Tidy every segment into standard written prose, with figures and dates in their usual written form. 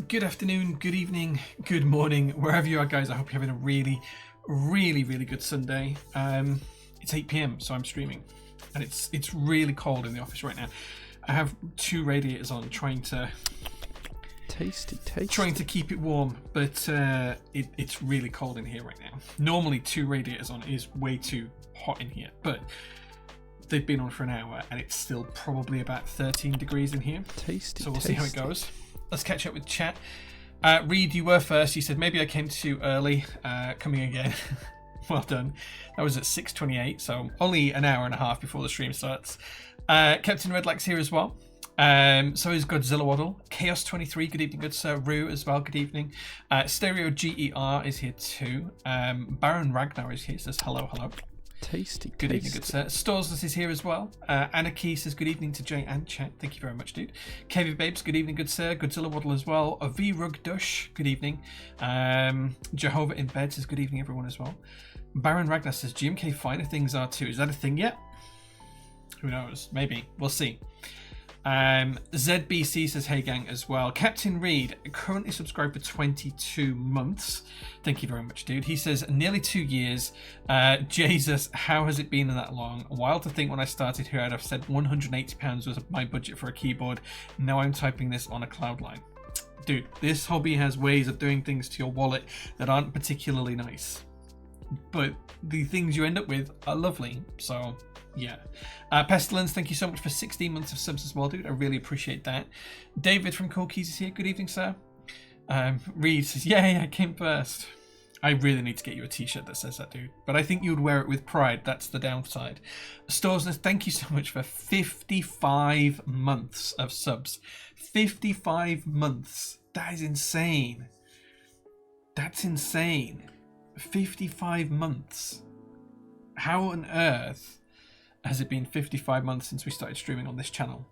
Good afternoon, good evening, good morning, wherever you are, guys. I hope you're having a really, really, really good Sunday. It's 8 p.m, so I'm streaming, and it's really cold in the office right now. I have two radiators on, trying to keep it warm, but it's really cold in here right now. Normally, two radiators on is way too hot in here, but they've been on for an hour, and it's still probably about 13 degrees in here. So we'll see how it goes. Let's catch up with chat. Reed, you were first. You said maybe I came too early. Coming again. Well done. That was at 6:28, so only an hour and a half before the stream starts. Captain Redlax here as well. So is Godzilla Waddle. Chaos 23, good evening, good sir. Rue as well, good evening. Stereo GER is here too. Baron Ragnar is here, says hello, hello. Good evening, good sir. Storsless is here as well. Anarchy says good evening to Jay and chat. Thank you very much, dude. KV Babes, good evening, good sir. Godzilla Waddle as well. V Rug Dush, good evening. Jehovah in Bed says good evening, everyone as well. Baron Ragnar says GMK finer things are too. Is that a thing yet? Who knows? Maybe. We'll see. ZBC says hey gang as well. Captain Reed, currently subscribed for 22 months. Thank you very much, dude. He says nearly 2 years. Jesus, how has it been that long? Wild to think when I started here I'd have said £180 was my budget for a keyboard. Now I'm typing this on a Cloudline. Dude, this hobby has ways of doing things to your wallet that aren't particularly nice, but the things you end up with are lovely. So yeah. Pestilence, thank you so much for 16 months of subs as well, dude. I really appreciate that. David from Cool Keys is here. Good evening, sir. Reed says, yeah, I came first. I really need to get you a t-shirt that says that, dude. But I think you would wear it with pride. That's the downside. Storesness, thank you so much for 55 months of subs. 55 months. That is insane. That's insane. 55 months. How on earth has it been 55 months since we started streaming on this channel?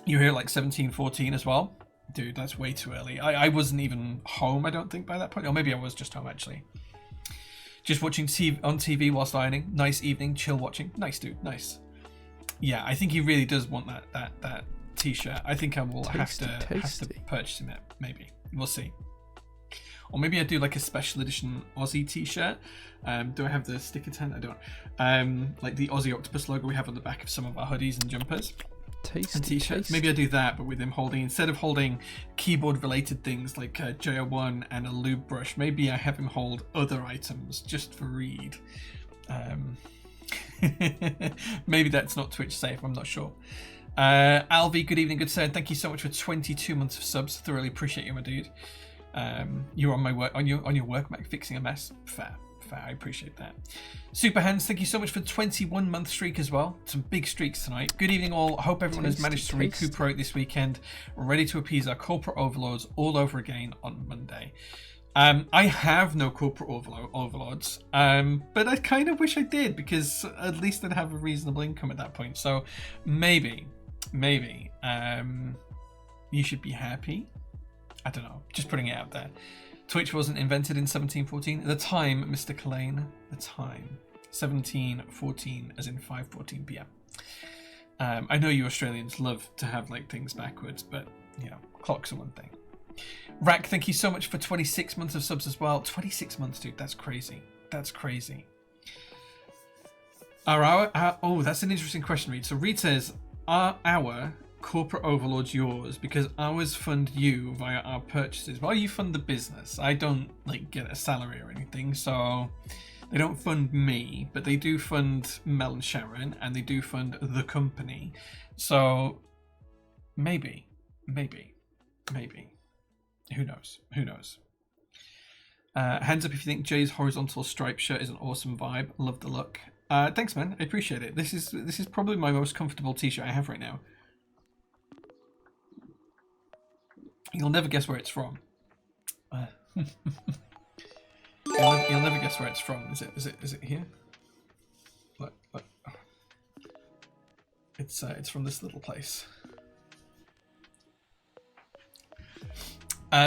You were here like 17, 14 as well? Dude, that's way too early. I wasn't even home, I don't think, by that point. Or maybe I was just home, actually. Just watching on TV whilst ironing. Nice evening, chill watching. Nice, dude, nice. Yeah, I think he really does want that t-shirt. I think I will have to purchase him it, maybe. We'll see. Or maybe I do like a special edition Aussie t-shirt. Do I have the sticker tent? I don't. Like the Aussie Octopus logo we have on the back of some of our hoodies and jumpers. And t-shirts. Maybe I do that, but with him holding, instead of holding keyboard related things like a JO1 and a lube brush, maybe I have him hold other items just for Reed. Maybe that's not Twitch safe, I'm not sure. Alvi, good evening, good sir. Thank you so much for 22 months of subs. Thoroughly appreciate you, my dude. You're on my work on your work, Mac, fixing a mess. Fair. I appreciate that. Super Hands, thank you so much for 21-month streak as well. Some big streaks tonight. Good evening all. Hope everyone has managed to recuperate this weekend. Ready to appease our corporate overlords all over again on Monday. I have no corporate overlords, but I kind of wish I did, because at least I'd have a reasonable income at that point. So maybe you should be happy. I don't know, just putting it out there. Twitch wasn't invented in 1714. The time, Mr. Kalane, the time. 1714, as in 5:14 p.m. I know you Australians love to have like things backwards, but you know, clocks are one thing. Rack, thank you so much for 26 months of subs as well. 26 months, dude, that's crazy. That's crazy. Oh, that's an interesting question, Reed. So Reed says, are our corporate overlords yours? Because ours fund you via our purchases. Well, you fund the business. I don't like get a salary or anything, so they don't fund me, but they do fund Mel and Sharon, and they do fund the company. So maybe. Who knows? Hands up if you think Jay's horizontal stripe shirt is an awesome vibe. Love the look. Thanks, man. I appreciate it. This is probably my most comfortable t-shirt I have right now. You'll never guess where it's from. You'll never guess where it's from. Is it here? Look. It's from this little place.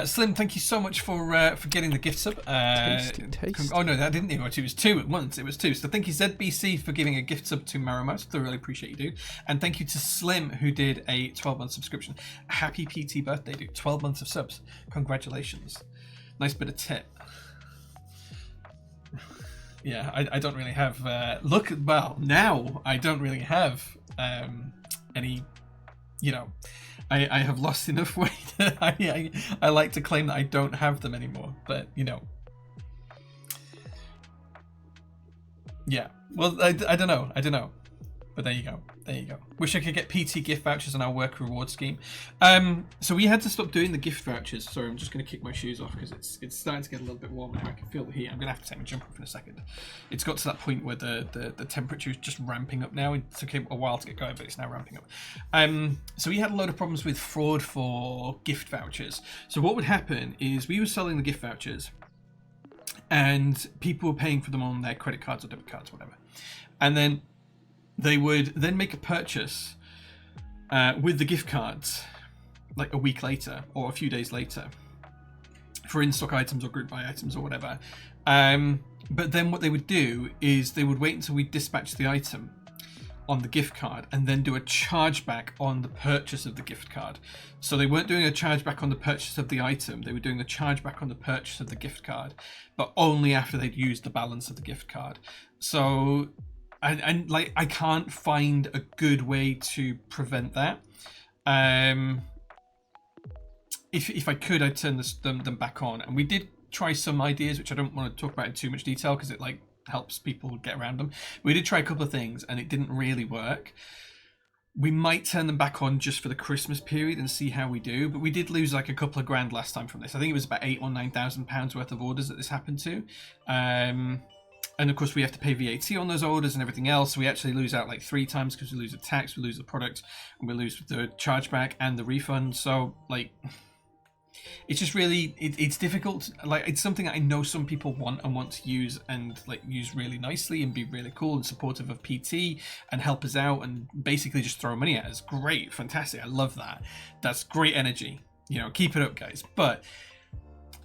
Slim, thank you so much for getting the gift sub. Tasty. Oh no, that didn't even. It was two at once. It was two. So thank you ZBC for giving a gift sub to Maramos. Thoroughly appreciate you, dude. And thank you to Slim who did a 12-month subscription. Happy PT birthday, dude. 12 months of subs. Congratulations. Nice bit of tip. Yeah, I don't really have. Now I don't really have any. You know, I have lost enough weight. I like to claim that I don't have them anymore, but you know, yeah. Well, I don't know, but there you go. Wish I could get PT gift vouchers on our work reward scheme. So we had to stop doing the gift vouchers. Sorry, I'm just going to kick my shoes off because it's starting to get a little bit warm now. I can feel the heat. I'm going to have to take my jumper off in a second. It's got to that point where the temperature is just ramping up now. It took a while to get going, but it's now ramping up. So we had a load of problems with fraud for gift vouchers. So what would happen is we were selling the gift vouchers and people were paying for them on their credit cards or debit cards, whatever. And then they would then make a purchase with the gift cards like a week later or a few days later for in-stock items or group buy items or whatever. But then what they would do is they would wait until we dispatched the item on the gift card and then do a chargeback on the purchase of the gift card. So they weren't doing a chargeback on the purchase of the item, they were doing a chargeback on the purchase of the gift card, but only after they'd used the balance of the gift card. So and like I can't find a good way to prevent that. If I could, I'd turn them back on. And we did try some ideas, which I don't want to talk about in too much detail because it like helps people get around them. We did try a couple of things and it didn't really work. We might turn them back on just for the Christmas period and see how we do. But we did lose like a couple of grand last time from this. I think it was about £8,000 or £9,000 worth of orders that this happened to. And of course we have to pay VAT on those orders and everything else. So we actually lose out like 3 times because we lose the tax, we lose the product, and we lose the chargeback and the refund. So like, it's just really it's difficult. Like, it's something that I know some people want and want to use, and like use really nicely and be really cool and supportive of PT and help us out and basically just throw money at us. Great, fantastic, I love that. That's great energy, you know, keep it up, guys. But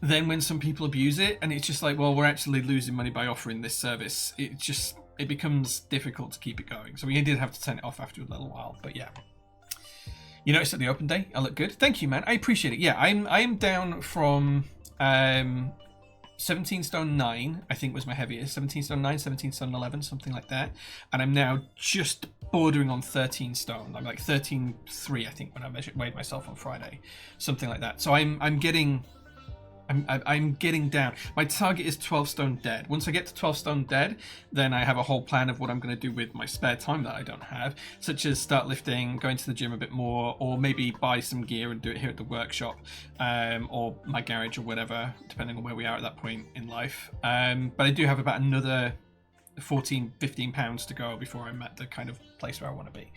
then when some people abuse it, and it's just like, well, we're actually losing money by offering this service, it becomes difficult to keep it going. So we did have to turn it off after a little while. But yeah, you noticed at the open day I look good. Thank you, man. I appreciate it. Yeah, I am down from 17 stone 9, I think was my heaviest. 17 stone 9, 17 stone 11, something like that. And I'm now just bordering on 13 stone. I'm like 13.3, I think, when I weighed myself on Friday, something like that. So I'm getting down. My target is 12 stone dead. Once I get to 12 stone dead, then I have a whole plan of what I'm going to do with my spare time that I don't have, such as start lifting, going to the gym a bit more, or maybe buy some gear and do it here at the workshop, or my garage or whatever, depending on where we are at that point in life. But I do have about another 14-15 pounds to go before I'm at the kind of place where I want to be.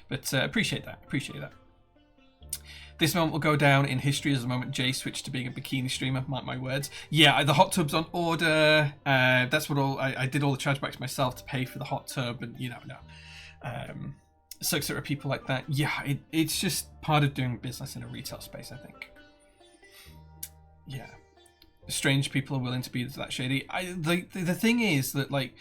But appreciate that. This moment will go down in history as the moment Jay switched to being a bikini streamer. Mark my words. Yeah, the hot tub's on order. That's what I did all the chargebacks myself to pay for the hot tub, and you know, sucks that there are people like that. Yeah, it's just part of doing business in a retail space, I think. Yeah, strange people are willing to be that shady. The thing is that, like,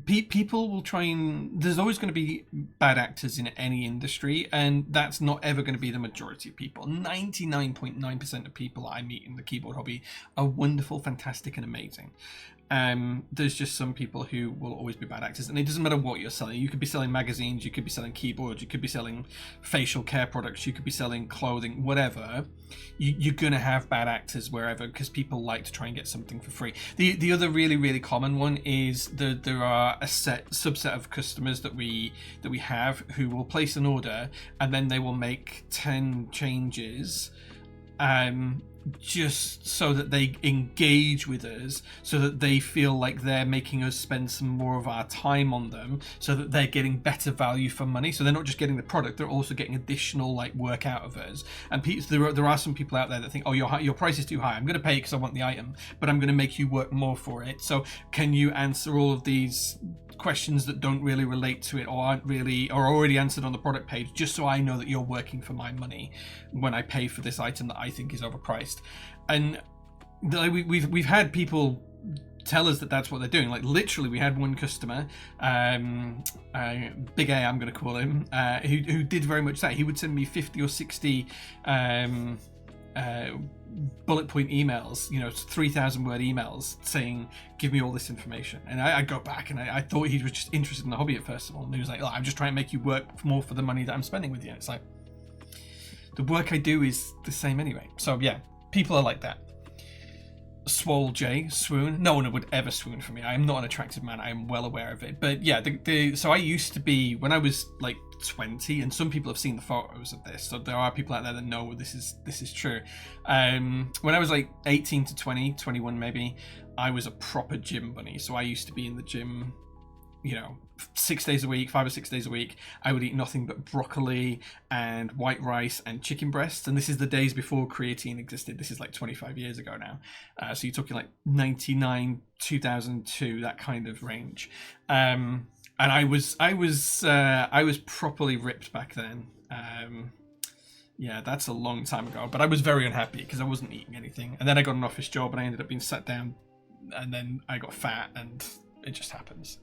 people will try and there's always going to be bad actors in any industry, and that's not ever going to be the majority of people. 99.9% of people I meet in the keyboard hobby are wonderful, fantastic, and amazing. There's just some people who will always be bad actors, and it doesn't matter what you're selling. You could be selling magazines, you could be selling keyboards, you could be selling facial care products, you could be selling clothing, whatever. You're gonna have bad actors wherever, because people like to try and get something for free. The other really common one is there are a subset of customers that we have who will place an order and then they will make 10 changes just so that they engage with us, so that they feel like they're making us spend some more of our time on them, so that they're getting better value for money. So they're not just getting the product, they're also getting additional like work out of us. And there are some people out there that think, oh, your price is too high, I'm going to pay because I want the item, but I'm going to make you work more for it. So can you answer all of these questions that don't really relate to it, or aren't really, or already answered on the product page, just so I know that you're working for my money when I pay for this item that I think is overpriced. And we've had people tell us that that's what they're doing. Like, literally, we had one customer, Big A, I'm going to call him, who did very much that. He would send me 50 or 60 bullet point emails, 3,000 word emails saying, give me all this information. And I go back and I thought he was just interested in the hobby at first of all, and he was like, oh, I'm just trying to make you work more for the money that I'm spending with you. It's like, the work I do is the same anyway. So yeah, people are like that. Swole J, swoon. No one would ever swoon for me. I am not an attractive man. I am well aware of it. But yeah, so I used to be, when I was like 20, and some people have seen the photos of this, so there are people out there that know this is true. When I was like 18 to 20, 21 maybe, I was a proper gym bunny. So I used to be in the gym, 6 days a week, 5 or 6 days a week. I would eat nothing but broccoli and white rice and chicken breasts. And this is the days before creatine existed. This is like 25 years ago now. So you're talking like 99, 2002, that kind of range. And I was properly ripped back then. Yeah, that's a long time ago. But I was very unhappy because I wasn't eating anything. And then I got an office job and I ended up being sat down. And then I got fat, and it just happens.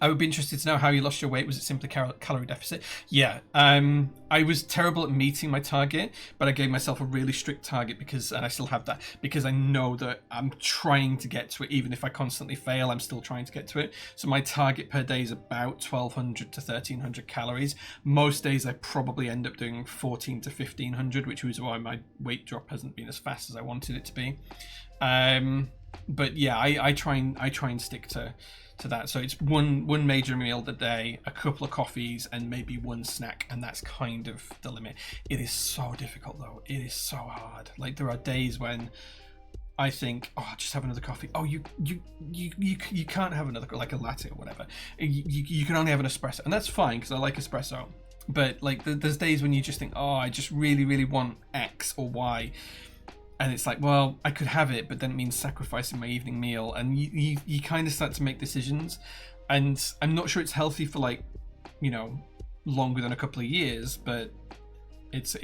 I would be interested to know how you lost your weight. Was it simply calorie deficit? Yeah, I was terrible at meeting my target, but I gave myself a really strict target and I still have that, because I know that I'm trying to get to it. Even if I constantly fail, I'm still trying to get to it. So my target per day is about 1,200 to 1,300 calories. Most days I probably end up doing 1,400 to 1,500, which is why my weight drop hasn't been as fast as I wanted it to be. But yeah, I try and stick to that. So it's one major meal a day, a couple of coffees, and maybe one snack, and that's kind of the limit. It is so difficult though. It is so hard. Like, there are days when I think, oh, I'll just have another coffee. Oh, you can't have another, like a latte or whatever. You can only have an espresso, and that's fine because I like espresso. But like there's days when you just think, oh, I just really, really want X or Y. And it's like, well, I could have it, but then it means sacrificing my evening meal. And you kind of start to make decisions. And I'm not sure it's healthy for like, you know, longer than a couple of years, but it's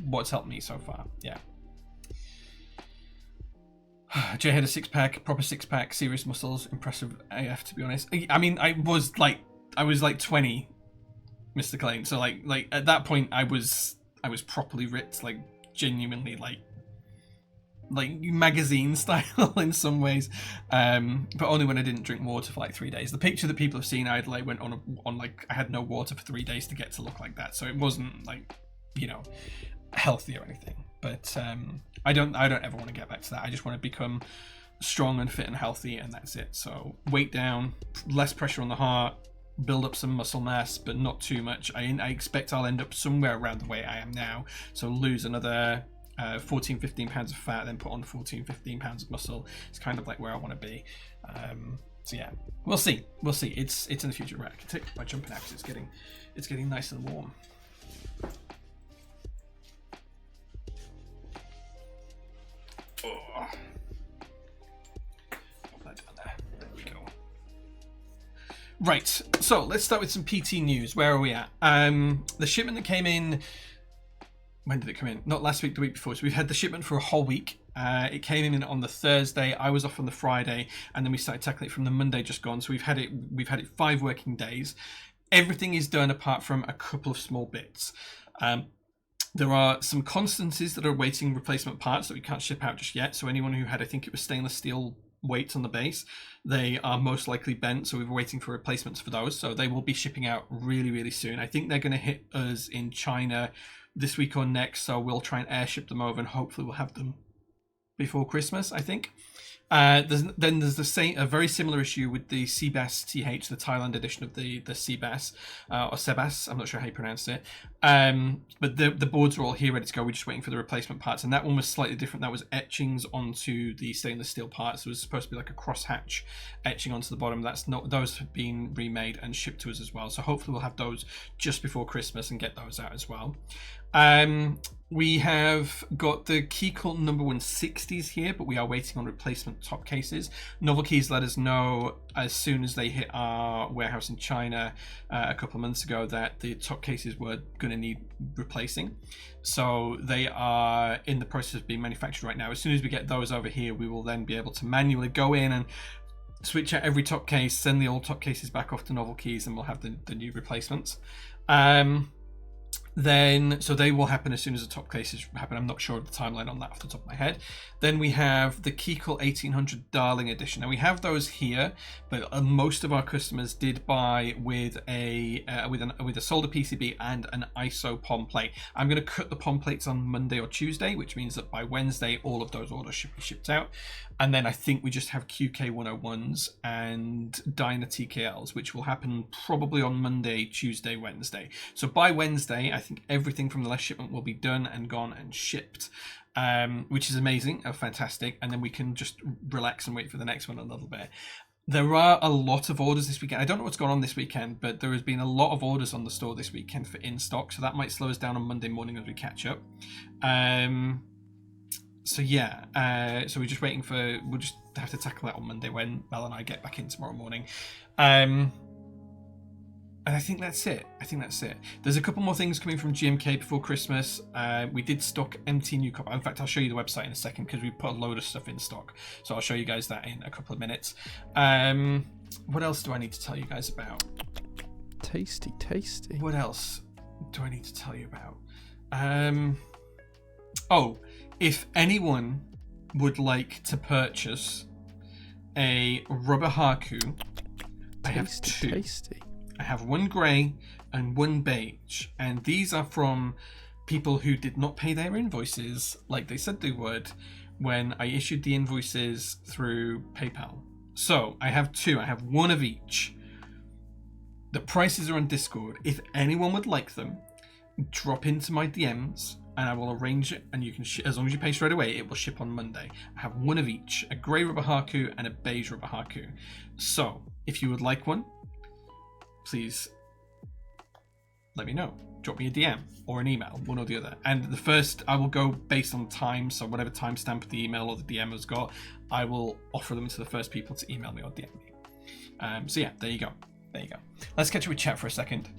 what's helped me so far. Yeah. Jay had a six-pack, proper six-pack, serious muscles, impressive AF, to be honest. I mean, I was like 20, Mr. Klein. So like at that point, I was properly ripped, like genuinely like magazine style in some ways, but only when I didn't drink water for like 3 days. The picture that people have seen, I like went on like I had no water for 3 days to get to look like that, so it wasn't like, you know, healthy or anything. But I don't ever want to get back to that. I just want to become strong and fit and healthy, and that's it. So weight down, less pressure on the heart, build up some muscle mass, but not too much. I expect I'll end up somewhere around the weight I am now, so lose another 14-15 pounds of fat, then put on 14-15 pounds of muscle. It's kind of like where I want to be. So yeah, we'll see. It's in the future. Right, I can take my jumping out because it's getting nice and warm. Oh. Put that down there. There we go. Right, so let's start with some PT news. Where are we at? The shipment that came in. When did it come in? Not last week, the week before. So we've had the shipment for a whole week. It came in on the Thursday. I was off on the Friday, and then we started tackling it from the Monday just gone. So we've had it 5 working days. Everything is done apart from a couple of small bits. There are some constancies that are awaiting replacement parts that we can't ship out just yet. So anyone who had, I think it was stainless steel weights on the base, they are most likely bent. So we're waiting for replacements for those. So they will be shipping out really, really soon. I think they're going to hit us in China this week or next, so we'll try and airship them over, and hopefully we'll have them before Christmas, I think. There's a very similar issue with the Seabass TH, the Thailand edition of the Seabass, or Sebass, I'm not sure how you pronounce it. But the boards are all here ready to go. We're just waiting for the replacement parts, and that one was slightly different. That was etchings onto the stainless steel parts. It was supposed to be like a crosshatch etching onto the bottom. Those have been remade and shipped to us as well. So hopefully we'll have those just before Christmas and get those out as well. We have got the Keycool number 160s here, but we are waiting on replacement top cases. Novel Keys let us know as soon as they hit our warehouse in China a couple of months ago that the top cases were going to need replacing. So they are in the process of being manufactured right now. As soon as we get those over here, we will then be able to manually go in and switch out every top case, send the old top cases back off to Novel Keys, and we'll have the new replacements. So they will happen as soon as the top cases happen. I'm not sure of the timeline on that off the top of my head. Then we have the Keycool 1800 Darling Edition. Now we have those here, but most of our customers did buy with a solder PCB and an ISO POM plate. I'm going to cut the POM plates on Monday or Tuesday, which means that by Wednesday all of those orders should be shipped out. And then I think we just have QK 101s and Dyna TKLs, which will happen probably on Monday, Tuesday, Wednesday. So by Wednesday, I think everything from the last shipment will be done and gone and shipped, which is amazing, fantastic. And then we can just relax and wait for the next one a little bit. There are a lot of orders this weekend. I don't know what's going on this weekend, but there has been a lot of orders on the store this weekend for in stock. So that might slow us down on Monday morning as we catch up. So yeah, so we're just waiting we'll just have to tackle that on Monday when Mel and I get back in tomorrow morning. And I think that's it. There's a couple more things coming from GMK before Christmas. We did stock empty new copper. In fact, I'll show you the website in a second because we put a load of stuff in stock. So I'll show you guys that in a couple of minutes. What else do I need to tell you guys about? Tasty. What else do I need to tell you about? If anyone would like to purchase a rubber haku, I have two. Tasty. I have one grey and one beige, and these are from people who did not pay their invoices like they said they would when I issued the invoices through PayPal. So I have two. I have one of each. The prices are on Discord. If anyone would like them, drop into my DMs and I will arrange it, and you can as long as you pay straight away, it will ship on Monday. I have one of each, a grey rubber haku and a beige rubber haku. So if you would like one, please let me know. Drop me a DM or an email, one or the other. And the first, I will go based on time, so whatever timestamp the email or the DM has got, I will offer them to the first people to email me or DM me. So yeah, there you go. There you go. Let's catch up with chat for a second.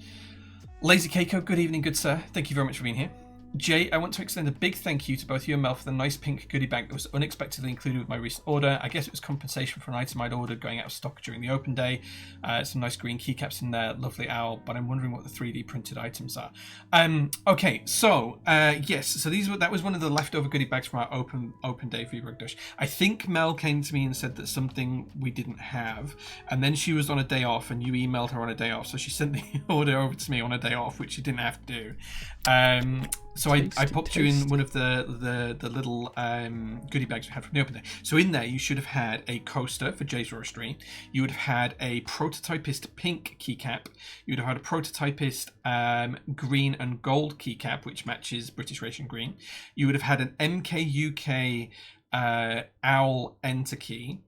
Lazy Keiko, good evening, good sir. Thank you very much for being here. Jay, I want to extend a big thank you to both you and Mel for the nice pink goodie bag that was unexpectedly included with my recent order. I guess it was compensation for an item I'd ordered going out of stock during the open day. Some nice green keycaps in there, lovely owl, but I'm wondering what the 3D printed items are. Okay, so yes, so that was one of the leftover goodie bags from our open day for Rugdush. I think Mel came to me and said that something we didn't have, and then she was on a day off, and you emailed her on a day off, so she sent the order over to me on a day off, which she didn't have to do. So I popped you in one of the little goodie bags we had from the open day. So in there, you should have had a coaster for Jay's Roastery. You would have had a prototypist pink keycap. You would have had a prototypist green and gold keycap, which matches British Ration Green. You would have had an MK UK owl enter key.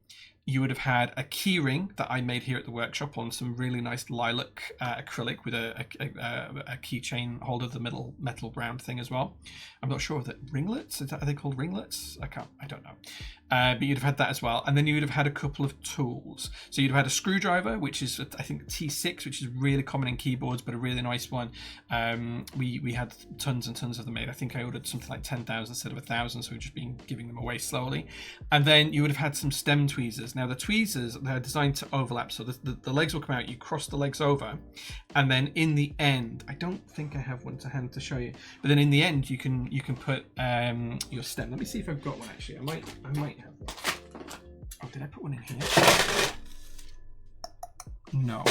You would have had a key ring that I made here at the workshop on some really nice lilac acrylic with a keychain holder, the middle metal round thing as well. I'm not sure of the ringlets. Are they called ringlets? I don't know. But you'd have had that as well. And then you would have had a couple of tools. So you'd have had a screwdriver, which is, I think, T6, which is really common in keyboards, but a really nice one. We had tons and tons of them made. I think I ordered something like 10,000 instead of 1,000, so we've just been giving them away slowly. And then you would have had some stem tweezers. Now, the tweezers, they're designed to overlap. So the legs will come out, you cross the legs over, and then in the end, I don't think I have one to hand to show you, but then in the end, you can put your stem. Let me see if I've got one, actually. I might have one. Oh, did I put one in here? No.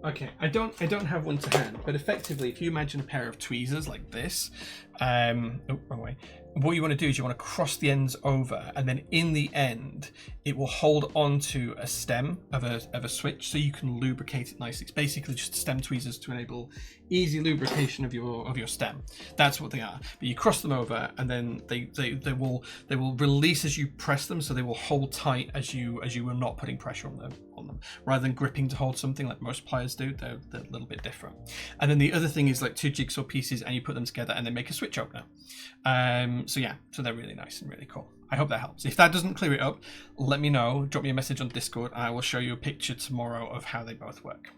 Okay, I don't have one to hand, but effectively, if you imagine a pair of tweezers like this, wrong way. What you want to do is you want to cross the ends over, and then in the end, it will hold onto a stem of a switch, so you can lubricate it nicely. It's basically just stem tweezers to enable easy lubrication of your stem. That's what they are. But you cross them over, and then they will release as you press them, so they will hold tight as you are not putting pressure on them. Rather than gripping to hold something like most pliers do, they're a little bit different. And then the other thing is like two jigsaw pieces, and you put them together and they make a switch opener. So yeah, so they're really nice and really cool. I hope that helps. If that doesn't clear it up, let me know. Drop me a message on Discord, and I will show you a picture tomorrow of how they both work.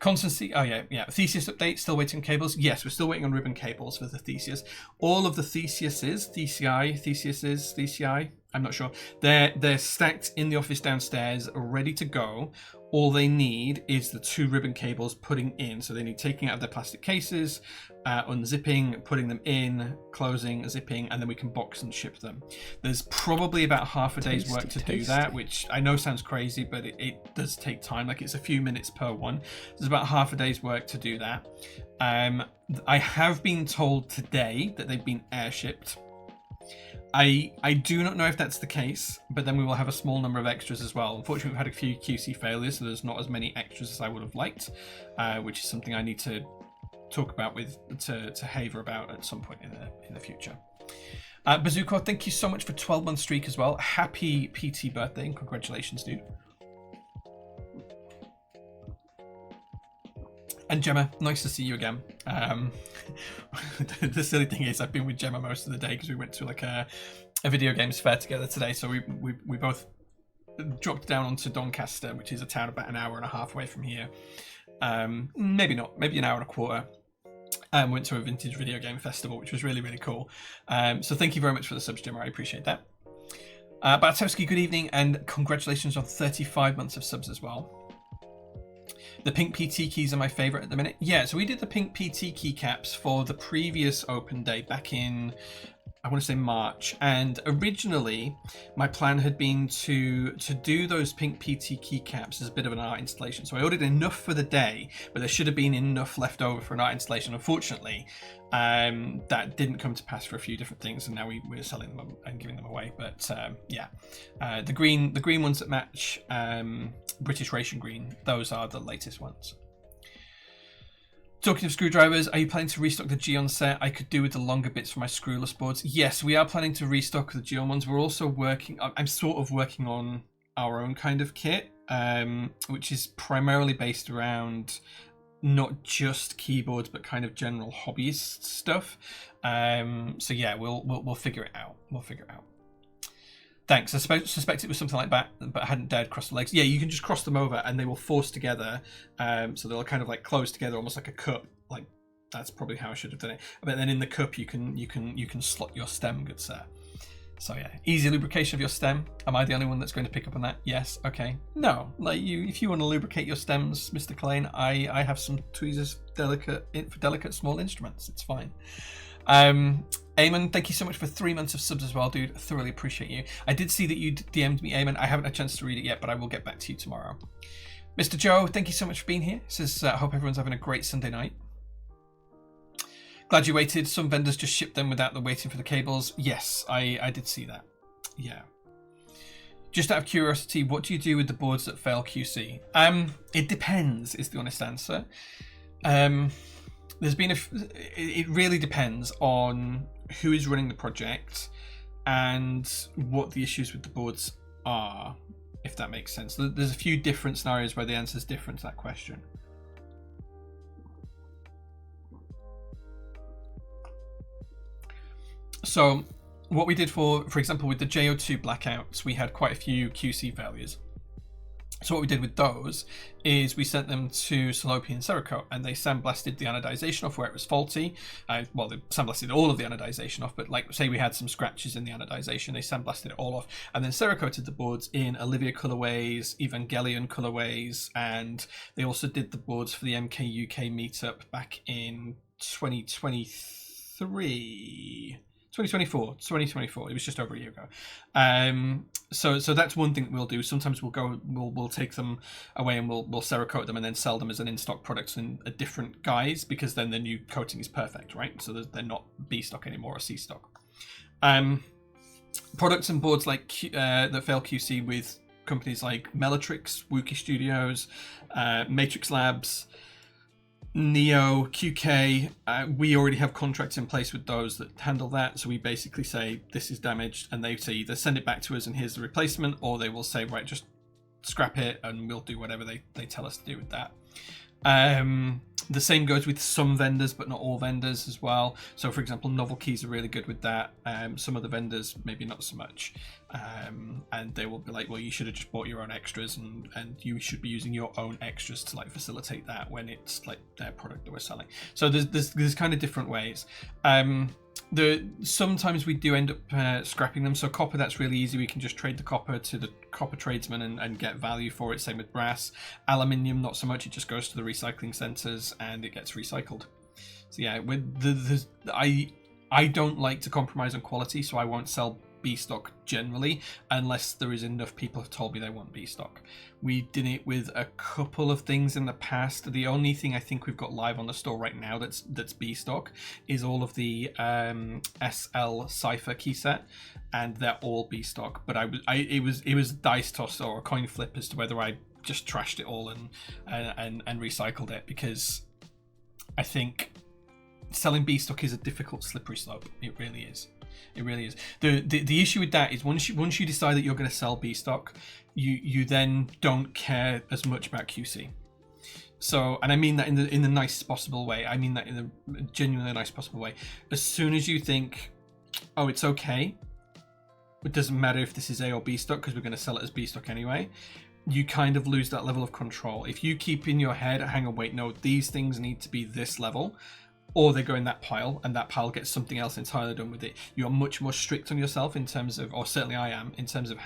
Constancy, oh yeah. Theseus update, still waiting on cables. Yes, we're still waiting on ribbon cables for the Theseus. All of the Theseuses, Thesei, I'm not sure. They're stacked in the office downstairs, ready to go. All they need is the 2 ribbon cables putting in. So they need taking out of their plastic cases, unzipping, putting them in, closing, zipping, and then we can box and ship them. There's probably about half a day's work to do that, which I know sounds crazy, but it does take time. Like, it's a few minutes per one. There's about half a day's work to do that. I have been told today that they've been airshipped. I do not know if that's the case, but then we will have a small number of extras as well. Unfortunately, we've had a few QC failures, so there's not as many extras as I would have liked, which is something I need to talk about to Haver about at some point in the future. Bazooka, thank you so much for 12-month streak as well. Happy PT birthday and congratulations, dude. And Gemma, nice to see you again. The silly thing is, I've been with Gemma most of the day because we went to like a video games fair together today. So we both dropped down onto Doncaster, which is a town about an hour and a half away from here. Maybe not, maybe an hour and a quarter. Went to a vintage video game festival, which was really, really cool. So thank you very much for the subs, Gemma. I appreciate that. Bartowski, good evening, and congratulations on 35 months of subs as well. The pink PT keys are my favorite at the minute. Yeah, so we did the pink PT keycaps for the previous open day back in I want to say March, and originally my plan had been to do those pink PT keycaps as a bit of an art installation. So I ordered enough for the day, but there should have been enough left over for an art installation. Unfortunately, that didn't come to pass for a few different things, and now we're selling them and giving them away. But yeah, the green ones that match British Ration green, those are the latest ones. Talking of screwdrivers, are you planning to restock the Geon set? I could do with the longer bits for my screwless boards. Yes, we are planning to restock the Geon ones. We're also working, I'm sort of working on our own kind of kit, which is primarily based around not just keyboards, but kind of general hobbyist stuff. So yeah, we'll figure it out. We'll figure it out. Thanks. I suspect it was something like that, but I hadn't dared cross the legs. Yeah, you can just cross them over and they will force together. So they'll kind of like close together, almost like a cup. Like that's probably how I should have done it. But then in the cup, you can slot your stem, good sir. So yeah, easy lubrication of your stem. Am I the only one that's going to pick up on that? Yes. Okay. No, like if you want to lubricate your stems, Mr. Collane, I have some tweezers for delicate small instruments. It's fine. Eamon, thank you so much for 3 months of subs as well, dude. I thoroughly appreciate you. I did see that you DM'd me, Eamon. I haven't had a chance to read it yet, but I will get back to you tomorrow. Mr. Joe, thank you so much for being here. Says, I hope everyone's having a great Sunday night. Glad you waited. Some vendors just ship them without the waiting for the cables. Yes, I did see that. Yeah. Just out of curiosity, what do you do with the boards that fail QC? It depends, is the honest answer. There's been it really depends on who is running the project and what the issues with the boards are, if that makes sense. There's a few different scenarios where the answer is different to that question. So what we did for example, with the JO2 blackouts, we had quite a few QC failures. So what we did with those is we sent them to Salopi and Cerakote, and they sandblasted the anodization off where it was faulty. Well, they sandblasted all of the anodization off, but like say we had some scratches in the anodization, they sandblasted it all off, and then Cerakoted the boards in Olivia colorways, Evangelion colorways, and they also did the boards for the MK UK meetup back in 2024. It was just over a year ago. So that's one thing that we'll do. Sometimes we'll take them away and we'll Cerakote them and then sell them as an in-stock product in a different guise, because then the new coating is perfect, right? So they're not B stock anymore or C stock. Products and boards like that fail QC with companies like Melatrix, Wookie Studios, Matrix Labs, Neo, QK, we already have contracts in place with those that handle that. So we basically say this is damaged, and they say either send it back to us and here's the replacement, or they will say, right, just scrap it and we'll do whatever they tell us to do with that. The same goes with some vendors, but not all vendors as well. So for example, Novel Keys are really good with that. Some of the vendors maybe not so much, and they will be like, well, you should have just bought your own extras, and you should be using your own extras to like facilitate that when it's like their product that we're selling. So there's kind of different ways. Sometimes we do end up scrapping them. So copper, that's really easy. We can just trade the copper to the copper tradesman and get value for it. Same with brass. Aluminium, not so much. It just goes to the recycling centers and it gets recycled. So yeah, with I don't like to compromise on quality, so I won't sell B stock generally unless there is enough people have told me they want B stock. We did it with a couple of things in the past. The only thing I think we've got live on the store right now that's B stock is all of the SL Cypher key set, and they're all B stock. But it was dice toss or a coin flip as to whether I just trashed it all and recycled it, because I think selling B stock is a difficult slippery slope. It really is. It really is. The issue with that is once you decide that you're going to sell B stock, you then don't care as much about QC. So, and I mean that in the nicest possible way. I mean that in the genuinely nice possible way. As soon as you think, oh, it's okay, it doesn't matter if this is A or B stock because we're going to sell it as B stock anyway, you kind of lose that level of control. If you keep in your head, hang on, wait, no, these things need to be this level, or they go in that pile and that pile gets something else entirely done with it, you're much more strict on yourself in terms of, or certainly I am, in terms of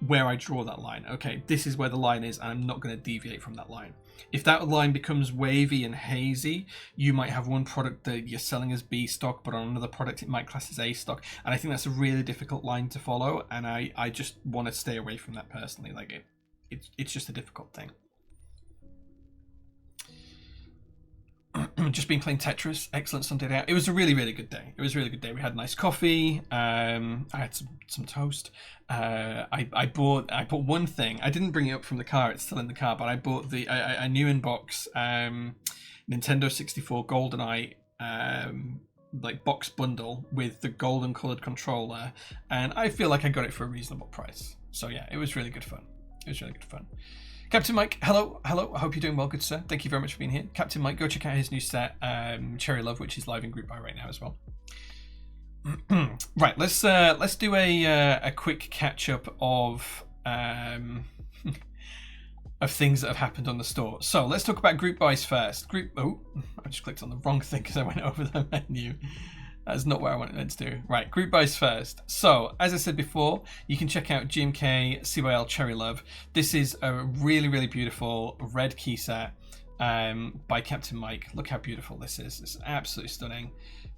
where I draw that line. Okay, this is where the line is and I'm not going to deviate from that line. If that line becomes wavy and hazy, you might have one product that you're selling as B stock, but on another product it might class as A stock. And I think that's a really difficult line to follow, and I just want to stay away from that personally. Like it's just a difficult thing. Just been playing Tetris. Excellent Sunday day out. It was a really, really good day. It was a really good day. We had nice coffee. I had some toast. I bought one thing. I didn't bring it up from the car. It's still in the car. But I bought a new in-box Nintendo 64 GoldenEye like box bundle with the golden colored controller, and I feel like I got it for a reasonable price. So yeah, it was really good fun. It was really good fun. Captain Mike, hello. I hope you're doing well, good sir. Thank you very much for being here. Captain Mike, go check out his new set, Cherry Love, which is live in group buy right now as well. Right, let's do a quick catch up of of things that have happened on the store. So let's talk about group buys first. I just clicked on the wrong thing because I went over the menu. That's not what I wanted to do. Right, group buys first. So, as I said before, you can check out GMK CYL Cherry Love. This is a really, really beautiful red key set by Captain Mike. Look how beautiful this is. It's absolutely stunning.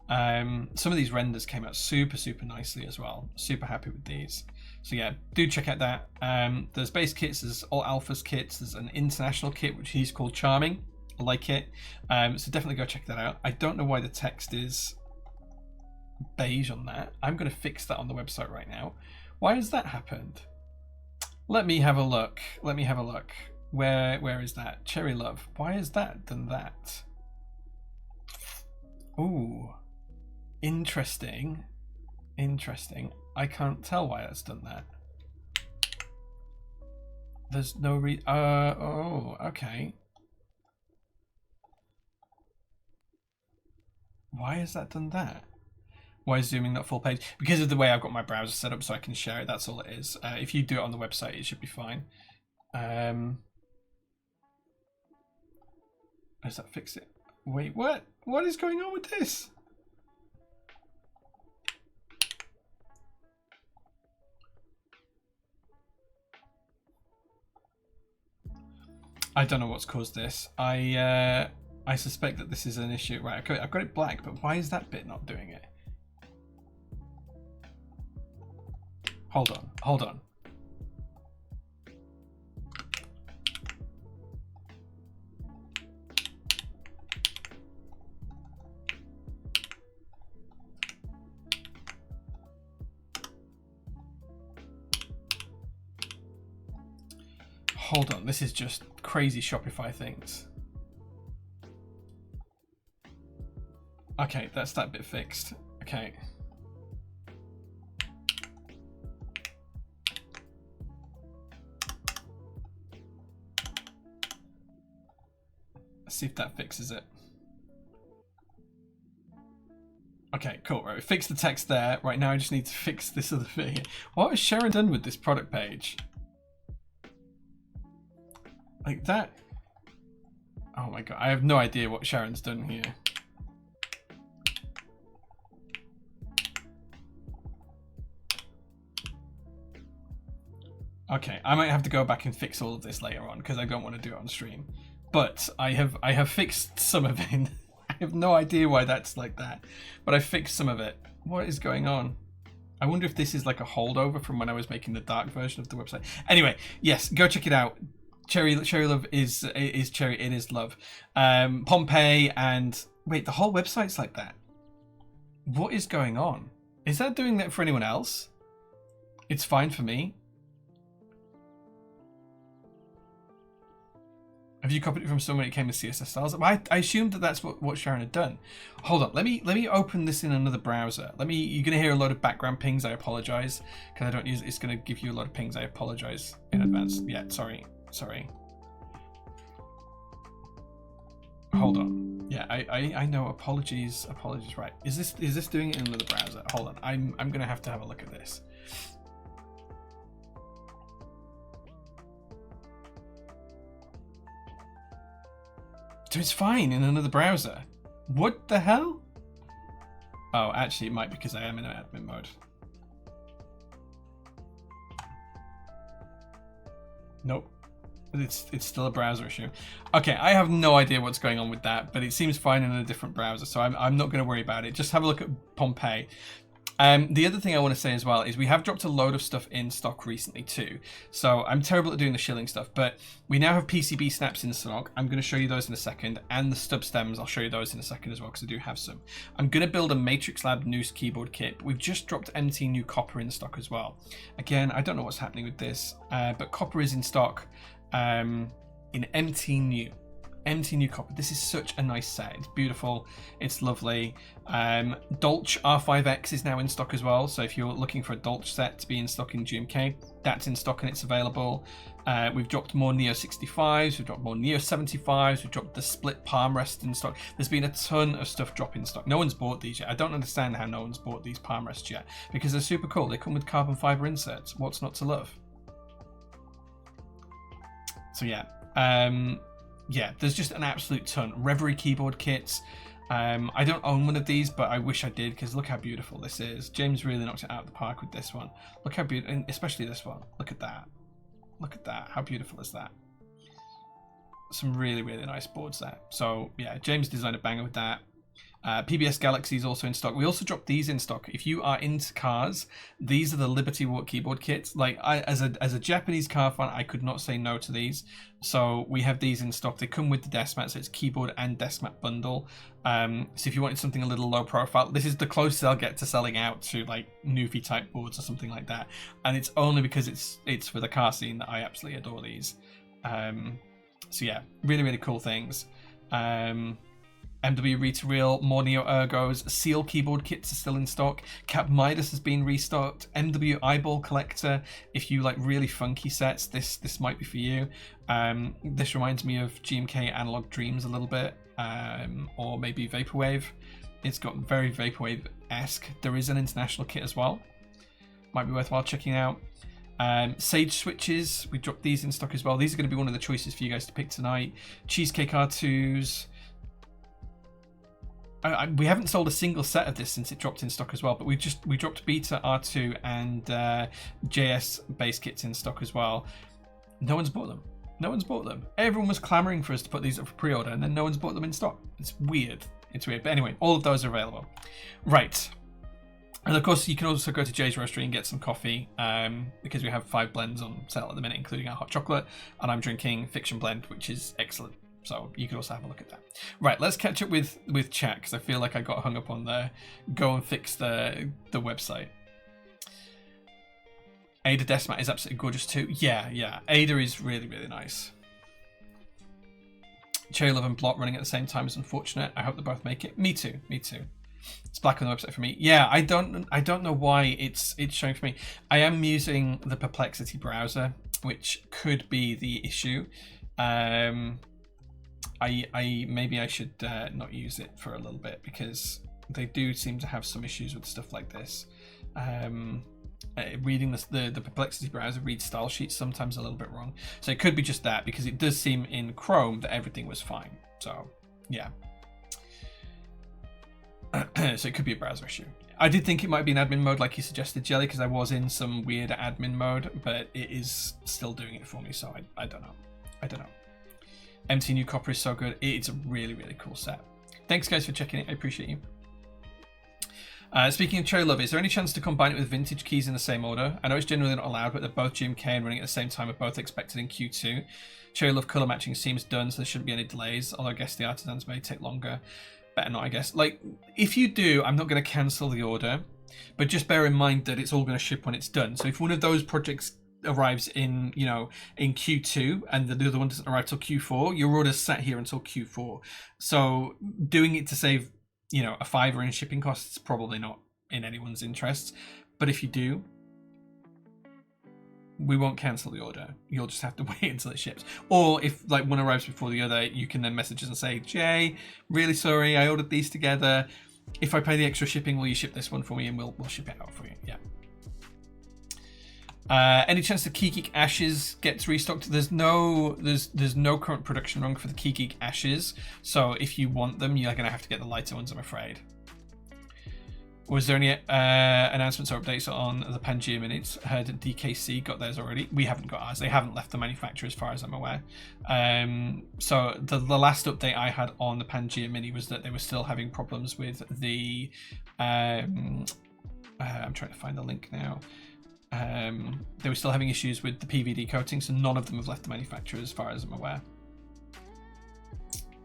Some of these renders came out super, super nicely as well. Super happy with these. So yeah, do check out that. There's base kits, there's all alphas kits, there's an international kit, which he's called Charming. I like it. So definitely go check that out. I don't know why the text is beige on that. I'm going to fix that on the website right now. Why has that happened? Let me have a look. Where is that? Cherry Love. Why has that done that? Ooh. Interesting. I can't tell why that's done that. There's no oh, okay. Why has that done that? Why is zooming not full page? Because of the way I've got my browser set up so I can share it. That's all it is. If you do it on the website, it should be fine. Does that fix it? Wait, what? What is going on with this? I don't know what's caused this. I suspect that this is an issue. Right, okay, I've got it black, but why is that bit not doing it? Hold on. Hold on, this is just crazy Shopify things. Okay, that's that bit fixed. Okay. Let's see if that fixes it. Okay, cool. Right, we fixed the text there. Right now I just need to fix this other bit here. What has Sharon done with this product page? Like that. Oh my god, I have no idea what Sharon's done here. Okay, I might have to go back and fix all of this later on because I don't want to do it on stream. But I have fixed some of it. I have no idea why that's like that, but I fixed some of it. What is going on? I wonder if this is like a holdover from when I was making the dark version of the website. Anyway, yes, go check it out. Cherry Love is Cherry. It is love. Pompeii and wait, the whole website's like that. What is going on? Is that doing that for anyone else? It's fine for me. Have you copied it from somewhere it came with CSS styles? I assumed that that's what Sharon had done. Hold on, let me open this in another browser. You're gonna hear a lot of background pings. I apologize because I don't use. It's gonna give you a lot of pings. I apologize in advance. Yeah, sorry. Hold on. Yeah, I know. Apologies. Right. Is this doing it in another browser? Hold on. I'm gonna have to have a look at this. So it's fine in another browser. What the hell? Oh, actually, it might be because I am in admin mode. Nope. It's still a browser issue. Okay, I have no idea what's going on with that, but it seems fine in a different browser, so I'm not going to worry about it. Just have a look at Pompeii. The other thing I want to say as well is we have dropped a load of stuff in stock recently too. So I'm terrible at doing the shilling stuff, but we now have PCB snaps in stock. I'm going to show you those in a second, and the stub stems, I'll show you those in a second as well, because I do have some. I'm going to build a Matrix Lab NOOS keyboard kit. We've just dropped MT new copper in stock as well. Again, I don't know what's happening with this, but copper is in stock in MT new. MT new copper. This is such a nice set. It's beautiful. It's lovely. Dolch R5X is now in stock as well. So if you're looking for a Dolch set to be in stock in GMK, that's in stock and it's available. We've dropped more Neo 65s. We've dropped more Neo 75s. We've dropped the split palm rest in stock. There's been a ton of stuff drop in stock. No one's bought these yet. I don't understand how no one's bought these palm rests yet, because they're super cool. They come with carbon fiber inserts. What's not to love? So yeah. Yeah, there's just an absolute ton. Reverie keyboard kits. I don't own one of these, but I wish I did, because look how beautiful this is. James really knocked it out of the park with this one. Look how beautiful, especially this one. Look at that. Look at that. How beautiful is that? Some really, really nice boards there. So yeah, James designed a banger with that. PBS Galaxy is also in stock. We also dropped these in stock. If you are into cars, these are the Liberty Walk keyboard kits. Like, as a Japanese car fan, I could not say no to these. So we have these in stock. They come with the desk mat, so it's keyboard and desk mat bundle. So if you wanted something a little low profile, this is the closest I'll get to selling out to like Newfie type boards or something like that. And it's only because it's for the car scene that I absolutely adore these. So yeah, really, really cool things. MW Rita Real, more Neo Ergos, Seal keyboard kits are still in stock. Cap Midas has been restocked. MW Eyeball Collector, if you like really funky sets, this might be for you. This reminds me of GMK Analog Dreams a little bit, or maybe Vaporwave. It's got very Vaporwave-esque. There is an international kit as well. Might be worthwhile checking out. Sage switches, we dropped these in stock as well. These are going to be one of the choices for you guys to pick tonight. Cheesecake R2s. We haven't sold a single set of this since it dropped in stock as well, but we dropped Beta R2 and JS base kits in stock as well. No one's bought them. No one's bought them. Everyone was clamoring for us to put these up for pre-order, and then no one's bought them in stock. It's weird. It's weird. But anyway, all of those are available. Right. And of course, you can also go to Jay's Roastery and get some coffee, because we have 5 blends on sale at the minute, including our hot chocolate, and I'm drinking Fiction Blend, which is excellent. So you can also have a look at that. Right, let's catch up with chat, because I feel like I got hung up on the go and fix the website. Ada Desmat is absolutely gorgeous too. Yeah. Ada is really, really nice. Cherry Love and Blot running at the same time is unfortunate. I hope they both make it. Me too. It's black on the website for me. Yeah, I don't know why it's showing for me. I am using the Perplexity browser, which could be the issue. Maybe I should not use it for a little bit, because they do seem to have some issues with stuff like this. Reading the Perplexity browser reads style sheets sometimes a little bit wrong, so it could be just that, because it does seem in Chrome that everything was fine. So yeah. So it could be a browser issue. I did think it might be in admin mode, like you suggested, Jelly, because I was in some weird admin mode, but it is still doing it for me, so I don't know. MT New Copper is so good. It's a really, really cool set. Thanks, guys, for checking it. I appreciate you. Speaking of Cherry Love, is there any chance to combine it with vintage keys in the same order? I know it's generally not allowed, but they're both GMK and running at the same time are both expected in Q2. Cherry Love colour matching seems done, so there shouldn't be any delays, although I guess the artisans may take longer. Better not, I guess. Like, if you do, I'm not going to cancel the order, but just bear in mind that it's all going to ship when it's done. So if one of those projects arrives in Q2 and the other one doesn't arrive till Q4, your order's sat here until Q4. So doing it to save a $5 in shipping costs is probably not in anyone's interests. But if you do, we won't cancel the order. You'll just have to wait until it ships. Or if like one arrives before the other, you can then message us and say, Jay, really sorry, I ordered these together. If I pay the extra shipping, will you ship this one for me, and we'll ship it out for you. Yeah. Any chance the Key Geek Ashes gets restocked? There's no current production run for the Key Geek Ashes, so if you want them, you're gonna have to get the lighter ones, I'm afraid. Was there any announcements or updates on the Pangea Minis? Heard DKC got theirs already. We haven't got ours. They haven't left the manufacturer as far as I'm aware. So the last update I had on the Pangea Mini was that they were still having problems with the... I'm trying to find the link now. They were still having issues with the PVD coating, so none of them have left the manufacturer as far as I'm aware.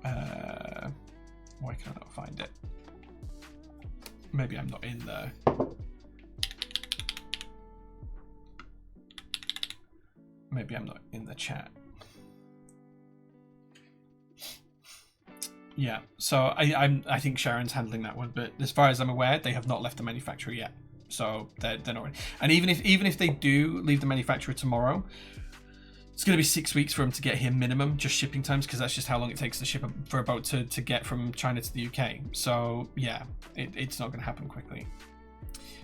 Why can I not find it? Maybe I'm not in there. Maybe I'm not in the chat. Yeah, so I think Sharon's handling that one, but as far as I'm aware, they have not left the manufacturer yet. So they're not ready. And even if they do leave the manufacturer tomorrow, it's going to be 6 weeks for them to get here minimum, just shipping times, because that's just how long it takes to ship for a boat to get from China to the UK. So yeah, it's not going to happen quickly.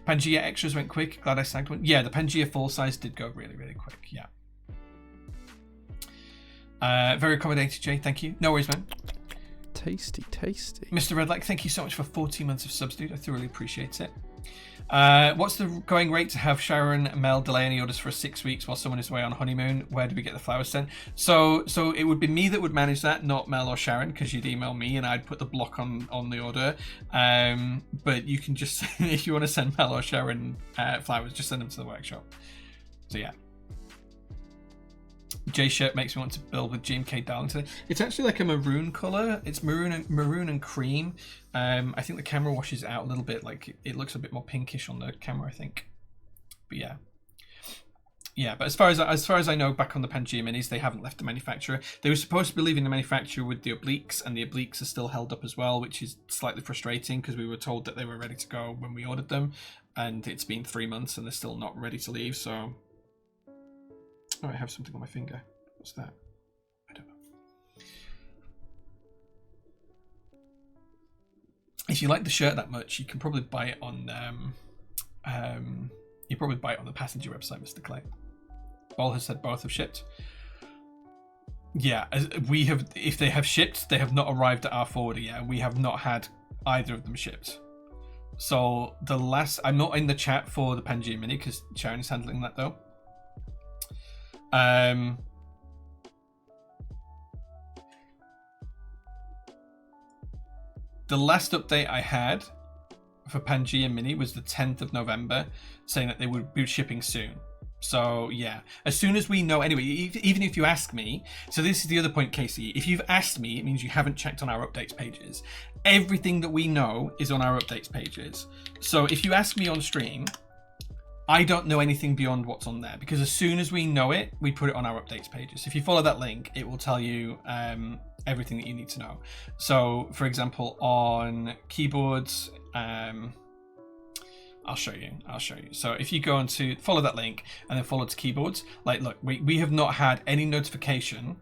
Pangea extras went quick. Glad I snagged one. Yeah, the Pangea full size did go really, really quick. Yeah. Very accommodating, Jay. Thank you. No worries, man. Tasty, tasty. Mr. Redlack, thank you so much for 14 months of subs, dude. I thoroughly appreciate it. What's the going rate to have Sharon Mel delay any orders for 6 weeks while someone is away on honeymoon? Where do we get the flowers sent? So it would be me that would manage that, not Mel or Sharon, because you'd email me and I'd put the block on the order. But you can just, if you want to send Mel or Sharon flowers, just send them to the workshop. So yeah. J shirt makes me want to build with GMK Darlington. It's actually like a maroon color. It's maroon and cream. I think the camera washes it out a little bit. Like it looks a bit more pinkish on the camera, I think. But yeah. But as far as I know, back on the Pangea Minis, they haven't left the manufacturer. They were supposed to be leaving the manufacturer with the obliques, and the obliques are still held up as well, which is slightly frustrating because we were told that they were ready to go when we ordered them, and it's been 3 months and they're still not ready to leave. So. Oh, I have something on my finger. What's that? I don't know. If you like the shirt that much, you can probably buy it on you probably buy it on the passenger website, Mr. Clay. Ball has said both have shipped. Yeah, we have. If they have shipped, they have not arrived at our forwarder yet. We have not had either of them shipped. So the last, I'm not in the chat for the Pangea Mini because Sharon is handling that though. The last update I had for Pangea Mini was the 10th of November, saying that they would be shipping soon. So yeah, as soon as we know, anyway, even if you ask me, so this is the other point, Casey, if you've asked me, it means you haven't checked on our updates pages. Everything that we know is on our updates pages. So if you ask me on stream, I don't know anything beyond what's on there, because as soon as we know it, we put it on our updates pages. If you follow that link, it will tell you everything that you need to know. So, for example, on keyboards, I'll show you. So if you go on to follow that link and then follow to keyboards, like, look, we have not had any notification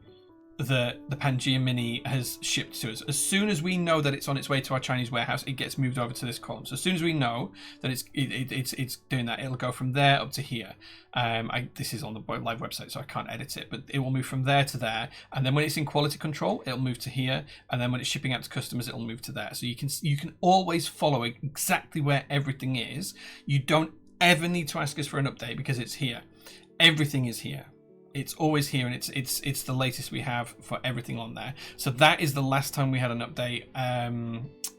that the Pangea Mini has shipped to us. As soon as we know that it's on its way to our Chinese warehouse, it gets moved over to this column. So as soon as we know that it's doing that, it'll go from there up to here. This is on the live website, so I can't edit it, but it will move from there to there. And then when it's in quality control, it'll move to here. And then when it's shipping out to customers, it'll move to there. So you can always follow exactly where everything is. You don't ever need to ask us for an update because it's here. Everything is here. It's always here, and it's the latest we have for everything on there. So that is the last time we had an update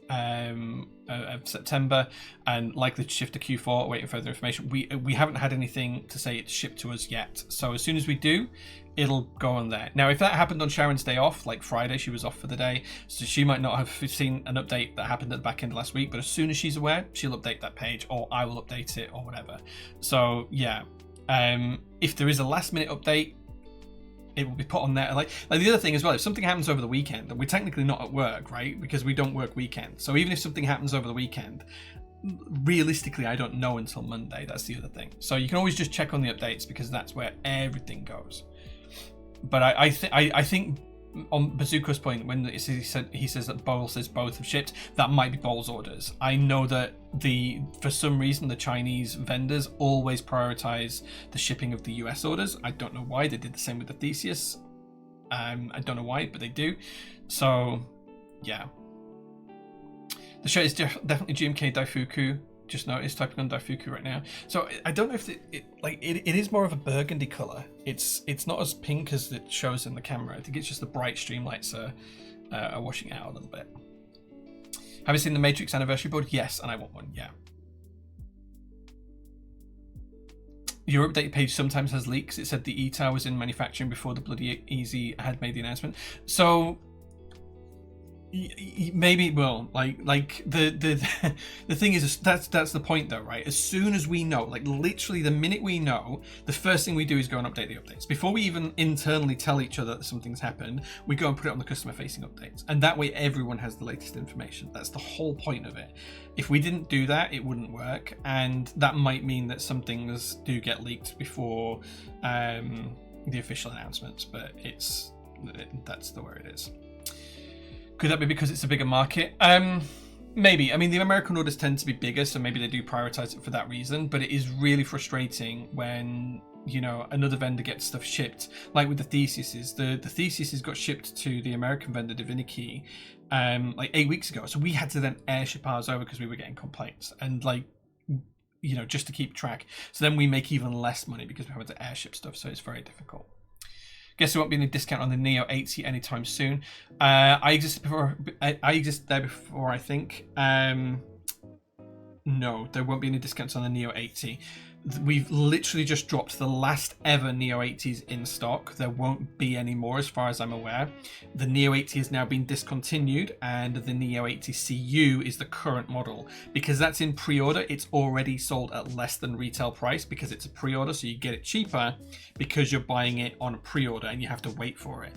of September, and likely to shift to Q4, waiting for further information. We haven't had anything to say it's shipped to us yet. So as soon as we do, it'll go on there. Now, if that happened on Sharon's day off, like Friday, she was off for the day, so she might not have seen an update that happened at the back end of last week, but as soon as she's aware, she'll update that page, or I will update it, or whatever. So yeah. If there is a last minute update, it will be put on there. Like the other thing as well, if something happens over the weekend, and we're technically not at work, right? Because we don't work weekends. So even if something happens over the weekend, realistically, I don't know until Monday. That's the other thing. So you can always just check on the updates because that's where everything goes. But I think on Bazooka's point, when he says that Bowl says both have shipped, that might be Bowl's orders. I know that for some reason the Chinese vendors always prioritize the shipping of the US orders. I don't know why. They did the same with the Theseus. I don't know why, but they do. So yeah, the shirt is definitely GMK Daifuku. Just noticed typing on Daifuku right now. So I don't know if it is more of a burgundy color. It's not as pink as it shows in the camera. I think it's just the bright streamlights are washing out a little bit. Have you seen the Matrix anniversary board? Yes, and I want one. Yeah. Your update page sometimes has leaks. It said the E-Tower was in manufacturing before the bloody Easy had made the announcement. So maybe, well, like the thing is, that's the point though, right? As soon as we know, like literally the minute we know, the first thing we do is go and update the updates. Before we even internally tell each other that something's happened, we go and put it on the customer facing updates, and that way everyone has the latest information. That's the whole point of it. If we didn't do that, it wouldn't work, and that might mean that some things do get leaked before the official announcements, but that's the way it is. Could that be because it's a bigger market? Maybe. I mean, the American orders tend to be bigger, so maybe they do prioritize it for that reason. But it is really frustrating when, you know, another vendor gets stuff shipped. Like with the Thesises. The Thesises got shipped to the American vendor, Divinity, like 8 weeks ago. So we had to then airship ours over because we were getting complaints. And like, you know, just to keep track. So then we make even less money because we have to airship stuff. So it's very difficult. Guess there won't be any discount on the Neo 80 anytime soon. I existed there before, I think. No, there won't be any discounts on the Neo 80. We've literally just dropped the last ever Neo 80s in stock. There won't be any more as far as I'm aware. The Neo 80 has now been discontinued, and the Neo 80 CU is the current model. Because that's in pre-order, it's already sold at less than retail price because it's a pre-order, so you get it cheaper because you're buying it on a pre-order and you have to wait for it.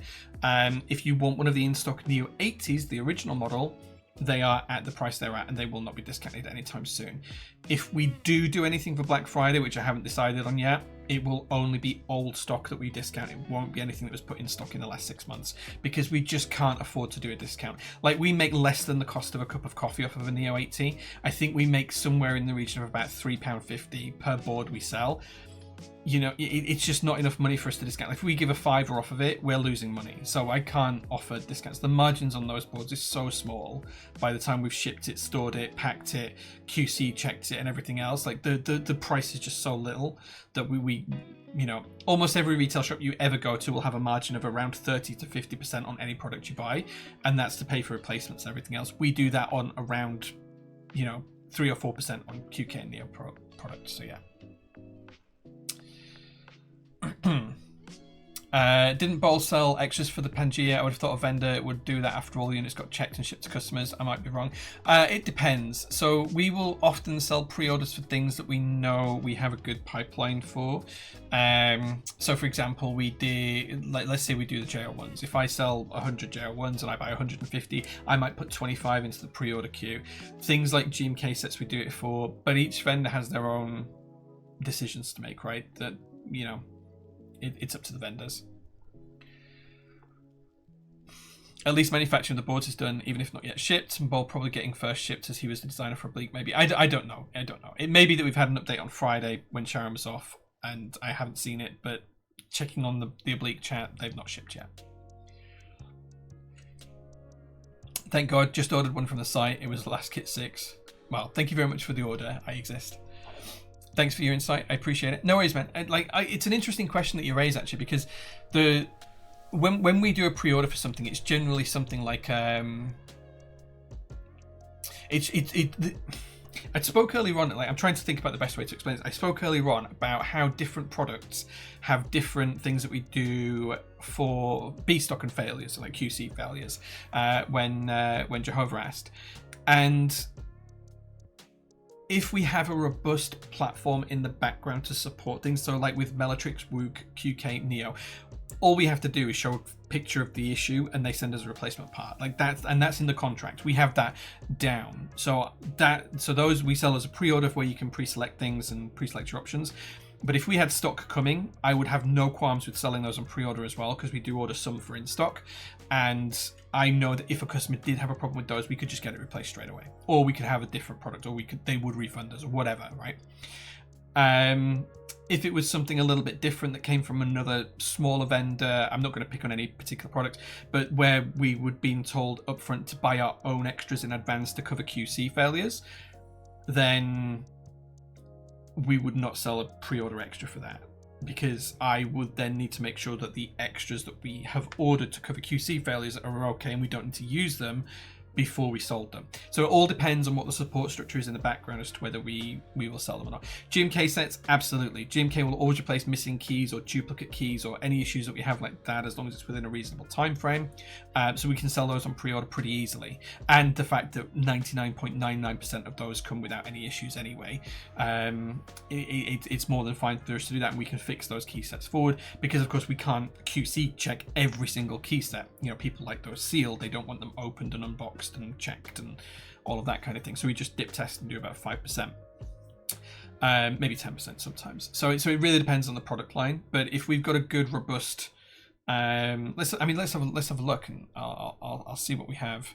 If you want one of the in-stock Neo 80s, the original model, they are at the price they're at, and they will not be discounted anytime soon. If we do anything for Black Friday, which I haven't decided on yet, it will only be old stock that we discount. It won't be anything that was put in stock in the last 6 months, because we just can't afford to do a discount. Like, we make less than the cost of a cup of coffee off of a Neo 80. I think we make somewhere in the region of about £3.50 per board we sell. You know, it's just not enough money for us to discount. If we give a £5 off of it, we're losing money. So I can't offer discounts. The margins on those boards is so small by the time we've shipped it, stored it, packed it, QC checked it, and everything else. Like the price is just so little that we you know, almost every retail shop you ever go to will have a margin of around 30 to 50% on any product you buy, and that's to pay for replacements and everything else. We do that on around, you know, 3 or 4% on QK and Neo products. So yeah. Didn't Bowl sell extras for the Pangea? I would have thought a vendor would do that after all the units got checked and shipped to customers. I might be wrong. It depends. So we will often sell pre-orders for things that we know we have a good pipeline for. So for example, we did, like, let's say we do the JL1s. If I sell 100 JL1s and I buy 150, I might put 25 into the pre-order queue. Things like GMK sets we do it for, but each vendor has their own decisions to make, right? That, you know, it's up to the vendors. At least manufacturing the boards is done, even if not yet shipped. And Bowl probably getting first shipped as he was the designer for Oblique, maybe. I don't know. It may be that we've had an update on Friday when Sharon was off and I haven't seen it, but checking on the Oblique chat, they've not shipped yet. Thank God, just ordered one from the site. It was last kit 6. Well, thank you very much for the order. I exist. Thanks for your insight. I appreciate it. No worries, man. It's an interesting question that you raise, actually, because when we do a pre-order for something, it's generally something like I spoke earlier on. Like, I'm trying to think about the best way to explain this. I spoke earlier on about how different products have different things that we do for B stock and failures, so like QC failures, when Jehovah asked, and if we have a robust platform in the background to support things, so like with Melatrix, Wook, QK, Neo, all we have to do is show a picture of the issue and they send us a replacement part. Like that's in the contract. We have that down. So those we sell as a pre-order where you can pre-select things and pre-select your options. But if we had stock coming, I would have no qualms with selling those on pre-order as well, because we do order some for in stock. And I know that if a customer did have a problem with those, we could just get it replaced straight away, or we could have a different product, or they would refund us or whatever, right? If it was something a little bit different that came from another smaller vendor, I'm not going to pick on any particular product, but where we would been told upfront to buy our own extras in advance to cover QC failures, then we would not sell a pre-order extra for that, because I would then need to make sure that the extras that we have ordered to cover QC failures are okay and we don't need to use them before we sold them. So it all depends on what the support structure is in the background as to whether we will sell them or not. GMK sets, absolutely. GMK will always replace missing keys or duplicate keys or any issues that we have like that, as long as it's within a reasonable time frame. So we can sell those on pre-order pretty easily. And the fact that 99.99% of those come without any issues anyway, it's more than fine for us to do that, and we can fix those key sets forward, because of course we can't QC check every single key set. You know, people like those sealed, they don't want them opened and unboxed and checked and all of that kind of thing. So we just dip test and do about 5%, maybe 10% sometimes. So it really depends on the product line. But if we've got a good robust, let's have a look, and I'll see what we have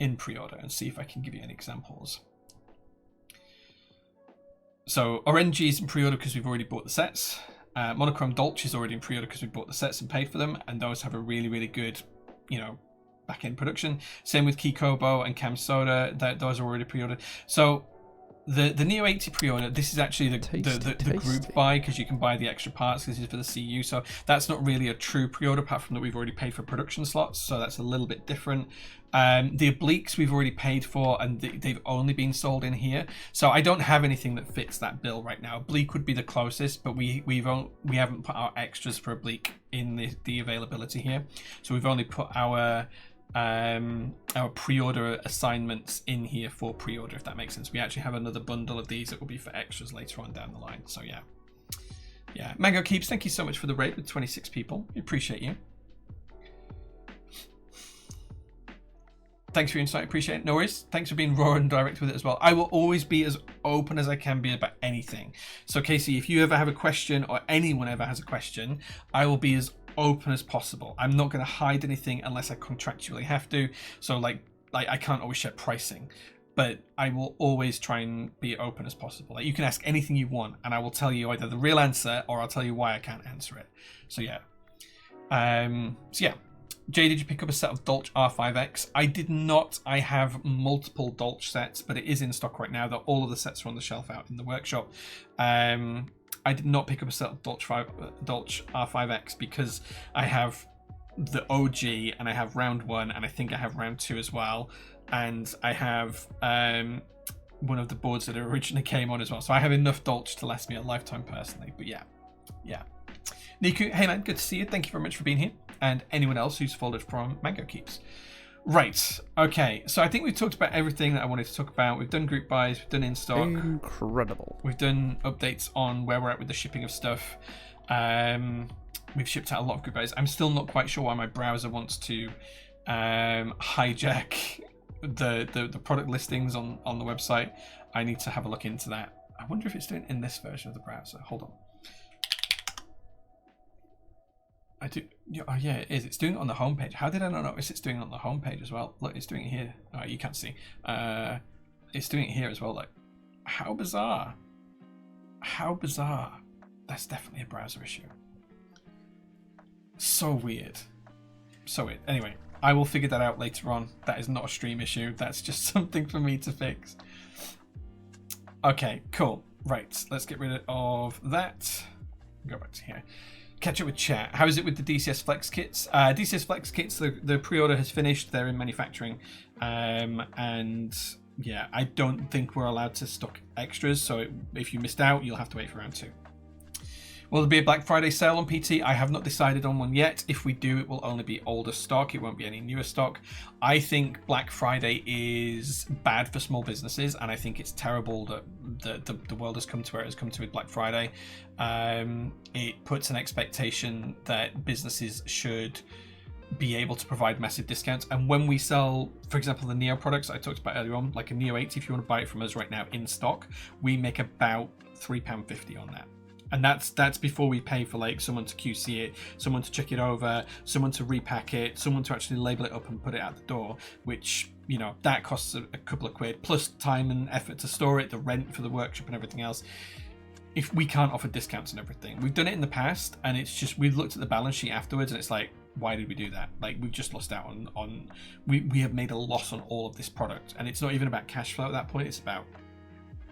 in pre-order and see if I can give you any examples. So RNG is in pre-order because we've already bought the sets. Monochrome Dolce is already in pre-order because we bought the sets and paid for them, and those have a really good, you know, back-end production. Same with Kikobo and Cam Soda, those are already pre-ordered. So the Neo 80 pre-order, this is actually the group buy, because you can buy the extra parts. This is for the CU, so that's not really a true pre-order, apart from that we've already paid for production slots, so that's a little bit different. The obliques we've already paid for, and they've only been sold in here, so I don't have anything that fits that bill right now. Oblique would be the closest, but we haven't put our extras for oblique in the availability here, so we've only put our pre-order assignments in here for pre-order, if that makes sense. We actually have another bundle of these that will be for extras later on down the line. So yeah. Mango Keeps, thank you so much for the raid with 26 people. We appreciate you. Thanks for your insight, appreciate it. No worries. Thanks for being raw and direct with it as well. I will always be as open as I can be about anything. So Casey, if you ever have a question, or anyone ever has a question, I will be as open as possible. I'm not going to hide anything unless I contractually have to. So like I can't always share pricing, but I will always try and be open as possible. Like, you can ask anything you want and I will tell you either the real answer or I'll tell you why I can't answer it. So yeah. Jay, did you pick up a set of Dolce R5X? I did not. I have multiple Dolce sets, but it is in stock right now. That all of the sets are on the shelf out in the workshop. I did not pick up a set of Dolce R5X because I have the OG and I have round 1 and I think I have round 2 as well, and I have one of the boards that originally came on as well. So I have enough Dolce to last me a lifetime personally. But yeah. Niku, hey man, good to see you. Thank you very much for being here, and anyone else who's followed from Mango Keeps. Right, okay, so I think we've talked about everything that I wanted to talk about. We've done group buys, we've done in-stock. Incredible. We've done updates on where we're at with the shipping of stuff. We've shipped out a lot of group buys. I'm still not quite sure why my browser wants to hijack the product listings on the website. I need to have a look into that. I wonder if it's doing it in this version of the browser. Hold on. I do. Oh yeah, it is. It's doing it on the homepage. How did I not notice it's doing it on the homepage as well? Look, it's doing it here. Oh, you can't see. It's doing it here as well. Like, how bizarre! How bizarre! That's definitely a browser issue. So weird. So weird. Anyway, I will figure that out later on. That is not a stream issue. That's just something for me to fix. Okay, cool. Right, let's get rid of that. Go back to here. Catch up with chat. How is it with the DCS Flex kits? DCS Flex kits, the pre-order has finished. They're in manufacturing. And yeah, I don't think we're allowed to stock extras. So if you missed out, you'll have to wait for round 2. Will there be a Black Friday sale on PT? I have not decided on one yet. If we do, it will only be older stock. It won't be any newer stock. I think Black Friday is bad for small businesses, and I think it's terrible that the world has come to where it has come to with Black Friday. It puts an expectation that businesses should be able to provide massive discounts. And when we sell, for example, the Neo products I talked about earlier on, like a Neo 80, if you want to buy it from us right now in stock, we make about £3.50 on that. And that's before we pay for like someone to QC it, someone to check it over, someone to repack it, someone to actually label it up and put it out the door, which, you know, that costs a couple of quid, plus time and effort to store it, the rent for the workshop and everything else. If we can't offer discounts and everything, we've done it in the past, and it's just, we've looked at the balance sheet afterwards and it's like, why did we do that? Like, we've just lost out on we have made a loss on all of this product, and it's not even about cash flow at that point. It's about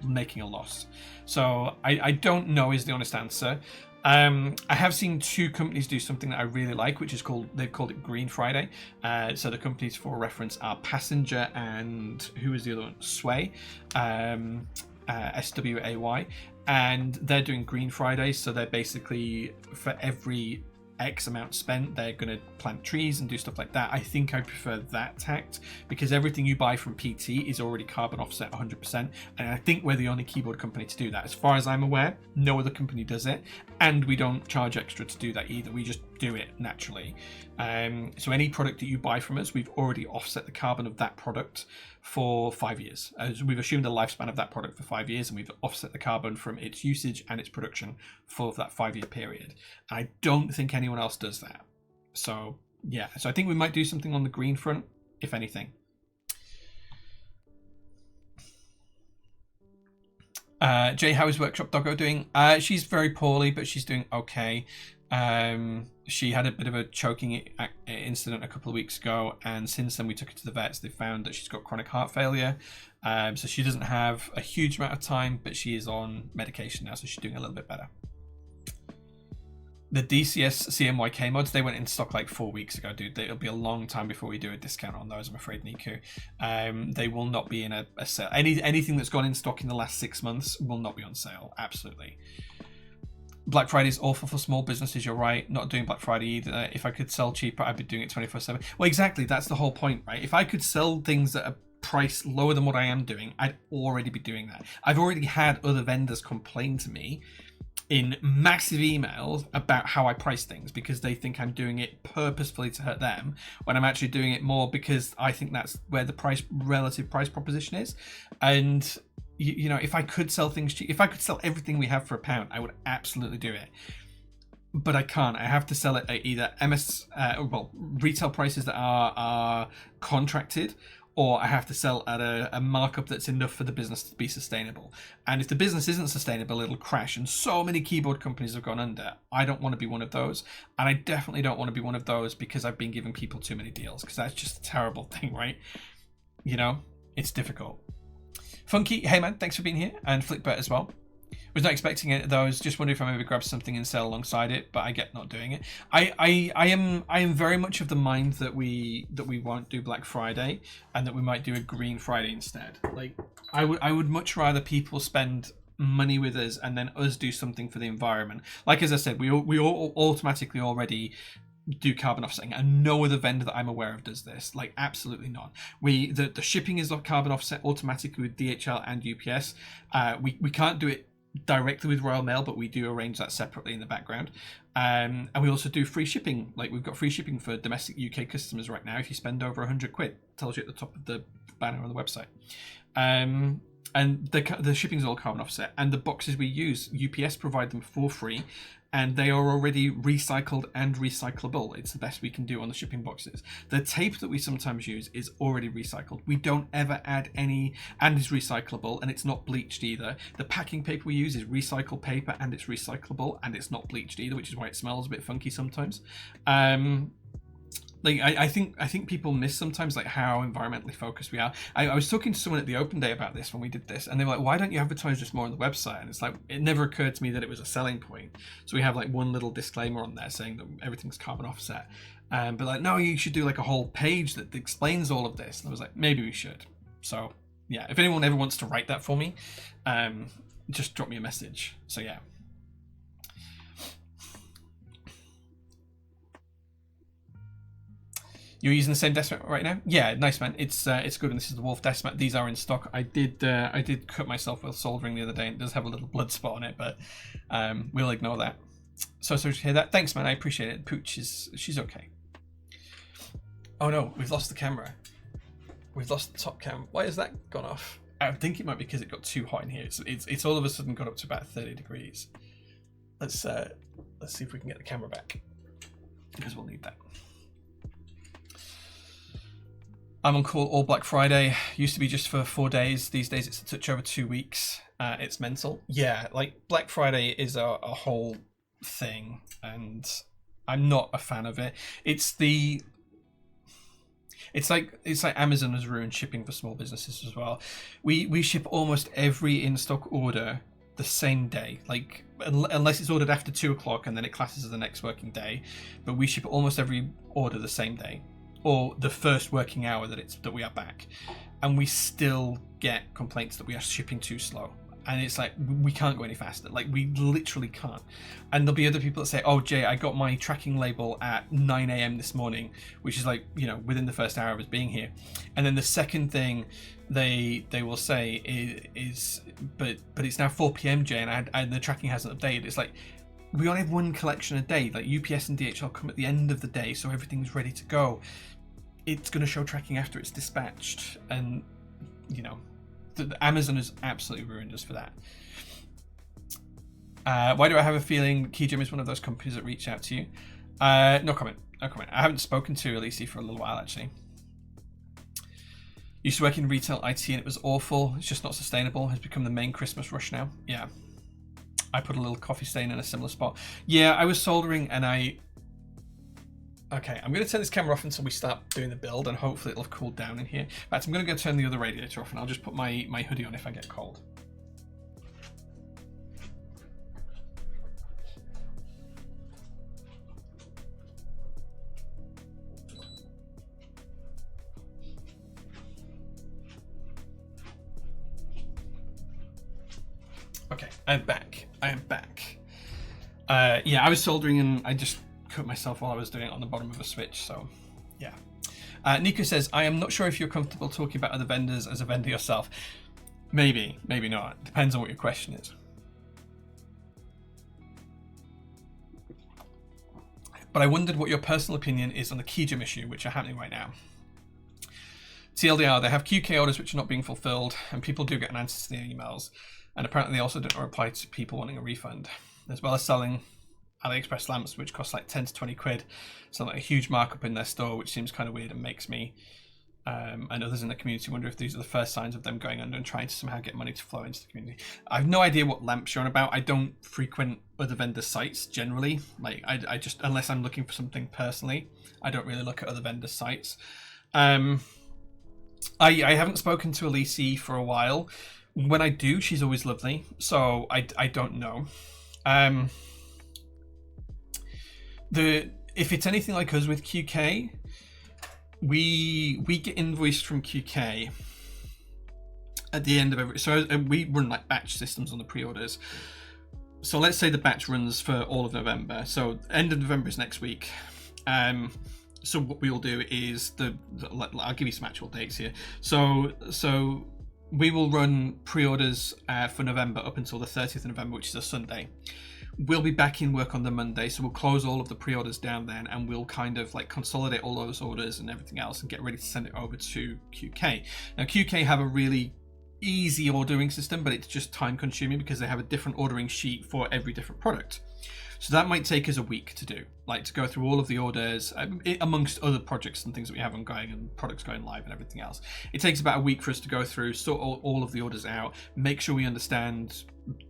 making a loss. So I don't know is the honest answer. I have seen 2 companies do something that I really like, which is they've called it Green Friday. So the companies for reference are Passenger and who was the other one? Sway, SWAY, and they're doing Green Friday. So they're basically, for every X amount spent, they're going to plant trees and do stuff like that. I think I prefer that tact, because everything you buy from PT is already carbon offset 100%, and I think we're the only keyboard company to do that. As far as I'm aware, no other company does it, and we don't charge extra to do that either. We just do it naturally. So any product that you buy from us, we've already offset the carbon of that product for 5 years. As we've assumed the lifespan of that product for 5 years, and we've offset the carbon from its usage and its production for that 5-year period. And I don't think anyone else does that. So yeah, so I think we might do something on the green front, if anything. Jay, how is Workshop Doggo doing? She's very poorly, but she's doing okay. She had a bit of a choking incident a couple of weeks ago, and since then we took her to the vets. They found that she's got chronic heart failure, so she doesn't have a huge amount of time, but she is on medication now, so she's doing a little bit better. The DCS CMYK mods, they went in stock like 4 weeks ago, dude. It'll be a long time before we do a discount on those, I'm afraid, Niku. They will not be in a sale. Anything that's gone in stock in the last 6 months will not be on sale, absolutely. Black Friday is awful for small businesses, you're right. Not doing Black Friday either. If I could sell cheaper, I'd be doing it 24/7. Well, exactly, that's the whole point, right? If I could sell things at a price lower than what I am doing, I'd already be doing that. I've already had other vendors complain to me in massive emails about how I price things, because they think I'm doing it purposefully to hurt them, when I'm actually doing it more because I think that's where the relative price proposition is. And you know, if I could sell things cheap, if I could sell everything we have for £1, I would absolutely do it. But I can't. I have to sell it at either retail prices that are contracted, or I have to sell at a markup that's enough for the business to be sustainable. And if the business isn't sustainable, it'll crash. And so many keyboard companies have gone under. I don't want to be one of those. And I definitely don't want to be one of those because I've been giving people too many deals, because that's just a terrible thing, right? You know, it's difficult. Funky, hey man, thanks for being here. And Flickbert as well. Was not expecting it though. I was just wondering if I maybe grab something and sell alongside it, but I get not doing it. I am very much of the mind that we won't do Black Friday, and that we might do a Green Friday instead. Like I would much rather people spend money with us and then us do something for the environment. Like as I said, we all automatically already do carbon offsetting, and no other vendor that I'm aware of does this. Like absolutely none. The shipping is carbon offset automatically with DHL and UPS. We can't do it directly with Royal Mail, but we do arrange that separately in the background. And we also do free shipping. Like we've got free shipping for domestic UK customers right now if you spend over 100 quid. Tells you at the top of the banner on the website. And the shipping is all carbon offset, and the boxes we use, UPS provide them for free, and they are already recycled and recyclable. It's the best we can do on the shipping boxes. The tape that we sometimes use is already recycled. We don't ever add any, and is recyclable, and it's not bleached either. The packing paper we use is recycled paper, and it's recyclable, and it's not bleached either, which is why it smells a bit funky sometimes. Like I think people miss sometimes like how environmentally focused we are. I was talking to someone at the open day about this when we did this, and they were like, why don't you advertise this more on the website? And it's like, it never occurred to me that it was a selling point. So we have like one little disclaimer on there saying that everything's carbon offset. But like, no, you should do like a whole page that explains all of this. And I was like, maybe we should. So yeah, if anyone ever wants to write that for me, just drop me a message. So yeah. You're using the same desk mat right now? Yeah, nice man. It's good, and this is the Wolf desk mat. These are in stock. I did cut myself while soldering the other day, and it does have a little blood spot on it, but we'll ignore that. So sorry to hear that. Thanks, man. I appreciate it. Pooch she's okay. Oh no, we've lost the camera. We've lost the top cam. Why has that gone off? I think it might be because it got too hot in here. It's all of a sudden got up to about 30 degrees. Let's see if we can get the camera back, because we'll need that. I'm on call all Black Friday. Used to be just for 4 days. These days it's a touch over 2 weeks. It's mental. Yeah, like Black Friday is a whole thing, and I'm not a fan of it. It's like Amazon has ruined shipping for small businesses as well. We ship almost every in-stock order the same day, like unless it's ordered after 2:00 and then it classes as the next working day. But we ship almost every order the same day, or the first working hour that we are back, and we still get complaints that we are shipping too slow. And it's like, we can't go any faster. Like, we literally can't. And there'll be other people that say, oh, Jay, I got my tracking label at 9 a.m. this morning, which is like, within the first hour of us being here. And then the second thing they will say is but it's now 4 p.m., Jay, and the tracking hasn't updated. It's like, we only have one collection a day. Like, UPS and DHL come at the end of the day, so everything's ready to go. It's going to show tracking after it's dispatched. And, Amazon has absolutely ruined us for that. Why do I have a feeling KeyGem is one of those companies that reach out to you? No comment. I haven't spoken to Elise for a little while, actually. Used to work in retail IT and it was awful. It's just not sustainable. Has become the main Christmas rush now. Yeah. I put a little coffee stain in a similar spot. Yeah, I was soldering and Okay, I'm going to turn this camera off until we start doing the build, and hopefully it'll have cooled down in here. In fact, I'm going to go turn the other radiator off, and I'll just put my hoodie on if I get cold. Okay, I'm back. Yeah, I was soldering and I just cut myself while I was doing it on the bottom of a switch, so yeah. Nico says, I am not sure if you're comfortable talking about other vendors as a vendor yourself. Maybe not. Depends on what your question is. But I wondered what your personal opinion is on the KeyGem issue, which are happening right now. TLDR, they have QK orders which are not being fulfilled, and people do get an answer to their emails. And apparently they also don't reply to people wanting a refund, as well as selling AliExpress lamps which cost like 10 to 20 quid, so like a huge markup in their store, which seems kind of weird and makes me and others in the community wonder if these are the first signs of them going under and trying to somehow get money to flow into the community. I have no idea what lamps you're on about. I don't frequent other vendor sites generally. Like I just, unless I'm looking for something personally, I don't really look at other vendor sites. I haven't spoken to Elise for a while. When I do, she's always lovely, so I don't know. If it's anything like us with QK, we get invoiced from QK at the end of every. So we run like batch systems on the pre-orders. So let's say the batch runs for all of November. So end of November is next week. So what we'll do is I'll give you some actual dates here. So we will run pre-orders for November up until the 30th of November, which is a Sunday. We'll be back in work on the Monday, so we'll close all of the pre-orders down then, and we'll kind of like consolidate all those orders and everything else and get ready to send it over to QK. Now QK have a really easy ordering system, but it's just time consuming because they have a different ordering sheet for every different product. So that might take us a week to do, like to go through all of the orders amongst other projects and things that we have ongoing and products going live and everything else. It takes about a week for us to go through, sort all of the orders out, make sure we understand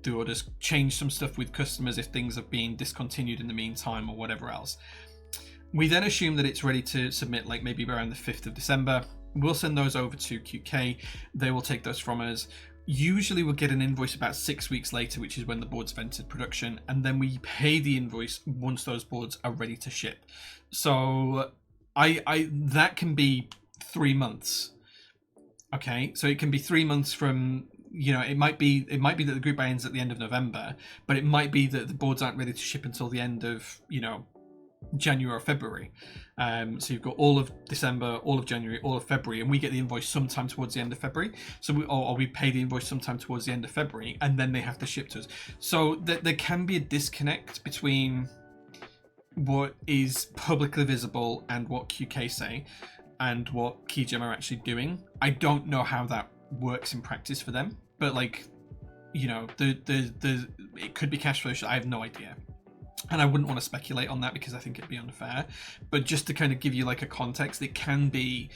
the orders, change some stuff with customers if things have been discontinued in the meantime or whatever else. We then assume that it's ready to submit, like maybe around the 5th of December. We'll send those over to QK. They will take those from us. Usually we'll get an invoice about 6 weeks later, which is when the boards have entered production, and then we pay the invoice once those boards are ready to ship. So that can be 3 months. Okay, so it can be 3 months from, it might be that the group buy ends at the end of November, but it might be that the boards aren't ready to ship until the end of, January or February. So you've got all of December, all of January, all of February, and we get the invoice sometime towards the end of February. So we pay the invoice sometime towards the end of February, and then they have to ship to us. So there can be a disconnect between what is publicly visible and what QK say and what KeyGem are actually doing. I don't know how that works in practice for them, but it could be cash flow. I have no idea. And I wouldn't want to speculate on that because I think it'd be unfair. But just to kind of give you like a context, it can be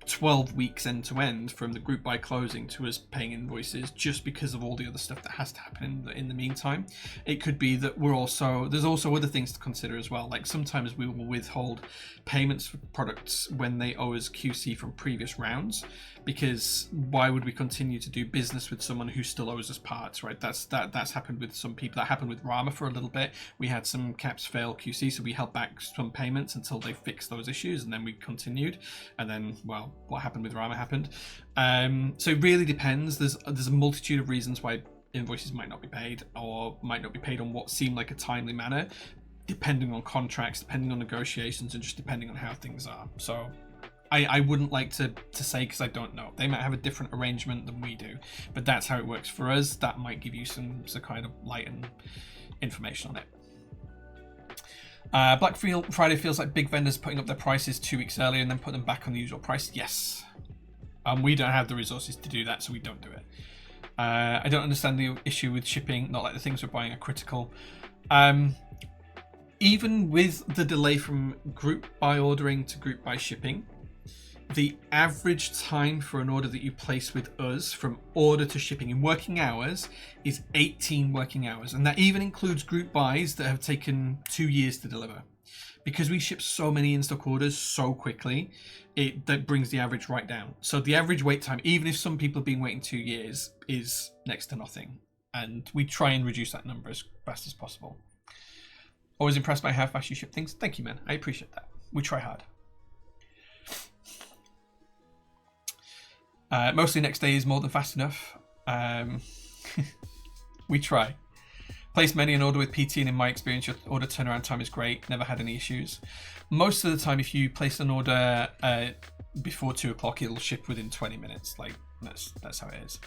12 weeks end to end from the group buy closing to us paying invoices, just because of all the other stuff that has to happen in the meantime. It could be that there's also other things to consider as well. Like sometimes we will withhold payments for products when they owe us QC from previous rounds, because why would we continue to do business with someone who still owes us parts, right? That's happened with some people. That happened with Rama for a little bit. We had some caps fail QC, so we held back some payments until they fixed those issues, and then we continued. And then, well, what happened with Rama happened. So it really depends. There's a multitude of reasons why invoices might not be paid, or might not be paid on what seemed like a timely manner, depending on contracts, depending on negotiations, and just depending on how things are. So I wouldn't like to say, because I don't know. They might have a different arrangement than we do, but that's how it works for us. That might give you some kind of light and information on it. Black Friday feels like big vendors putting up their prices 2 weeks earlier and then put them back on the usual price. Yes. We don't have the resources to do that, so we don't do it. I don't understand the issue with shipping. Not like the things we're buying are critical. Even with the delay from group buy ordering to group buy shipping, the average time for an order that you place with us from order to shipping in working hours is 18 working hours. And that even includes group buys that have taken 2 years to deliver. Because we ship so many in-stock orders so quickly, that brings the average right down. So the average wait time, even if some people have been waiting 2 years, is next to nothing. And we try and reduce that number as fast as possible. Always impressed by how fast you ship things. Thank you, man. I appreciate that. We try hard. Mostly next day is more than fast enough. We try. Place many an order with PT, and in my experience, your order turnaround time is great. Never had any issues. Most of the time, if you place an order before 2 o'clock, it'll ship within 20 minutes. Like that's how it is.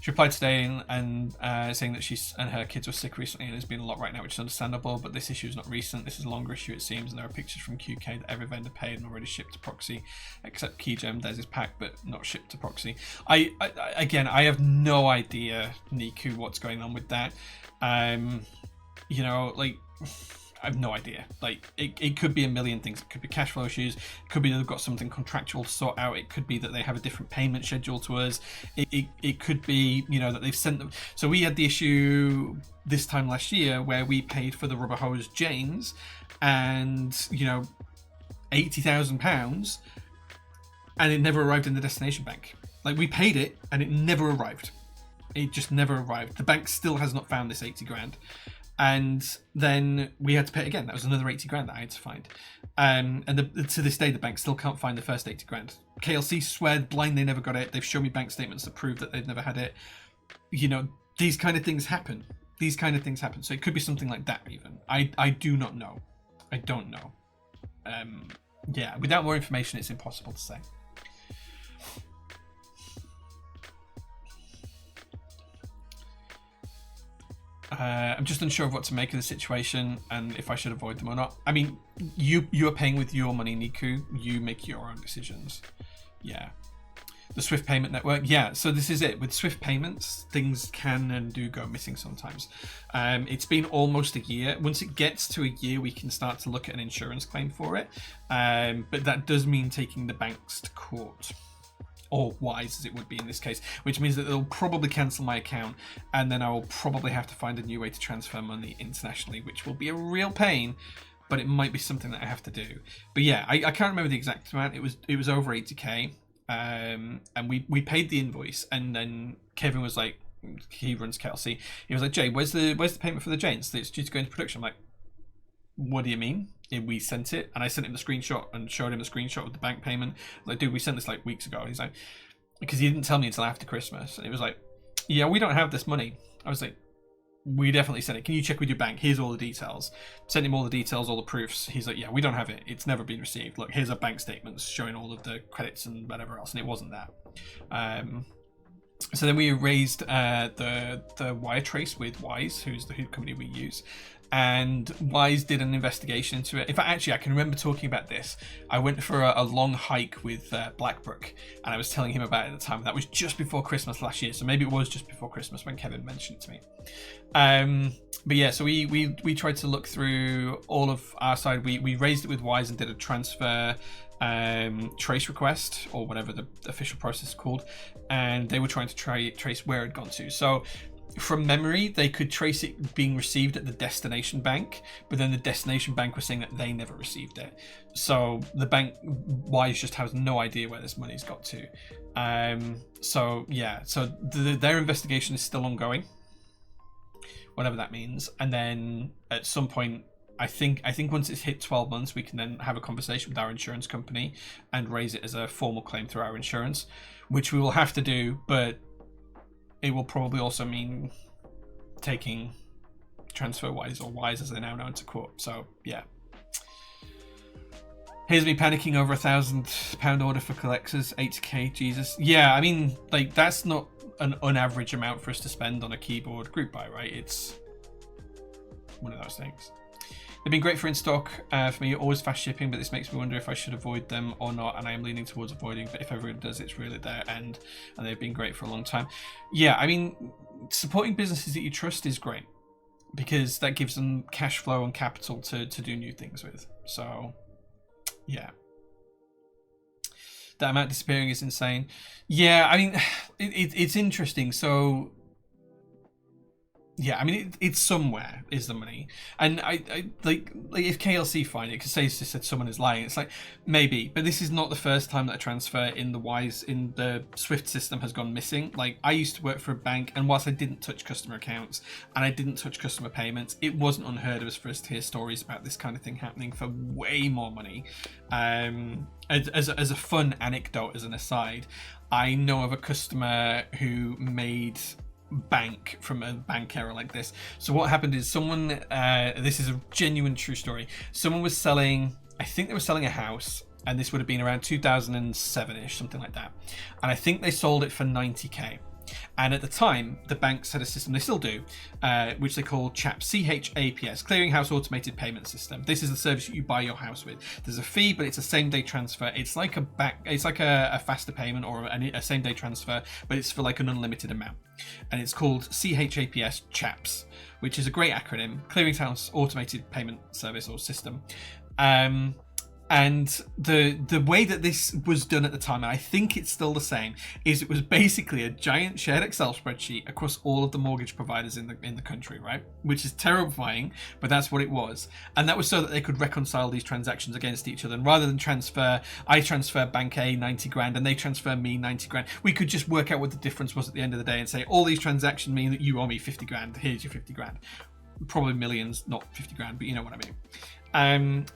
She replied today and saying that she and her kids were sick recently, and there's been a lot right now, which is understandable, but this issue is not recent. This is a longer issue, it seems, and there are pictures from QK that every vendor paid and already shipped to proxy, except Keygem. Theirs is packed but not shipped to proxy. I have no idea, Niku, what's going on with that. You know, like, I have no idea. Like, it could be a million things. It could be cash flow issues. It could be that they've got something contractual to sort out. It could be that they have a different payment schedule to us. It could be, you know, that they've sent them. So we had the issue this time last year where we paid for the rubber hose Janes, and, you know, £80,000, and it never arrived in the destination bank. Like, we paid it and it never arrived. It just never arrived. The bank still has not found this 80 grand. And then we had to pay it again. That was another 80 grand that I had to find. To this day, the bank still can't find the first 80 grand. KLC swear blind they never got it. They've shown me bank statements that prove that they've never had it. You know, these kind of things happen. So it could be something like that even. I do not know. I don't know. Yeah, without more information, it's impossible to say. I'm just unsure of what to make of the situation and if I should avoid them or not. I mean, you are paying with your money, Niku. You make your own decisions. Yeah. The Swift payment network. Yeah, so this is it. With Swift payments, things can and do go missing sometimes. It's been almost a year. Once it gets to a year, we can start to look at an insurance claim for it. But that does mean taking the banks to court. Or Wise, as it would be in this case, which means that they'll probably cancel my account, and then I will probably have to find a new way to transfer money internationally, which will be a real pain, but it might be something that I have to do. But yeah, I can't remember the exact amount. It was over 80k, and we paid the invoice, and then Kevin was like, he runs KLC. He was like, Jay, where's the payment for the Janes? It's due to go into production. I'm like, what do you mean? We sent it, and I sent him the screenshot and showed him a screenshot of the bank payment. Like, dude, we sent this like weeks ago. He's like, because he didn't tell me until after Christmas, and it was like, yeah, we don't have this money. I was like, we definitely sent it. Can you check with your bank? Here's all the details. Sent him all the details, all the proofs. He's like, yeah, we don't have it. It's never been received. Look, here's our bank statements showing all of the credits and whatever else, and it wasn't that. So then we raised the wire trace with Wise, who's the company we use. And Wise did an investigation into it. In fact, actually, I can remember talking about this. I went for a long hike with Blackbrook, and I was telling him about it at the time. That was just before Christmas last year, so maybe it was just before Christmas when Kevin mentioned it to me. But yeah, so we tried to look through all of our side. We raised it with Wise and did a transfer trace request, or whatever the official process is called, and they were trying to trace where it had gone to. So from memory, they could trace it being received at the destination bank, but then the destination bank was saying that they never received it. So the bank Wise just has no idea where this money's got to. So their investigation is still ongoing, whatever that means. And then at some point, I think once it's hit 12 months, we can then have a conversation with our insurance company and raise it as a formal claim through our insurance, which we will have to do, but it will probably also mean taking TransferWise, or Wise as they're now known, to court. So yeah. Here's me panicking over £1,000 order for Colexas, 8k, Jesus. Yeah, I mean, like, that's not an unaverage amount for us to spend on a keyboard group buy, right? It's one of those things. They've been great for in stock for me, always fast shipping, but this makes me wonder if I should avoid them or not, and I am leaning towards avoiding, but if everyone does, it's really their end, and they've been great for a long time. Yeah, I mean, supporting businesses that you trust is great, because that gives them cash flow and capital to do new things with. So, yeah. That amount disappearing is insane. Yeah, I mean, it's interesting. So, yeah, I mean, it's somewhere is the money, and I like if KLC find it, because say it's just said someone is lying, it's like maybe, but this is not the first time that a transfer in the Swift system has gone missing. Like, I used to work for a bank, and whilst I didn't touch customer accounts and I didn't touch customer payments, it wasn't unheard of for us to hear stories about this kind of thing happening for way more money. As a fun anecdote, as an aside, I know of a customer who made bank from a bank error like this. So what happened is someone, this is a genuine true story, someone was selling, I think they were selling a house, and this would have been around 2007ish, something like that, and I think they sold it for 90k. And at the time, the banks had a system, they still do, which they call CHAPS, CHAPS, Clearinghouse Automated Payment System. This is the service that you buy your house with. There's a fee, but it's a same-day transfer. It's like a faster payment, or a same-day transfer, but it's for like an unlimited amount. And it's called CHAPS, CHAPS, which is a great acronym, Clearinghouse Automated Payment Service or System. And the way that this was done at the time, and I think it's still the same, is it was basically a giant shared Excel spreadsheet across all of the mortgage providers in the country, right? Which is terrifying, but that's what it was. And that was so that they could reconcile these transactions against each other. And rather than I transfer bank A 90 grand and they transfer me 90 grand, we could just work out what the difference was at the end of the day and say, all these transactions mean that you owe me 50 grand. Here's your 50 grand. Probably millions, not 50 grand, but you know what I mean.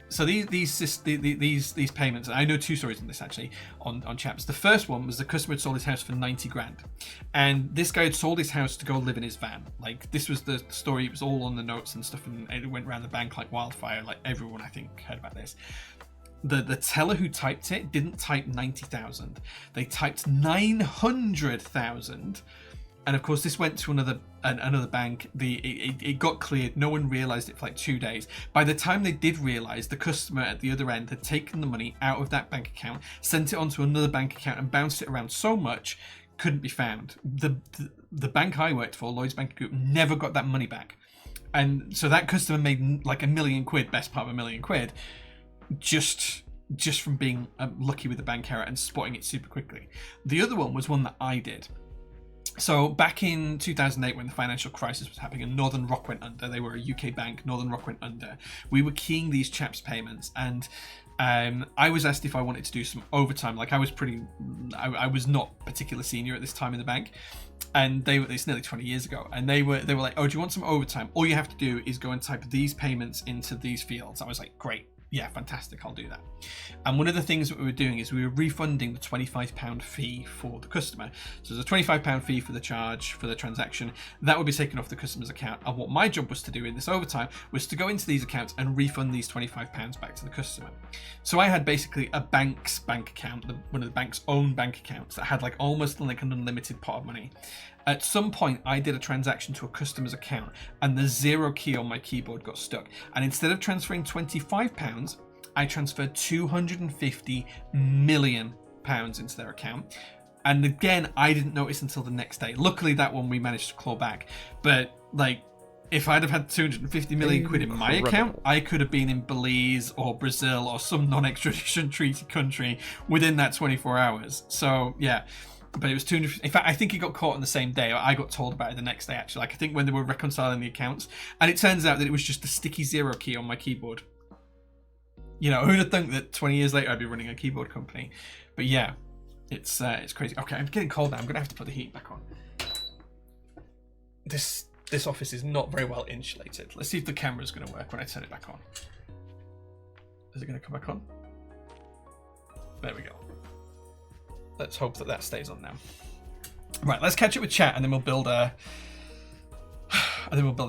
So these payments, I know two stories on this actually, on CHAPS. The first one was the customer had sold his house for 90 grand, and this guy had sold his house to go live in his van. Like, this was the story, it was all on the notes and stuff, and it went around the bank like wildfire. Like, everyone, I think, heard about this. The teller who typed it didn't type 90,000, they typed 900,000. And of course, this went to another bank. It got cleared. No one realized it for like 2 days. By the time they did realize, the customer at the other end had taken the money out of that bank account, sent it onto another bank account, and bounced it around so much, couldn't be found. The bank I worked for, Lloyds Banking Group, never got that money back. And so that customer made like £1 million, best part of £1 million, just from being lucky with the bank error and spotting it super quickly. The other one was one that I did. So back in 2008, when the financial crisis was happening and Northern Rock went under, they were a UK bank, Northern Rock went under, we were keying these CHAPS payments, and I was asked if I wanted to do some overtime. Like, I was not particularly senior at this time in the bank, and it's nearly 20 years ago, and they were like, oh, do you want some overtime? All you have to do is go and type these payments into these fields. I was like, great. Yeah, fantastic, I'll do that. And one of the things that we were doing is we were refunding the £25 fee for the customer. So there's a £25 fee for the charge for the transaction. That would be taken off the customer's account. And what my job was to do in this overtime was to go into these accounts and refund these £25 back to the customer. So I had basically a bank's bank account, one of the bank's own bank accounts, that had like almost like an unlimited pot of money. At some point, I did a transaction to a customer's account, and the 0 key on my keyboard got stuck. And instead of transferring £25, I transferred £250 million into their account. And again, I didn't notice until the next day. Luckily, that one we managed to claw back. But like, if I'd have had 250 million quid in my account, I could have been in Belize or Brazil or some non-extradition treaty country within that 24 hours. So yeah, but it was 200. In fact, I think he got caught on the same day. I got told about it the next day, actually. Like, I think when they were reconciling the accounts, and it turns out that it was just a sticky 0 key on my keyboard. You know, who'd have thunk that 20 years later I'd be running a keyboard company? But yeah, it's crazy. Okay, I'm getting cold now. I'm gonna have to put the heat back on. This office is not very well insulated. Let's see if the camera's going to work when I turn it back on. Is it going to come back on? There we go. Let's hope that that stays on now. Right, let's catch up with chat, and then we'll build a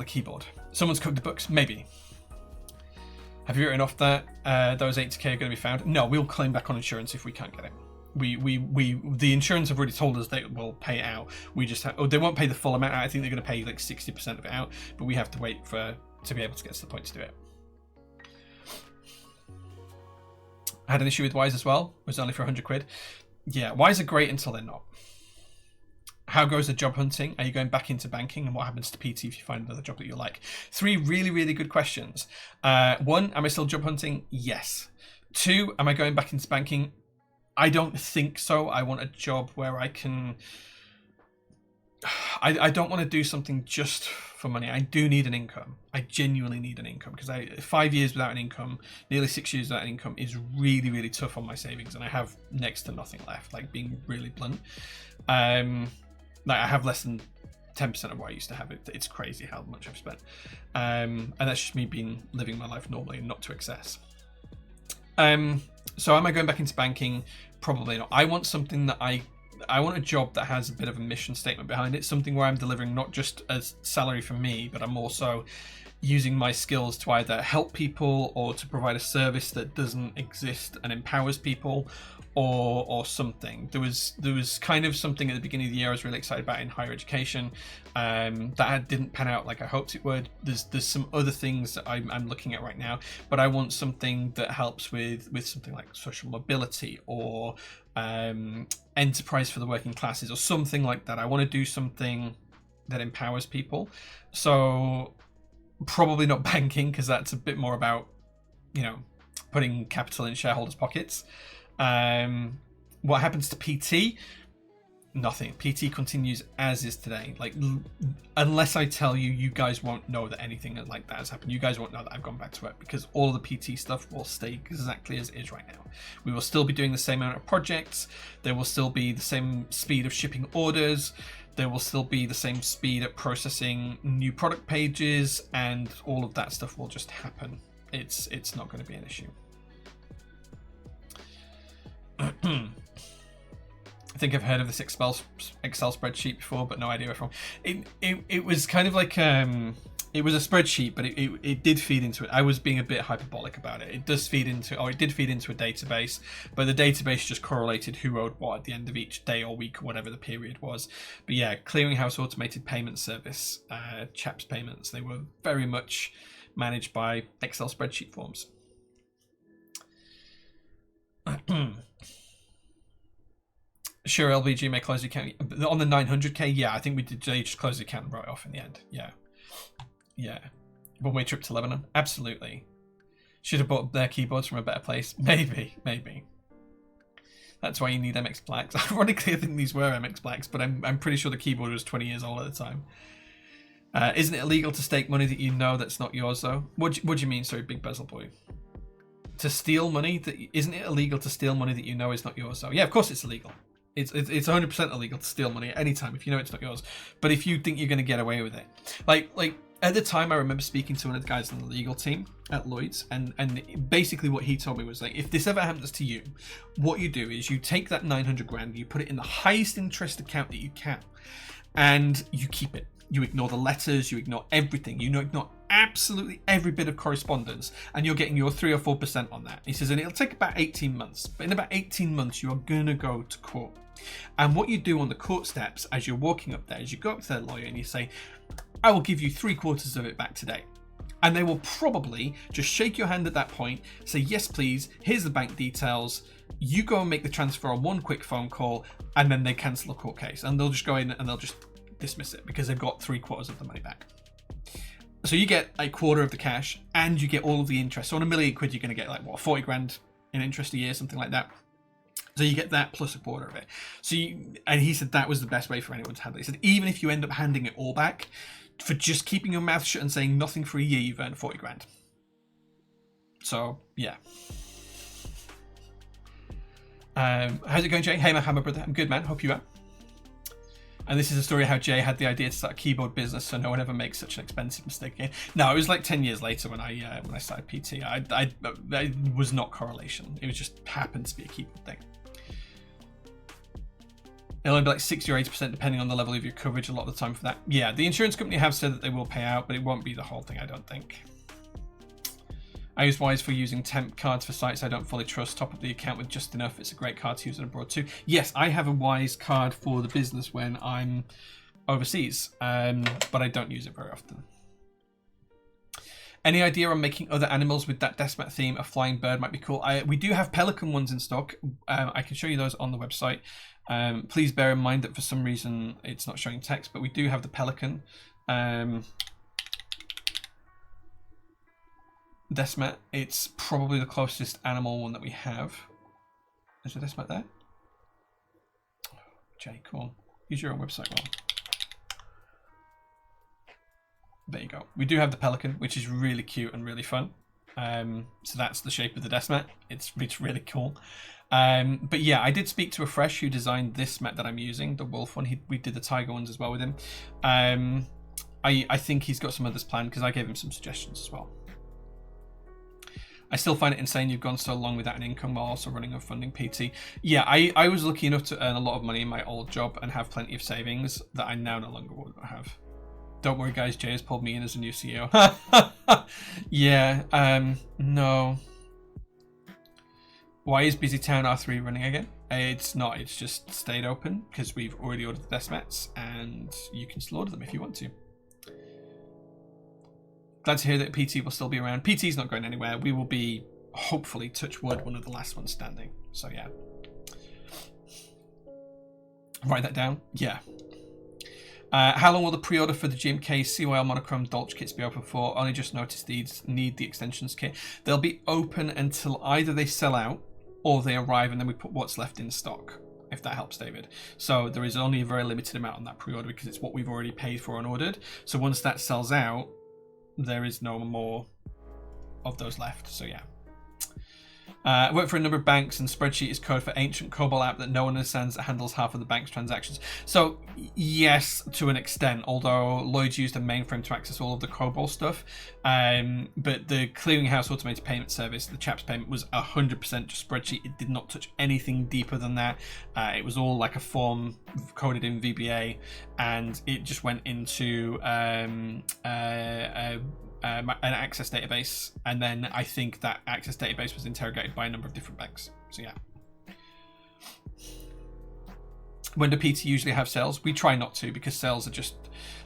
keyboard. Someone's cooked the books, maybe. Have you written off that those 80k are going to be found? No, we'll claim back on insurance if we can't get it. The insurance have already told us they will pay it out. We just have, they won't pay the full amount out. I think they're going to pay like 60% of it out, but we have to wait to be able to get to the point to do it. I had an issue with Wise as well. It was only for 100 quid. Yeah, Wise are great until they're not. How goes the job hunting? Are you going back into banking? And what happens to PT if you find another job that you like? 3 really, really good questions. 1, am I still job hunting? Yes. 2, am I going back into banking? I don't think so. I want a job where I can... I don't want to do something just for money. I do need an income. I genuinely need an income, because 5 years without an income, nearly 6 years without an income is really, really tough on my savings, and I have next to nothing left, like being really blunt. Like I have less than 10% of what I used to have. It's crazy how much I've spent. And that's just me living my life normally and not to excess. So am I going back into banking? Probably not. I want something that I want a job that has a bit of a mission statement behind it, something where I'm delivering not just a salary for me, but I'm also using my skills to either help people or to provide a service that doesn't exist and empowers people, or something. There was kind of something at the beginning of the year I was really excited about in higher education that didn't pan out like I hoped it would. There's some other things that I'm looking at right now, but I want something that helps with something like social mobility or enterprise for the working classes or something like that. I want to do something that empowers people. So probably not banking, because that's a bit more about, you know, putting capital in shareholders' pockets. What happens to PT? Nothing. PT continues as is today. Like, unless I tell you, you guys won't know that anything like that has happened. You guys won't know that I've gone back to work, because all of the PT stuff will stay exactly as it is right now. We will still be doing the same amount of projects. There will still be the same speed of shipping orders. There will still be the same speed at processing new product pages, and all of that stuff will just happen. It's not going to be an issue. I think I've heard of this Excel spreadsheet before, but no idea where from. It was kind of like it was a spreadsheet, but it did feed into it. I was being a bit hyperbolic about it. It did feed into a database, but the database just correlated who owed what at the end of each day or week or whatever the period was. But yeah, Clearinghouse Automated Payment Service, CHAPS payments, they were very much managed by Excel spreadsheet forms. Sure, LBG may close the account on the 900k. Yeah, I think we did. They just closed the account and wrote it off in the end. Yeah. One-way trip to Lebanon. Absolutely. Should have bought their keyboards from a better place. Maybe. That's why you need MX Blacks. Ironically, I think these were MX Blacks, but I'm pretty sure the keyboard was 20 years old at the time. Isn't it illegal to stake money that you know that's not yours, though? What do you mean, sorry, Big Bezel Boy? To steal money? Isn't it illegal to steal money that you know is not yours, though? Yeah, of course it's illegal. It's 100% illegal to steal money at any time if you know it's not yours. But if you think you're going to get away with it, like at the time, I remember speaking to one of the guys on the legal team at Lloyd's, and basically what he told me was, like, if this ever happens to you, what you do is you take that 900 grand, you put it in the highest interest account that you can, and you keep it. You ignore the letters, you ignore everything, you ignore absolutely every bit of correspondence, and you're getting your 3 or 4% on that. He says, and it'll take about 18 months, but in about 18 months, you are going to go to court. And what you do on the court steps as you're walking up there is you go up to their lawyer and you say, I will give you 3/4 of it back today. And they will probably just shake your hand at that point, say, yes, please, here's the bank details. You go and make the transfer on one quick phone call, and then they cancel the court case. And they'll just go in and they'll just dismiss it because they've got 3/4 of the money back. So you get a quarter of the cash and you get all of the interest. So on £1 million, you're going to get like, what, 40 grand in interest a year, something like that. So you get that plus a quarter of it. So and he said that was the best way for anyone to handle it. He said even if you end up handing it all back, for just keeping your mouth shut and saying nothing for a year, you've earned 40 grand. So yeah. How's it going, Jay? Hey, my hammer brother. I'm good, man. Hope you are. And this is a story how Jay had the idea to start a keyboard business, so no one ever makes such an expensive mistake again. No, it was like 10 years later when I started PT. I was not correlation. It was just happened to be a keyboard thing. It'll only be like 60 or 80% depending on the level of your coverage a lot of the time for that. Yeah, the insurance company have said that they will pay out, but it won't be the whole thing, I don't think. I use Wise for using temp cards for sites I don't fully trust. Top up the account with just enough. It's a great card to use abroad too. Yes, I have a Wise card for the business when I'm overseas, but I don't use it very often. Any idea on making other animals with that Desmat theme? A flying bird might be cool. We do have pelican ones in stock. I can show you those on the website. Please bear in mind that for some reason it's not showing text, but we do have the pelican. Desmat, it's probably the closest animal one that we have. Is there Desmat there? Jay, come on. Use your own website one. There you go. We do have the pelican, which is really cute and really fun. So that's the shape of the Desmat. It's really cool. But yeah, I did speak to a Fresh who designed this mat that I'm using, the wolf one. We did the tiger ones as well with him. I think he's got some others planned because I gave him some suggestions as well. I still find it insane you've gone so long without an income while also running a funding PT. Yeah, I was lucky enough to earn a lot of money in my old job and have plenty of savings that I now no longer would have. Don't worry guys, Jay has pulled me in as a new CEO. Yeah, no. Why is Busy Town R3 running again? It's not, it's just stayed open because we've already ordered the Desmats and you can still order them if you want to. Glad to hear that PT will still be around. PT's not going anywhere. We will be, hopefully, touch wood, one of the last ones standing. So yeah. Write that down. Yeah. How long will the pre-order for the GMK CYL monochrome Dolch kits be open for? Only just noticed these need the extensions kit. They'll be open until either they sell out or they arrive and then we put what's left in stock, if that helps, David. So there is only a very limited amount on that pre-order because it's what we've already paid for and ordered. So once that sells out, there is no more of those left. So yeah. I work for a number of banks and spreadsheet is code for ancient COBOL app that no one understands that handles half of the bank's transactions. So yes, to an extent, although Lloyd's used a mainframe to access all of the COBOL stuff. But the clearinghouse automated payment service, the CHAPS payment, was 100% just spreadsheet. It did not touch anything deeper than that. It was all like a form coded in VBA and it just went into an access database, and then I think that access database was interrogated by a number of different banks. So yeah. When do PT usually have sales? We try not to, because sales are just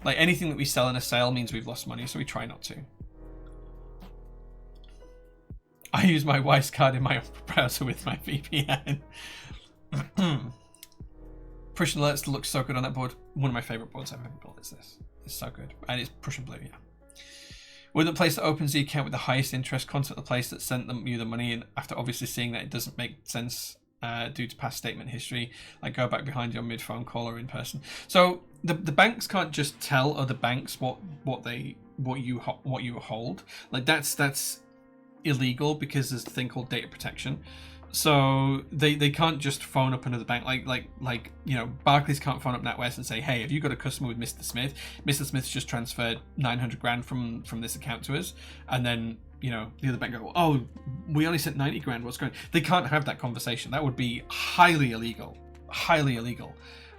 like anything that we sell in a sale means we've lost money, so we try not to. I use my Wise card in my browser with my VPN. Prussian alerts look so good on that board. One of my favorite boards I've ever built is this. It's so good, and it's Prussian blue, yeah. Would the place that opens the account with the highest interest contact the place that sent you the money, and after obviously seeing that it doesn't make sense due to past statement history, like go back behind your mid-phone call or in person? So the banks can't just tell other banks what you hold. Like that's illegal because there's a thing called data protection. So they can't just phone up another bank, like you know, Barclays can't phone up NatWest and say, hey, have you got a customer with Mr. Smith? Mr. Smith's just transferred 900 grand from this account to us, and then you know the other bank go, oh, we only sent 90 grand. What's going on? They can't have that conversation. That would be highly illegal,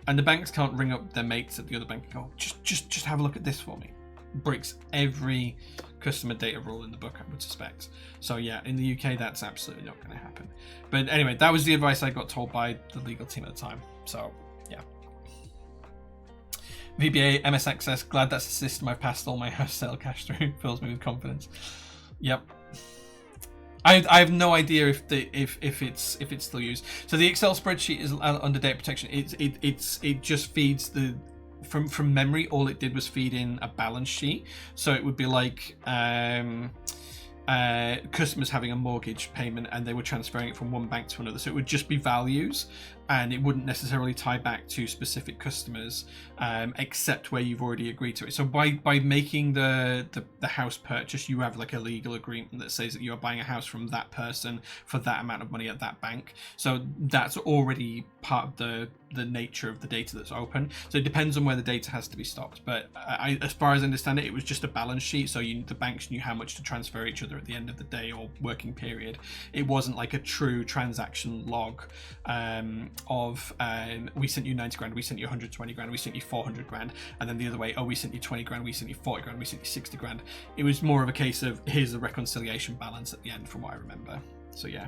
and the banks can't ring up their mates at the other bank and go, just have a look at this for me. Breaks every customer data rule in the book, I would suspect. So yeah, in the UK that's absolutely not going to happen. But anyway, that was the advice I got told by the legal team at the time. So yeah. VBA, MS Access, glad that's the system I've passed all my house sale cash through. Fills me with confidence. Yep. I have no idea if it's still used. So the Excel spreadsheet is under data protection. It just feeds the from memory, all it did was feed in a balance sheet. So it would be like customers having a mortgage payment and they were transferring it from one bank to another. So it would just be values, and it wouldn't necessarily tie back to specific customers, except where you've already agreed to it. So by making the house purchase, you have like a legal agreement that says that you're buying a house from that person for that amount of money at that bank. So that's already part of the nature of the data that's open. So it depends on where the data has to be stopped. But as far as I understand it, it was just a balance sheet. So the banks knew how much to transfer each other at the end of the day or working period. It wasn't like a true transaction log of we sent you 90 grand, we sent you 120 grand, we sent you 400 grand, and then the other way, oh, we sent you 20 grand, we sent you 40 grand, we sent you 60 grand. It was more of a case of here's the reconciliation balance at the end, from what I remember. So yeah.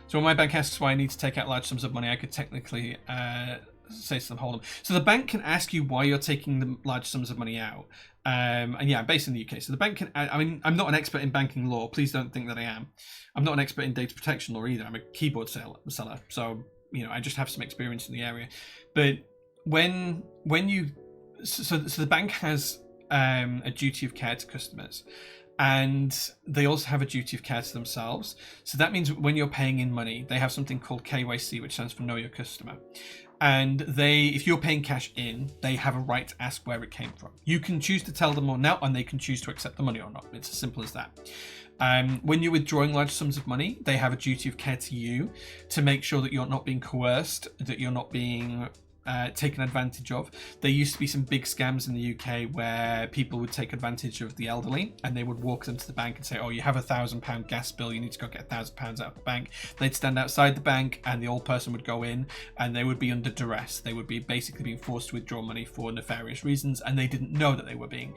So when my bank asks why I need to take out large sums of money, I could technically say to them, hold on. So the bank can ask you why you're taking the large sums of money out. And yeah, I'm based in the UK. So the bank can, I mean, I'm not an expert in banking law. Please don't think that I am. I'm not an expert in data protection law either. I'm a keyboard seller. So, you know, I just have some experience in the area. But when you, so the bank has a duty of care to customers. And they also have a duty of care to themselves. So that means when you're paying in money, they have something called KYC, which stands for Know Your Customer. And if you're paying cash in, they have a right to ask where it came from. You can choose to tell them or not, and they can choose to accept the money or not. It's as simple as that. When you're withdrawing large sums of money, they have a duty of care to you to make sure that you're not being coerced, that you're not being taken advantage of. There used to be some big scams in the UK where people would take advantage of the elderly, and they would walk them to the bank and say, oh, you have £1,000 gas bill, you need to go get £1,000 out of the bank. They'd stand outside the bank and the old person would go in, and they would be under duress. They would be basically being forced to withdraw money for nefarious reasons, and they didn't know that they were being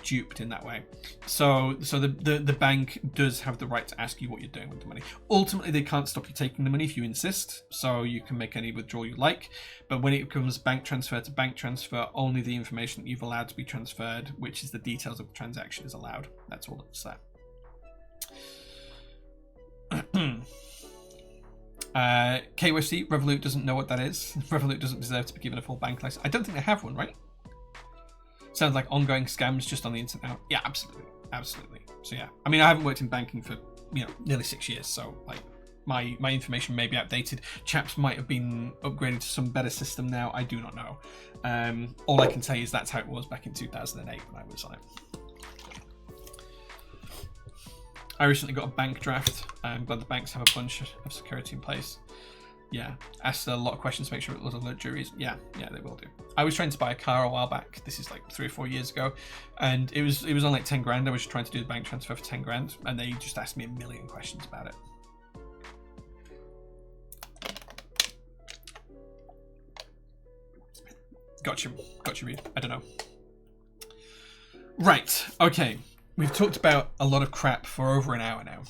duped in that way. So the bank does have the right to ask you what you're doing with the money. Ultimately, they can't stop you taking the money if you insist, so you can make any withdrawal you like. But when it becomes bank transfer to bank transfer, only the information that you've allowed to be transferred, which is the details of the transaction, is allowed. That's all that's there. KYC, Revolut doesn't know what that is. Revolut doesn't deserve to be given a full bank license. I don't think they have one, right? Sounds like ongoing scams just on the internet now. Yeah, absolutely. So yeah, I mean, I haven't worked in banking for nearly 6 years, so like my information may be outdated. Chaps might have been upgraded to some better system now. I do not know. All I can say is that's how it was back in 2008 when I was on it. I recently got a bank draft. I'm glad the banks have a bunch of security in place. Yeah, asked a lot of questions to make sure it was alert juries. Yeah, they will do. I was trying to buy a car a while back. This is like 3 or 4 years ago, and it was on like 10 grand. I was trying to do the bank transfer for 10 grand, and they just asked me a million questions about it. Gotcha, Reed. I don't know. Right, okay. We've talked about a lot of crap for over an hour now.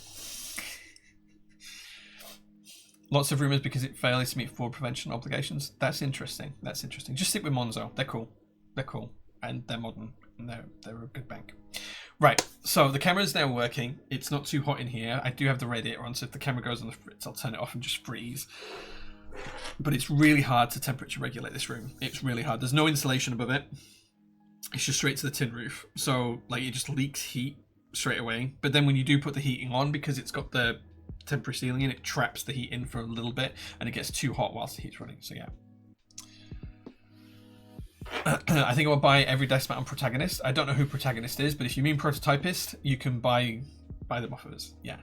Lots of rumours because it fails to meet fraud prevention obligations. That's interesting. Just stick with Monzo. They're cool. And they're modern. And they're a good bank. Right, so the camera's now working. It's not too hot in here. I do have the radiator on, so if the camera goes on the fritz, I'll turn it off and just freeze. But it's really hard to temperature regulate this room. It's really hard. There's no insulation above it. It's just straight to the tin roof. So like it just leaks heat straight away. But then when you do put the heating on, because it's got the temporary ceiling in, it traps the heat in for a little bit and it gets too hot whilst the heat's running. So yeah. I think I will buy every desk mat on Protagonist. I don't know who Protagonist is, but if you mean Prototypist, you can buy them off of us. Yeah.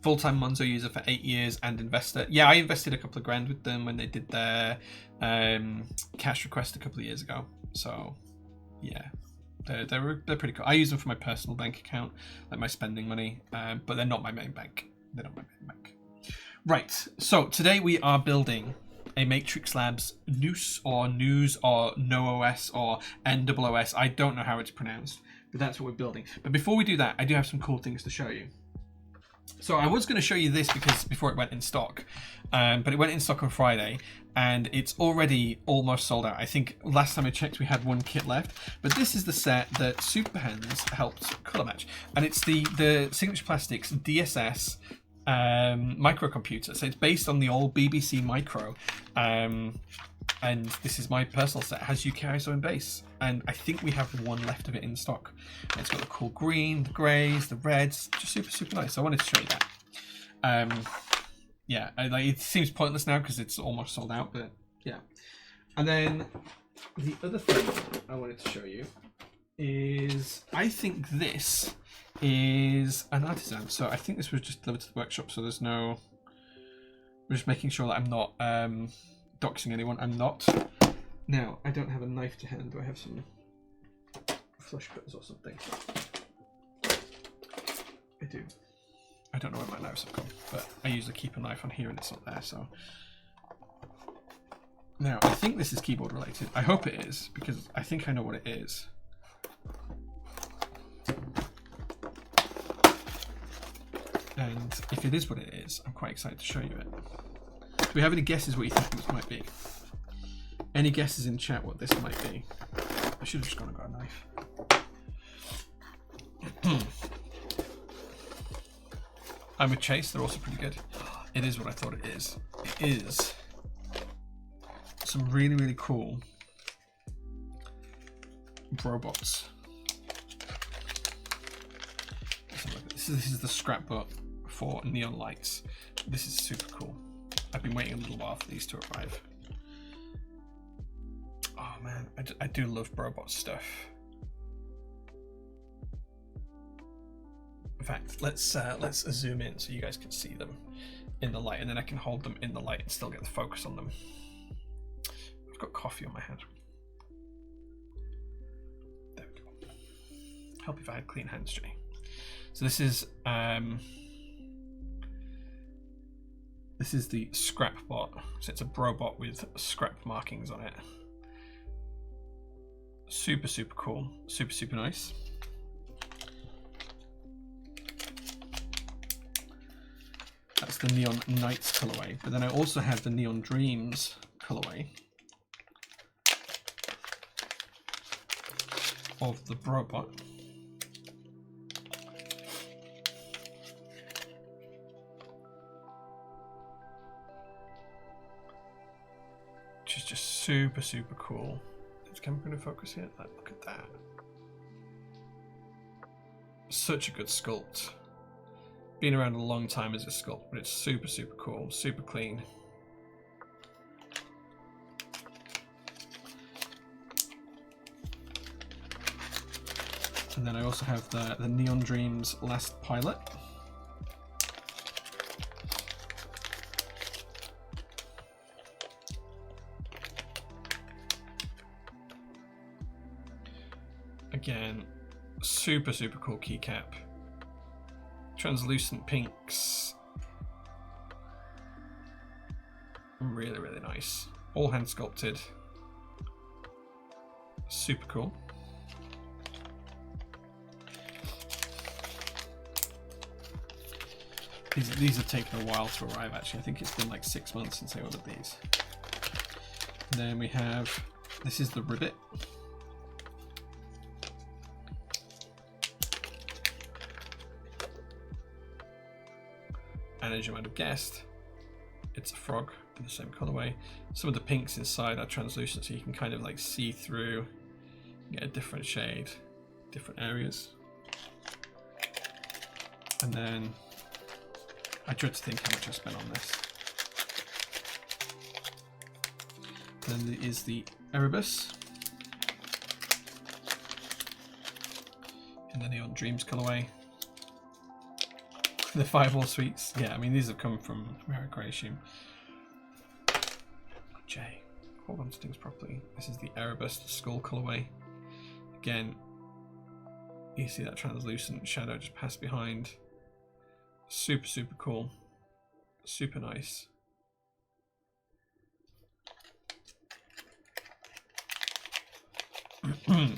Full-time Monzo user for 8 years and investor. Yeah, I invested a couple of grand with them when they did their cash request a couple of years ago. So yeah, they're pretty cool. I use them for my personal bank account, like my spending money, but they're not my main bank. They're not my main bank. Right, so today we are building a Matrix Labs NOOS or NOOS or NOOS or NOOS. I don't know how it's pronounced, but that's what we're building. But before we do that, I do have some cool things to show you. So I was going to show you this because before it went in stock, but it went in stock on Friday and it's already almost sold out. I think last time I checked we had one kit left, but this is the set that Superhands helped colour match, and it's the Signature Plastics DSS microcomputer. So it's based on the old BBC Micro. And this is my personal set. It has UK ISO and base. And I think we have one left of it in stock. And it's got the cool green, the greys, the reds. Just super, super nice. So I wanted to show you that. Yeah, it seems pointless now because it's almost sold out, but yeah. And then the other thing I wanted to show you is, I think this is an artisan. So I think this was just delivered to the workshop, so there's no... We're just making sure that I'm not doxing anyone. I'm not. Now, I don't have a knife to hand. Do I have some flush cutters or something? I do. I don't know where my knives have gone, but I usually keep a knife on here and it's not there, so... Now, I think this is keyboard related. I hope it is, because I think I know what it is. And if it is what it is, I'm quite excited to show you it. Do we have any guesses what you think this might be? Any guesses in chat what this might be? I should have just gone and got a knife. I'm with Chase, they're also pretty good. It is what I thought it is. It is some really, really cool robots. This is the scrapbook for neon lights. This is super cool. I've been waiting a little while for these to arrive. Oh man, I do love robot stuff. In fact, let's zoom in so you guys can see them in the light, and then I can hold them in the light and still get the focus on them. I've got coffee on my hand. There we go. Help if I had clean hands, Jay. So this is the scrap bot. So it's a robot with scrap markings on it. Super, super cool. Super, super nice. That's the Neon Nights colorway. But then I also have the Neon Dreams colorway of the robot. Which is just super, super cool. Is camera going to focus here? Look at that. Such a good sculpt. Been around a long time as a sculpt, but it's super, super cool, super clean. And then I also have the Neon Dreams Last Pilot. Again, super, super cool keycap. Translucent pinks. Really, really nice. All hand sculpted. Super cool. These have taken a while to arrive actually. I think it's been like 6 months since I ordered these. And then we have, this is the ribbit. And as you might have guessed, it's a frog in the same colorway. Some of the pinks inside are translucent, so you can kind of like see through, get a different shade, different areas. And then I dread to think how much I spent on this. Then there is the Erebus in the Neon Dreams colorway. The Fireball Sweets. Yeah, I mean, these have come from America, I assume. Jay, hold on to things properly. This is the Erebus, the skull colorway. Again, you see that translucent shadow just pass behind. Super, super cool. Super nice.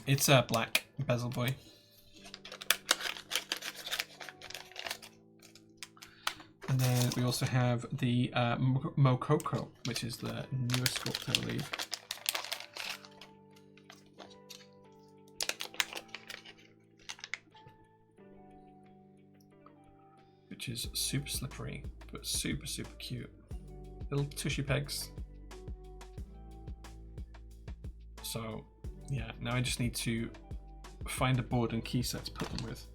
It's a black bezel boy. And then we also have the Mokoko, which is the newest sculpt, I believe. Which which is super slippery, but super, super cute. Little tushy pegs. So yeah, now I just need to find a board and key set to put them with.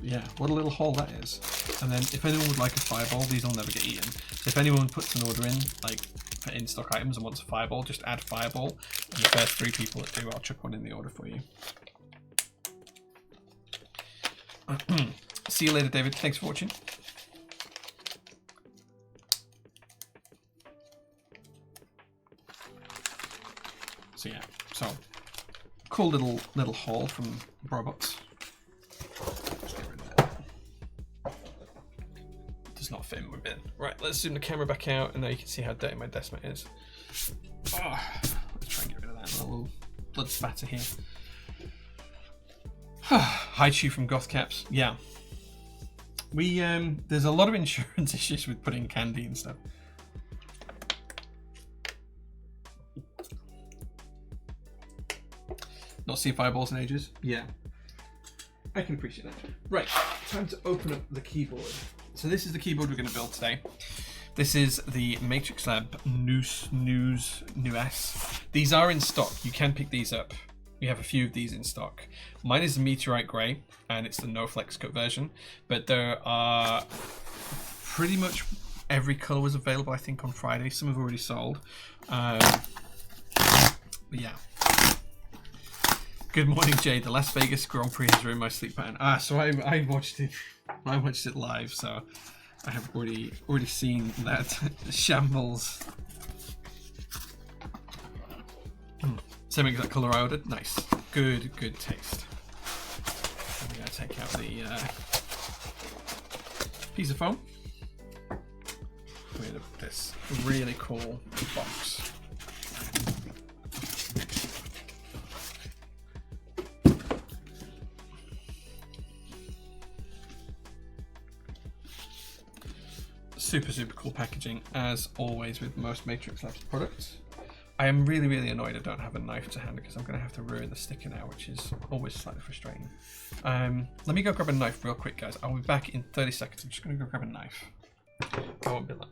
Yeah, what a little haul that is. And then if anyone would like a fireball, these will never get eaten. So if anyone puts an order in, like for in-stock items and wants a fireball, just add fireball. And the first 3 people that do, I'll chuck one in the order for you. See you later, David. Thanks for watching. So yeah, so cool little haul from robots. Just get rid of that. Does not fit in my bin. Right, let's zoom the camera back out, and now you can see how dirty my desk mat is. Oh, let's try and get rid of that. A little blood spatter here. Hi, Chew from Goth Caps. Yeah. We there's a lot of insurance issues with putting candy and stuff. Not seen fireballs in ages. Yeah, I can appreciate that. Right, time to open up the keyboard. So this is the keyboard we're going to build today. This is the Matrix Lab NOOS. These are in stock. You can pick these up. We have a few of these in stock. Mine is the Meteorite Grey, and it's the no flex cut version. But there are pretty much every colour was available, I think, on Friday. Some have already sold. But yeah. Good morning, Jay. The Las Vegas Grand Prix has ruined my sleep pattern. So I watched it. I watched it live, so I have already seen that shambles. Same exact colour I ordered. Nice. Good taste. I'm going to take out the piece of foam. With this really cool box. Super cool packaging, as always with most Matrix Labs products. I am really annoyed I don't have a knife to hand because I'm going to have to ruin the sticker now, which is always slightly frustrating. Let me go grab a knife real quick, guys. I'll be back in 30 seconds. I'm just going to go grab a knife. I won't be long.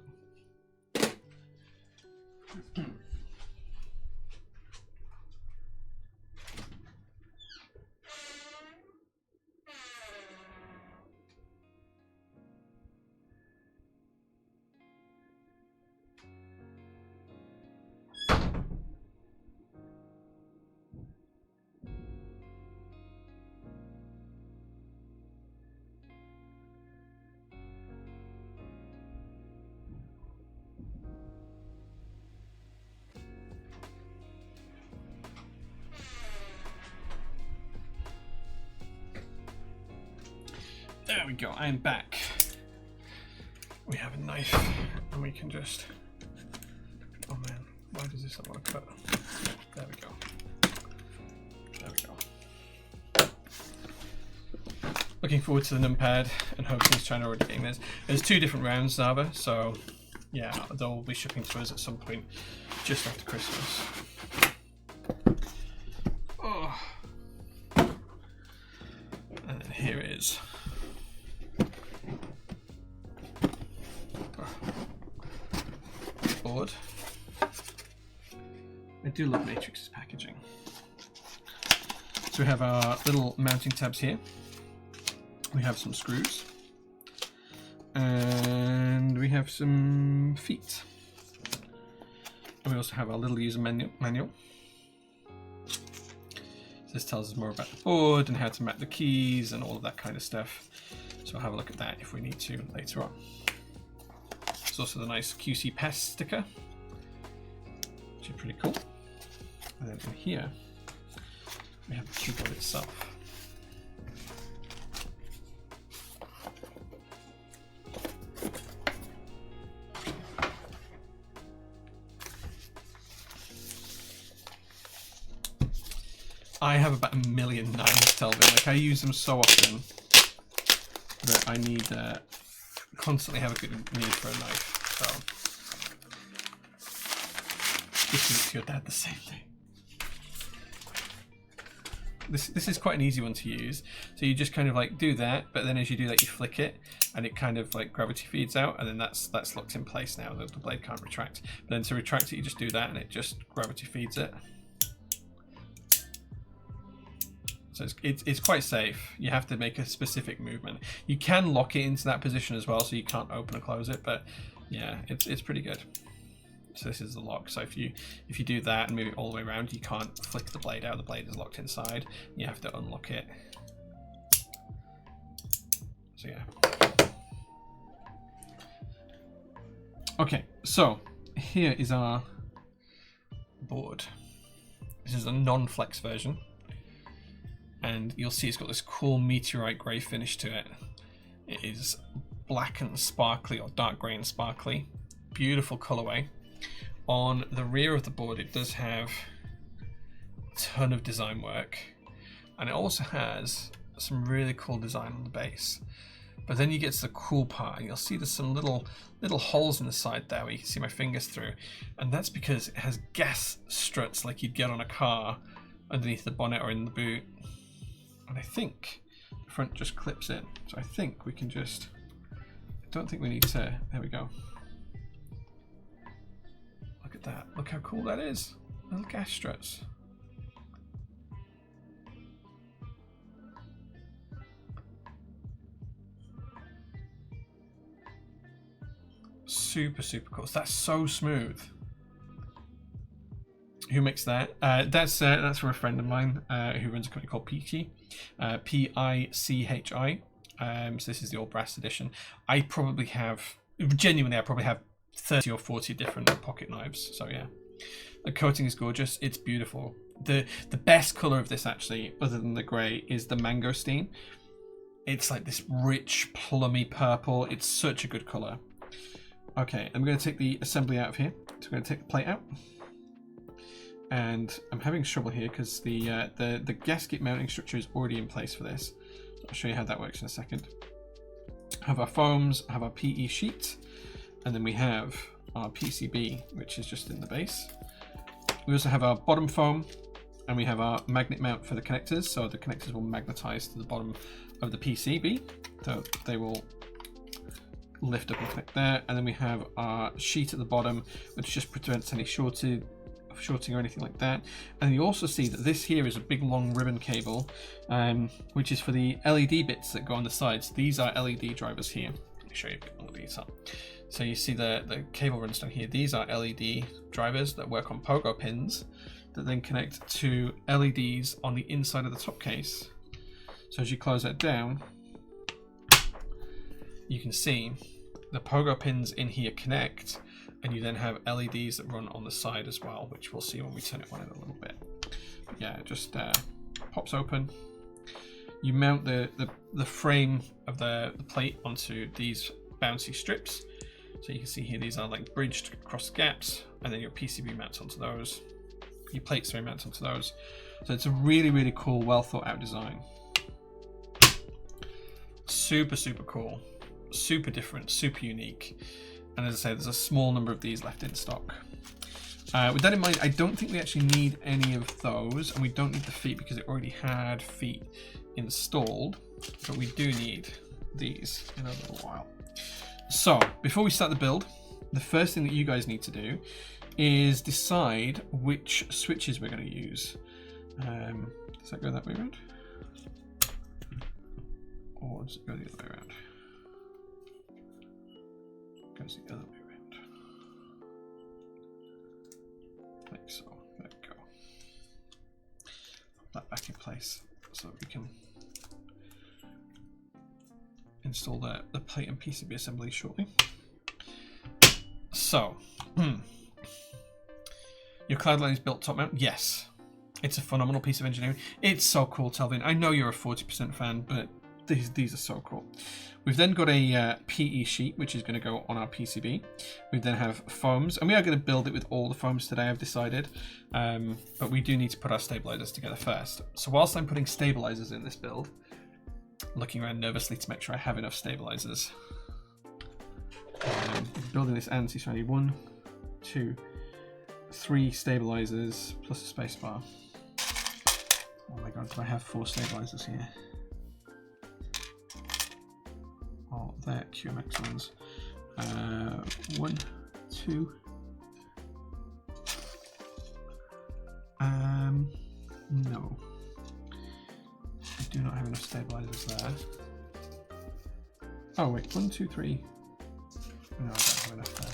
There we go, I am back. We have a knife and we can just, oh man, why does this not want to cut? There we go. There we go. Looking forward to the numpad and hopefully he's trying to already getting this. There's 2 different rounds, Zava, so yeah, they'll be shipping to us at some point just after Christmas. Oh. And then here it is. Board. I do love Matrix's packaging. So we have our little mounting tabs here. We have some screws. And we have some feet. And we also have our little user manual. So this tells us more about the board and how to map the keys and all of that kind of stuff. So we'll have a look at that if we need to later on. There's also the nice QC Pest sticker, which is pretty cool. And then in here, we have the keyboard itself. I have about 1 million knives, Telvin. Like, I use them so often that I need constantly have a good need for a knife. So just give it to your dad the same thing. This is quite an easy one to use. So you just kind of like do that, but then as you do that, you flick it, and it kind of like gravity feeds out, and then that's locked in place now. The blade can't retract. But then to retract it, you just do that, and it just gravity feeds it. So it's quite safe. You have to make a specific movement. You can lock it into that position as well, so you can't open and close it. But yeah, it's pretty good. So this is the lock. So if you do that and move it all the way around, you can't flick the blade out. The blade is locked inside. You have to unlock it. So yeah. Okay, so here is our board. This is a non-flex version. And you'll see it's got this cool meteorite grey finish to it. It is black and sparkly, or dark grey and sparkly. Beautiful colourway. On the rear of the board, it does have a ton of design work, and it also has some really cool design on the base. But then you get to the cool part, and you'll see there's some little holes in the side there where you can see my fingers through, and that's because it has gas struts like you'd get on a car underneath the bonnet or in the boot. And I think the front just clips in, so I think we can just, I don't think we need to, there we go. Look at that, look how cool that is. Little gas struts. Super, super cool. That's so smooth. Who makes that? That's from a friend of mine who runs a company called Pichi, P-I-C-H-I. So this is the all brass edition. I probably have 30 or 40 different pocket knives. So yeah, the coating is gorgeous. It's beautiful. The best color of this, actually, other than the gray, is the mangosteen. It's like this rich, plummy purple. It's such a good color. Okay, I'm going to take the assembly out of here. So I'm going to take the plate out. And I'm having trouble here because the gasket mounting structure is already in place for this. So I'll show you how that works in a second. Have our foams, have our PE sheet, and then we have our PCB, which is just in the base. We also have our bottom foam, and we have our magnet mount for the connectors. So the connectors will magnetize to the bottom of the PCB, so they will lift up and connect there. And then we have our sheet at the bottom, which just prevents any shorting or anything like that. And you also see that this here is a big long ribbon cable, which is for the LED bits that go on the sides. These are LED drivers here. Let me show you a bit more detail. So you see the cable runs down here. These are LED drivers that work on pogo pins that then connect to LEDs on the inside of the top case. So as you close that down, you can see the pogo pins in here connect, and you then have LEDs that run on the side as well, which we'll see when we turn it on in a little bit. But yeah, it just pops open. You mount the frame of the plate onto these bouncy strips. So you can see here, these are like bridged across gaps, and then your PCB mounts onto those. Your plates are mounted onto those. So it's a really, really cool, well thought out design. Super, super cool. Super different, super unique. And as I say, there's a small number of these left in stock. With that in mind, I don't think we actually need any of those, and we don't need the feet because it already had feet installed, but we do need these in a little while. So before we start the build, the first thing that you guys need to do is decide which switches we're going to use. Does that go that way around? Or does it go the other way around? Goes the other way around. Like so. There we go. Put that back in place so we can install the plate and PCB assembly shortly. So, your cloud light is built top mount? Yes. It's a phenomenal piece of engineering. It's so cool, Telvin. I know you're a 40% fan, but these are so cool. We've then got a PE sheet, which is going to go on our PCB. We then have foams, and we are going to build it with all the foams today, I've decided. But we do need to put our stabilizers together first. So whilst I'm putting stabilizers in this build, looking around nervously to make sure I have enough stabilizers. Building this ANSI, so I need 1, 2, 3 stabilizers plus a spacebar. Oh my god, do I have 4 stabilizers here? Oh, they're QMX ones. 1, 2. No. I do not have enough stabilizers there. Oh wait, 1, 2, 3. No, I don't have enough there.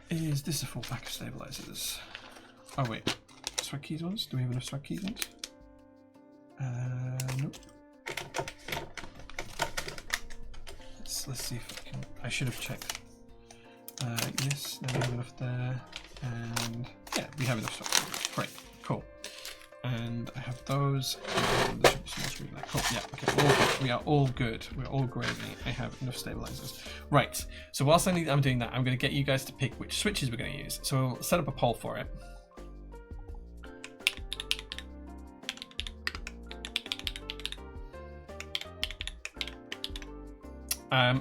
Is this a full pack of stabilizers? Oh wait, swag keys ones? Do we have enough swag keys ones? Nope. Let's see if I can. I should have checked. Yes, now we have enough there, and yeah, we have enough swag. Great, cool. And I have those. And there should be some more screen there. Cool. Yeah. Okay. All good. We are all good. We're all gravy. I have enough stabilizers. Right. So whilst I'm doing that, I'm going to get you guys to pick which switches we're going to use. So we'll set up a poll for it.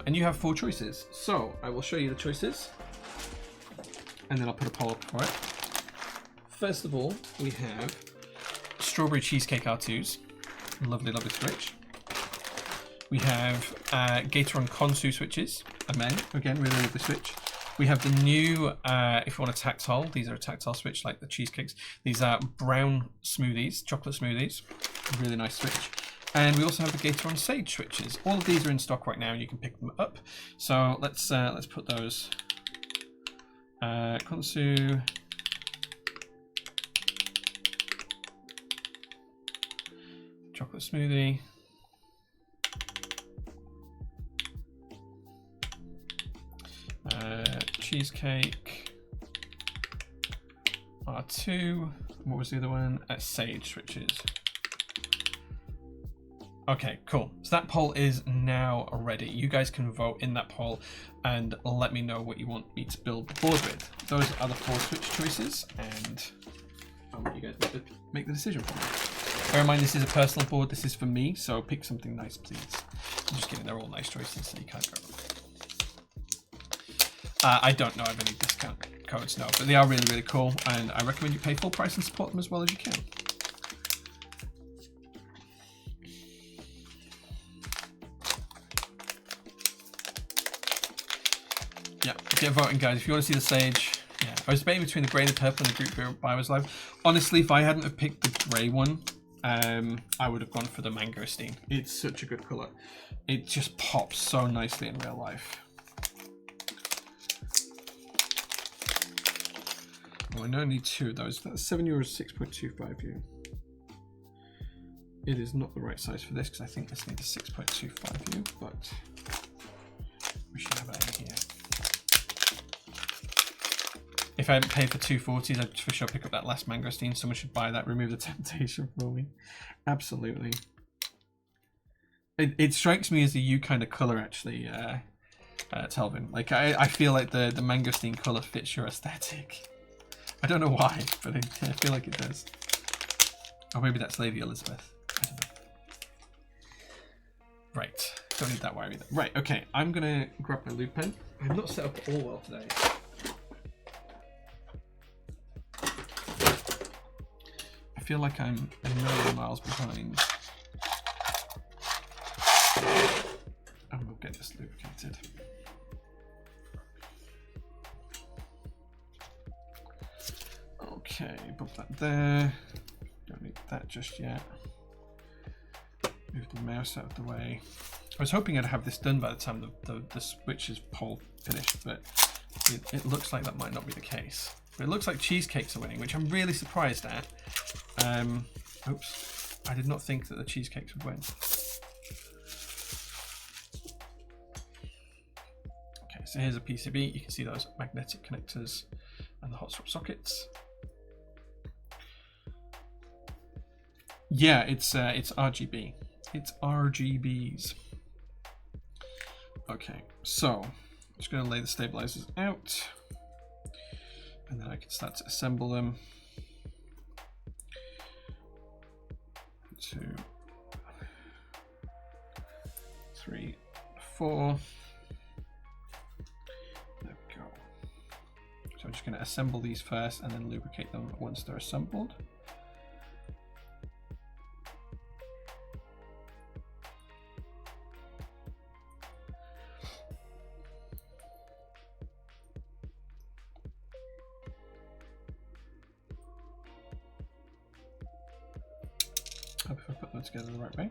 And you have 4 choices. So I will show you the choices, and then I'll put a poll up for it. First of all, we have Strawberry Cheesecake R2s. Lovely, lovely switch. We have Gateron Konsu switches. Again, really lovely switch. We have the new, if you want a tactile, these are a tactile switch like the cheesecakes. These are brown smoothies, chocolate smoothies. Really nice switch. And we also have the Gateron Sage switches. All of these are in stock right now, and you can pick them up. So let's put those. Konsu. Chocolate smoothie. Cheesecake. R2. What was the other one? Sage switches. Okay, cool. So that poll is now ready. You guys can vote in that poll and let me know what you want me to build the board with. Those are the 4 switch choices, and I want you guys to make the decision for me. Bear in mind, this is a personal board. This is for me, so pick something nice, please. I'm just kidding. They're all nice choices, so you can't go wrong. I don't know of any discount codes, no, but they are really, really cool, and I recommend you pay full price and support them as well as you can. Yeah, get voting, guys. If you want to see the Sage, yeah. I was debating between the grey and the purple and the group buy was live. Honestly, if I hadn't have picked the grey one, I would have gone for the mangosteen. It's such a good colour. It just pops so nicely in real life. Oh, I know I need 2 of those. That's €7, 6.25U. It is not the right size for this because I think this needs a 6.25U, but we should have it in here. If I hadn't paid for 240s, I'd for sure pick up that last mangosteen. Someone should buy that, remove the temptation for me. Absolutely. It strikes me as a you kind of colour, actually, Telvin. Like, I feel like the mangosteen colour fits your aesthetic. I don't know why, but I feel like it does. Or maybe that's Lady Elizabeth. I don't know. Right. Don't need that wire either. Right, okay. I'm going to grab my loop pen. I've not set up all well today. I feel like I'm a million miles behind. And we'll get this lubricated. Okay, put that there. Don't need that just yet. Move the mouse out of the way. I was hoping I'd have this done by the time the switch is poll finished, but it looks like that might not be the case. But it looks like cheesecakes are winning, which I'm really surprised at. Oops, I did not think that the cheesecakes would win. Okay, so here's a PCB. You can see those magnetic connectors and the hot swap sockets. Yeah, it's RGB. It's RGBs. Okay, so I'm just going to lay the stabilizers out, and then I can start to assemble them. 2, 3, 4. There we go. So I'm just going to assemble these first and then lubricate them once they're assembled. put together the right way.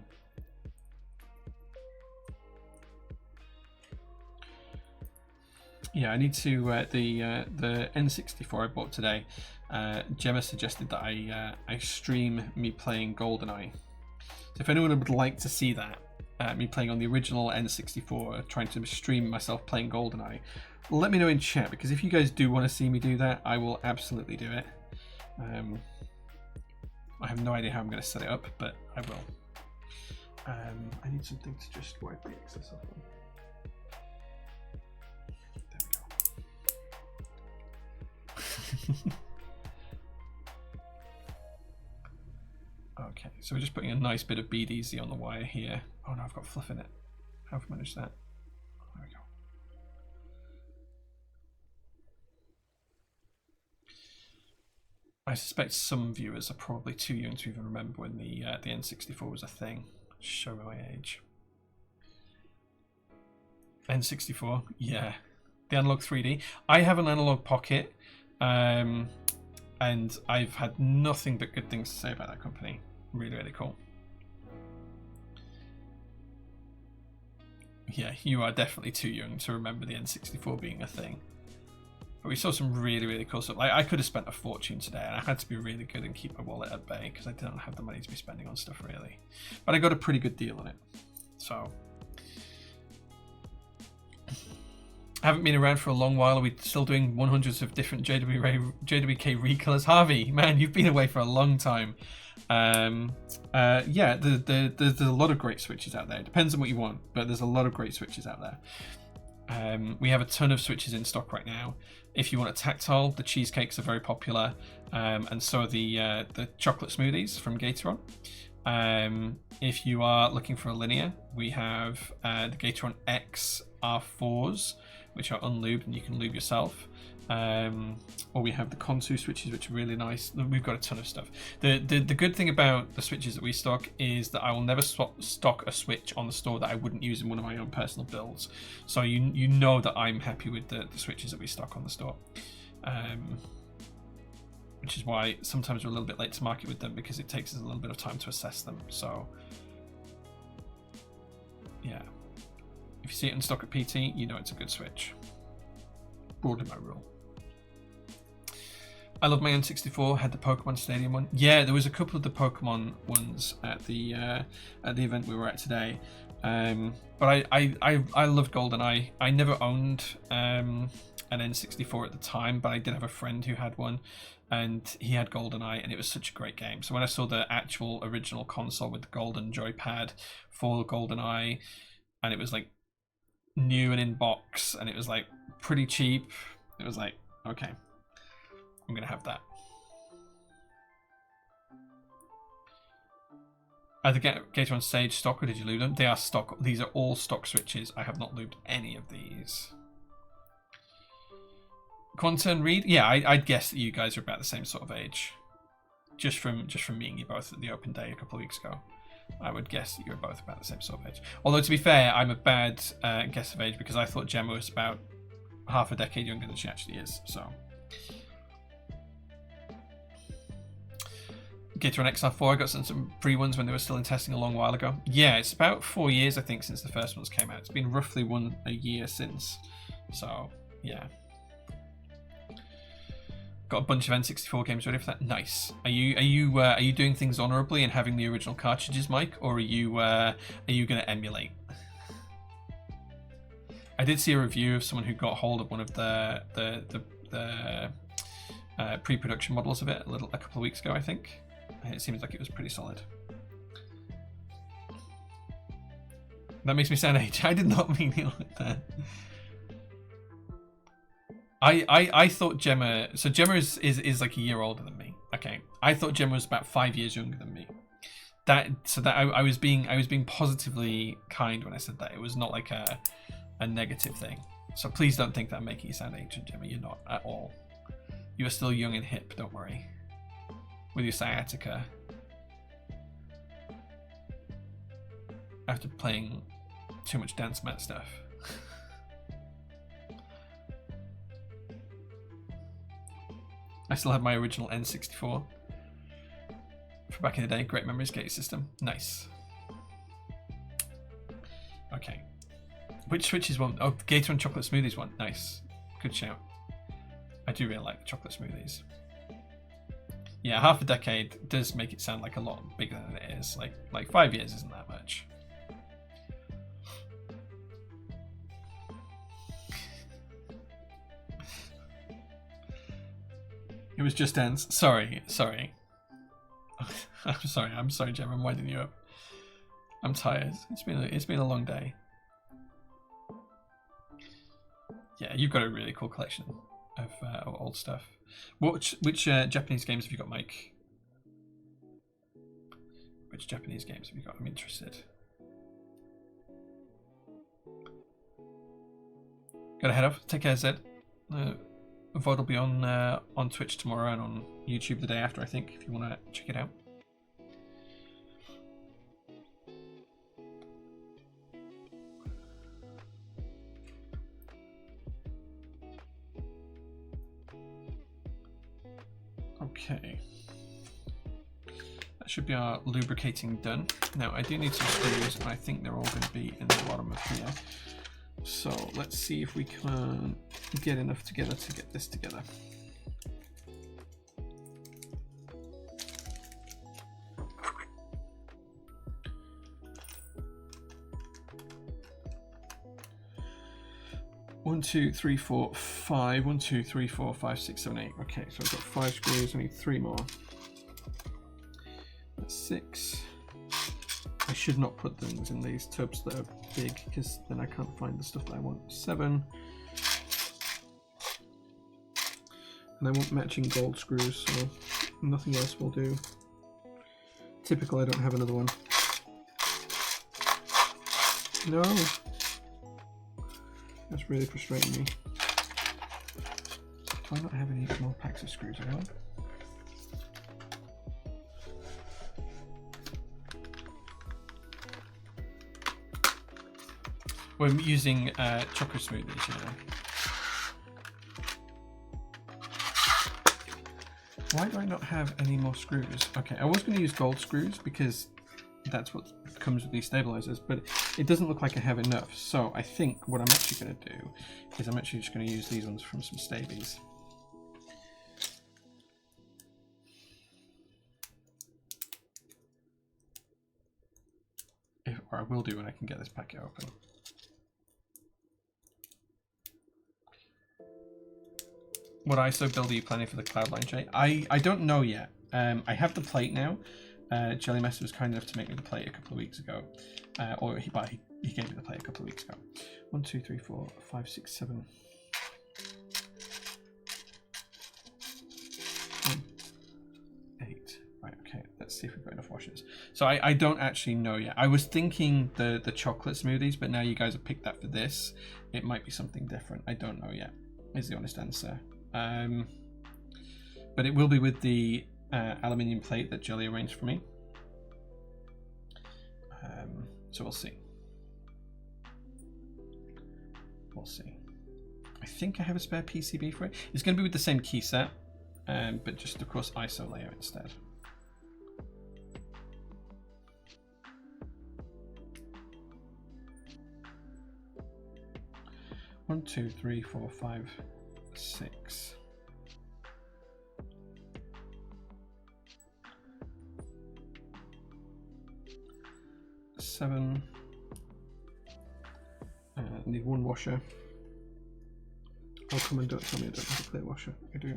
Yeah, I need to the N64 I bought today. Gemma suggested that I stream me playing GoldenEye. So if anyone would like to see that, me playing on the original N64, trying to stream myself playing GoldenEye, let me know in chat, because if you guys do want to see me do that, I will absolutely do it. I have no idea how I'm going to set it up, but I will. I need something to just wipe the excess off. Okay, so we're just putting a nice bit of BDZ on the wire here. Oh no, I've got fluff in it. How have I managed that? There we go. I suspect some viewers are probably too young to even remember when the N64 was a thing. Show my age. N64, yeah. The Analog 3D. I have an Analog Pocket, and I've had nothing but good things to say about that company. Really, really cool. Yeah, you are definitely too young to remember the N64 being a thing. But we saw some really, really cool stuff. Like, I could have spent a fortune today, and I had to be really good and keep my wallet at bay because I didn't have the money to be spending on stuff, really. But I got a pretty good deal on it. So, haven't been around for a long while. Are we still doing 100s of different JWK recolors? Harvey, man, you've been away for a long time. Yeah, there's a lot of great switches out there. It depends on what you want, but there's a lot of great switches out there. We have a ton of switches in stock right now. If you want a tactile, the cheesecakes are very popular, and so are the chocolate smoothies from Gateron. If you are looking for a linear, we have the Gateron X R4s, which are unlubed and you can lube yourself. Or we have the Konsu switches, which are really nice. We've got a ton of stuff. The good thing about the switches that we stock is that I will never stock a switch on the store that I wouldn't use in one of my own personal builds. So you know that I'm happy with the switches that we stock on the store. Which is why sometimes we're a little bit late to market with them, because it takes us a little bit of time to assess them. So yeah, if you see it in stock at PT, you know it's a good switch. Broadly my rule. I love my N64. Had the Pokemon Stadium one. Yeah, there was a couple of the Pokemon ones at the event we were at today. But I loved GoldenEye. I never owned an N64 at the time, but I did have a friend who had one, and he had GoldenEye, and it was such a great game. So when I saw the actual original console with the golden joypad for GoldenEye, and it was like new and in box, and it was like pretty cheap, it was like, okay, I'm gonna have that. Are the Gateron Sage stock, or did you lube them? They are stock. These are all stock switches. I have not lubed any of these. Quantum Reed? Yeah, I'd guess that you guys are about the same sort of age. Just from meeting you both at the open day a couple of weeks ago, I would guess that you're both about the same sort of age. Although, to be fair, I'm a bad guess of age, because I thought Gemma was about half a decade younger than she actually is. So, Gateron XR4, I got some pre ones when they were still in testing a long while ago. Yeah, it's about 4 years, I think, since the first ones came out. It's been roughly a year since. So, yeah. Got a bunch of N64 games ready for that. Nice. Are you doing things honorably and having the original cartridges, Mike, or are you going to emulate? I did see a review of someone who got hold of one of the pre-production models of it a couple of weeks ago, I think. It seems like it was pretty solid. That makes me sound aged. I did not mean it like that. I thought Gemma. So Gemma is like a year older than me. Okay, I thought Gemma was about 5 years younger than me. I was being positively kind when I said that. It was not like a negative thing. So please don't think that I'm making you sound ancient, Gemma. You're not at all. You are still young and hip. Don't worry. With your sciatica. After playing too much Dance Mat stuff. I still have my original N64 from back in the day. Great memories, gate system. Nice. Okay. Which Switch is one? Oh, Gator and Chocolate Smoothies one. Nice. Good shout. I do really like the chocolate smoothies. Yeah, half a decade does make it sound like a lot bigger than it is. Like 5 years isn't that much. It was just ends. Sorry. I'm sorry, Gemma. I'm winding you up. I'm tired. It's been a long day. Yeah, you've got a really cool collection of old stuff. Which Japanese games have you got, Mike? Which Japanese games have you got? I'm interested. Gotta head off. Take care, Zed. VOD will be on Twitch tomorrow and on YouTube the day after, I think, if you want to check it out. Okay. That should be our lubricating done. Now, I do need some screws, and I think they're all going to be in the bottom of here. So let's see if we can get enough together to get this together. One, two, three, four, five. 1, 2, 3, 4, 5, 6, 7, 8. Okay, so I've got 5 screws. I need 3 more. That's 6. I should not put things in these tubs that are big because then I can't find the stuff that I want. 7. And I want matching gold screws, so nothing else will do. Typical, I don't have another one. No! That's really frustrating me. Do I not have any more packs of screws around? We're using chocolate smoothies, you know. Why do I not have any more screws? Okay, I was going to use gold screws because that's what comes with these stabilizers, but it doesn't look like I have enough. So I think what I'm actually going to do is I'm actually just going to use these ones from some stabies. Or I will do when I can get this packet open. What ISO build are you planning for the Cloudline, Jay? I don't know yet. I have the plate now. Jelly Master was kind enough to make me the plate a couple of weeks ago. He gave me the plate a couple of weeks ago. 1, 2, 3, 4, 5, 6, 7. 8. Right, okay, let's see if we've got enough washers. So I don't actually know yet. I was thinking the chocolate smoothies, but now you guys have picked that for this. It might be something different. I don't know yet, is the honest answer. But it will be with the aluminium plate that Jelly arranged for me. So we'll see. We'll see. I think I have a spare PCB for it. It's going to be with the same key set, but just of course ISO layer instead. One, 2, 3, 4, 5, 6. 7. I need 1 washer. Oh, come and don't tell me I don't have a clear washer. I do.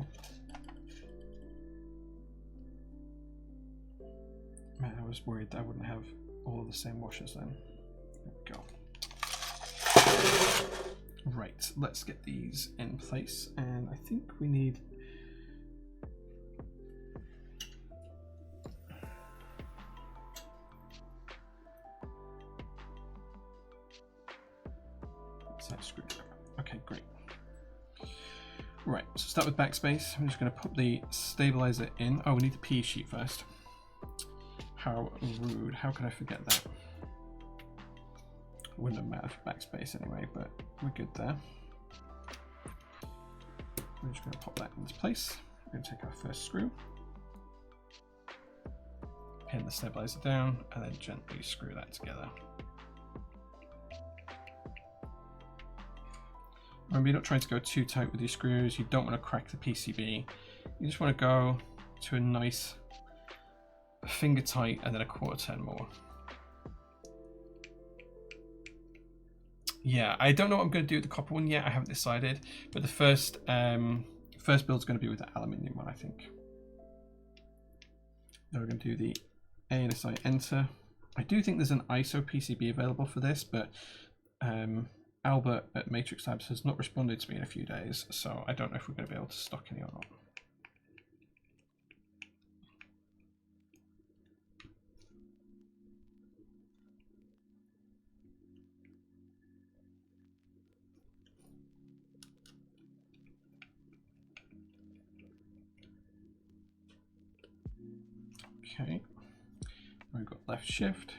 Man, I was worried that I wouldn't have all of the same washers then. There we go. Right, let's get these in place, and I think we need that screwdriver. Okay, great. Right, so start with backspace. I'm just going to put the stabilizer in. Oh, we need the P sheet first. How rude. How could I forget that? Wouldn't have mattered for backspace anyway, but we're good there. We're just going to pop that into place. We're going to take our first screw. pin the stabilizer down, and then gently screw that together. Remember, you're not trying to go too tight with your screws. You don't want to crack the PCB. You just want to go to a nice finger tight and then a quarter turn more. Yeah, I don't know what I'm going to do with the copper one yet. I haven't decided, but the first build's going to be with the aluminium one, I think. Then we're going to do the ANSI enter. I do think there's an ISO PCB available for this, but Albert at Matrix Labs has not responded to me in a few days, so I don't know if we're going to be able to stock any or not. Okay, we've got left shift.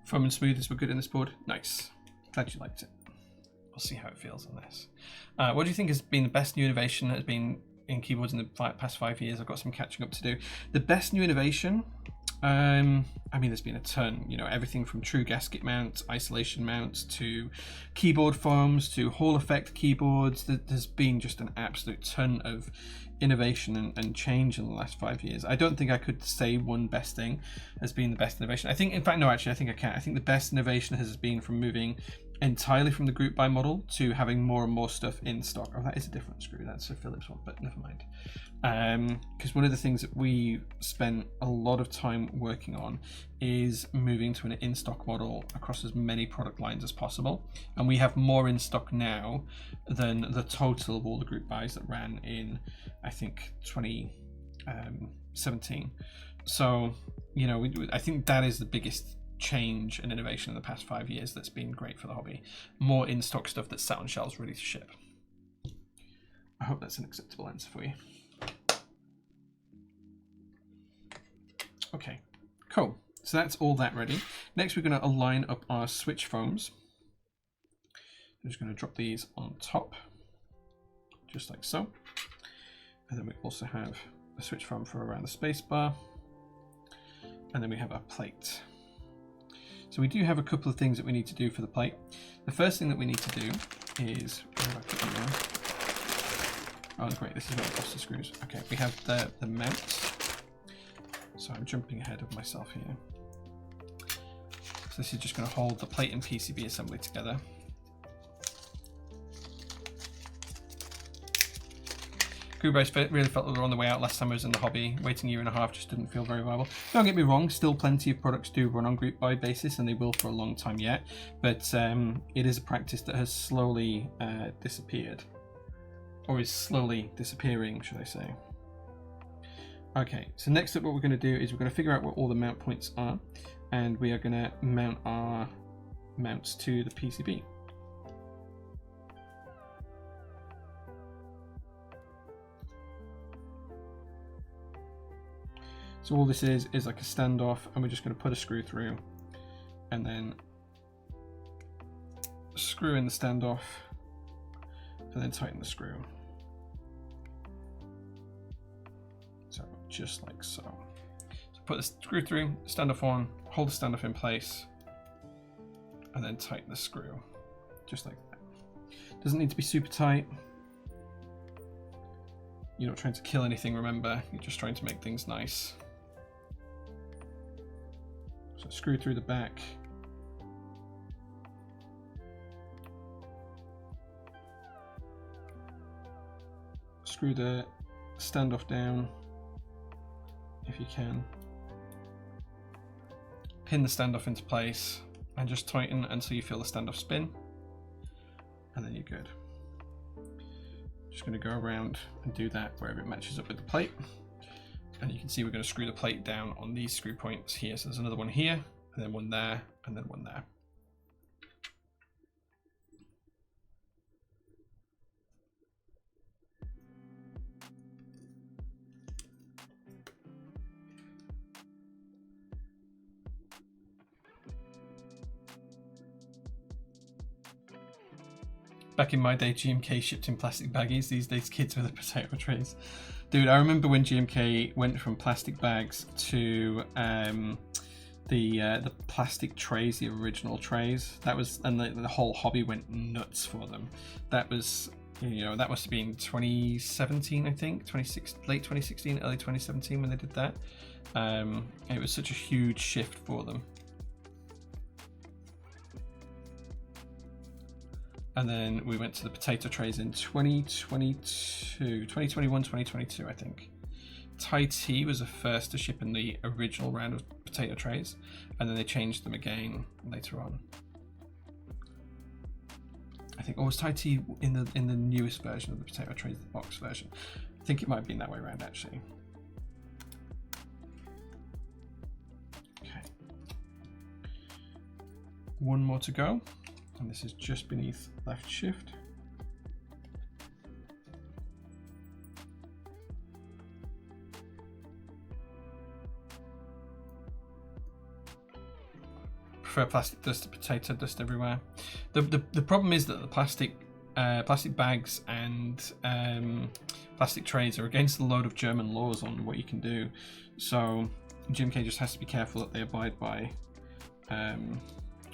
Firm and smooth as we're good in this board. Nice. Glad you liked it. We'll see how it feels on this. What do you think has been the best new innovation that has been in keyboards in the past 5 years? I've got some catching up to do. The best new innovation, I mean, there's been a ton, you know, everything from true gasket mounts, isolation mounts, to keyboard foams, to Hall effect keyboards. There's been just an absolute ton of innovation and change in the last 5 years. I don't think I could say one best thing has been the best innovation. I think, in fact, no, actually, I think I can. I think the best innovation has been from moving entirely from the group buy model to having more and more stuff in stock. Oh, that is a different screw. That's a Phillips one, but never mind. Because one of the things that we spent a lot of time working on is moving to an in-stock model across as many product lines as possible. And we have more in stock now than the total of all the group buys that ran in, I think, 2017. So, you know, I think that is the biggest change and innovation in the past 5 years that's been great for the hobby. More in-stock stuff that's sat on shelves ready to ship. I hope that's an acceptable answer for you. Okay, cool. So that's all that ready. Next, we're going to align up our switch foams. I'm just going to drop these on top, just like so. And then we also have a switch foam for around the space bar. And then we have our plate. So we do have a couple of things that we need to do for the plate. The first thing that we need to do is, oh great, this is where the Foster screws. Okay, we have the mounts. So I'm jumping ahead of myself here. So this is just going to hold the plate and PCB assembly together. Screwbrace really felt that we were on the way out last time I was in the hobby. Waiting a year and a half just didn't feel very viable. Don't get me wrong, still plenty of products do run on group buy basis, and they will for a long time yet. But it is a practice that has slowly disappeared. Or is slowly disappearing, should I say. Okay, so next up what we're going to do is we're going to figure out what all the mount points are. And we are going to mount our mounts to the PCB. So all this is like a standoff, and we're just going to put a screw through and then screw in the standoff and then tighten the screw. So just like so. So put the screw through, standoff on, hold the standoff in place, and then tighten the screw, just like that. Doesn't need to be super tight. You're not trying to kill anything, remember, you're just trying to make things nice. So screw through the back. Screw the standoff down if you can. Pin the standoff into place and just tighten until you feel the standoff spin, and then you're good. Just going to go around and do that wherever it matches up with the plate. And you can see we're going to screw the plate down on these screw points here. So there's another one here, and then one there, and then one there. Back in my day, GMK shipped in plastic baggies. These days, kids with the potato trays. Dude, I remember when GMK went from plastic bags to the plastic trays, the original trays. That was, and the whole hobby went nuts for them. That was, that must have been 2017, I think, late 2016, early 2017 when they did that. It was such a huge shift for them. And then we went to the potato trays in 2021, 2022, I think. Thai tea was the first to ship in the original round of potato trays, and then they changed them again later on. I think, or was Thai tea in the newest version of the potato trays, the box version? I think it might have been that way around, actually. Okay. One more to go. And this is just beneath left shift. Prefer plastic dust to potato dust everywhere. The problem is that the plastic bags and plastic trays are against a load of German laws on what you can do. So GMK just has to be careful that they abide by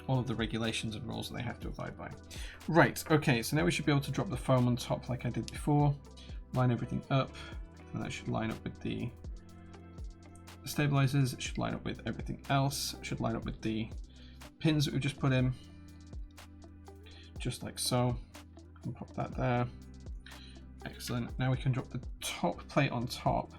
all of the regulations and rules that they have to abide by. Right, okay, so now we should be able to drop the foam on top like I did before, line everything up, and that should line up with the stabilizers, it should line up with everything else, it should line up with the pins that we've just put in, just like so, and pop that there. Excellent, now we can drop the top plate on top,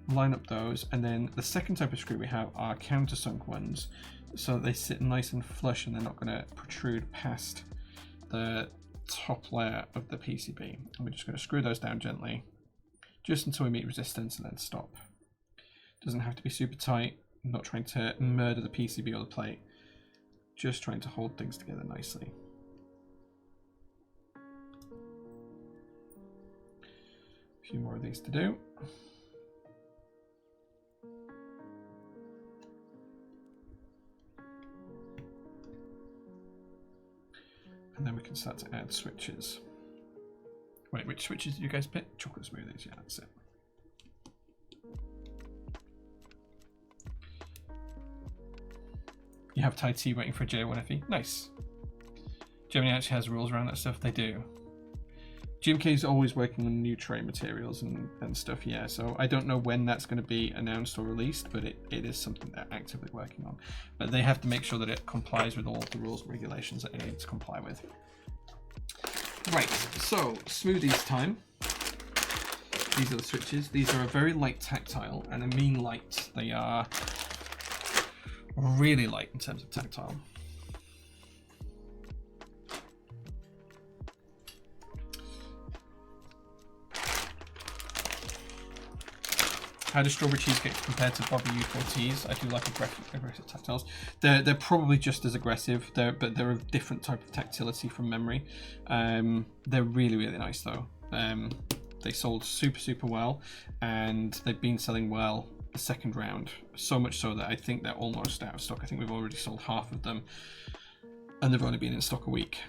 line up those, and then the second type of screw we have are countersunk ones, so that they sit nice and flush and they're not going to protrude past the top layer of the PCB. And we're just going to screw those down gently, just until we meet resistance, and then stop. Doesn't have to be super tight. I'm not trying to murder the PCB or the plate, just trying to hold things together nicely. A few more of these to do. And then we can start to add switches. Wait, which switches did you guys pick? Chocolate smoothies, yeah, that's it. You have Thai tea waiting for a J1FE. Nice. Germany actually has rules around that stuff. They do. GMK is always working on new tray materials and stuff, yeah. So I don't know when that's going to be announced or released, but it is something they're actively working on. But they have to make sure that it complies with all of the rules and regulations that it needs to comply with. Right, so smoothies time. These are the switches. These are a very light tactile, and I mean light. They are really light in terms of tactile. How does strawberry cheesecake compare to Bobby U4Ts? I do like aggressive tactiles. They're probably just as aggressive, but they're a different type of tactility from memory. They're really, really nice though. They sold super well, and they've been selling well the second round. So much so that I think they're almost out of stock. I think we've already sold half of them, and they've only been in stock a week.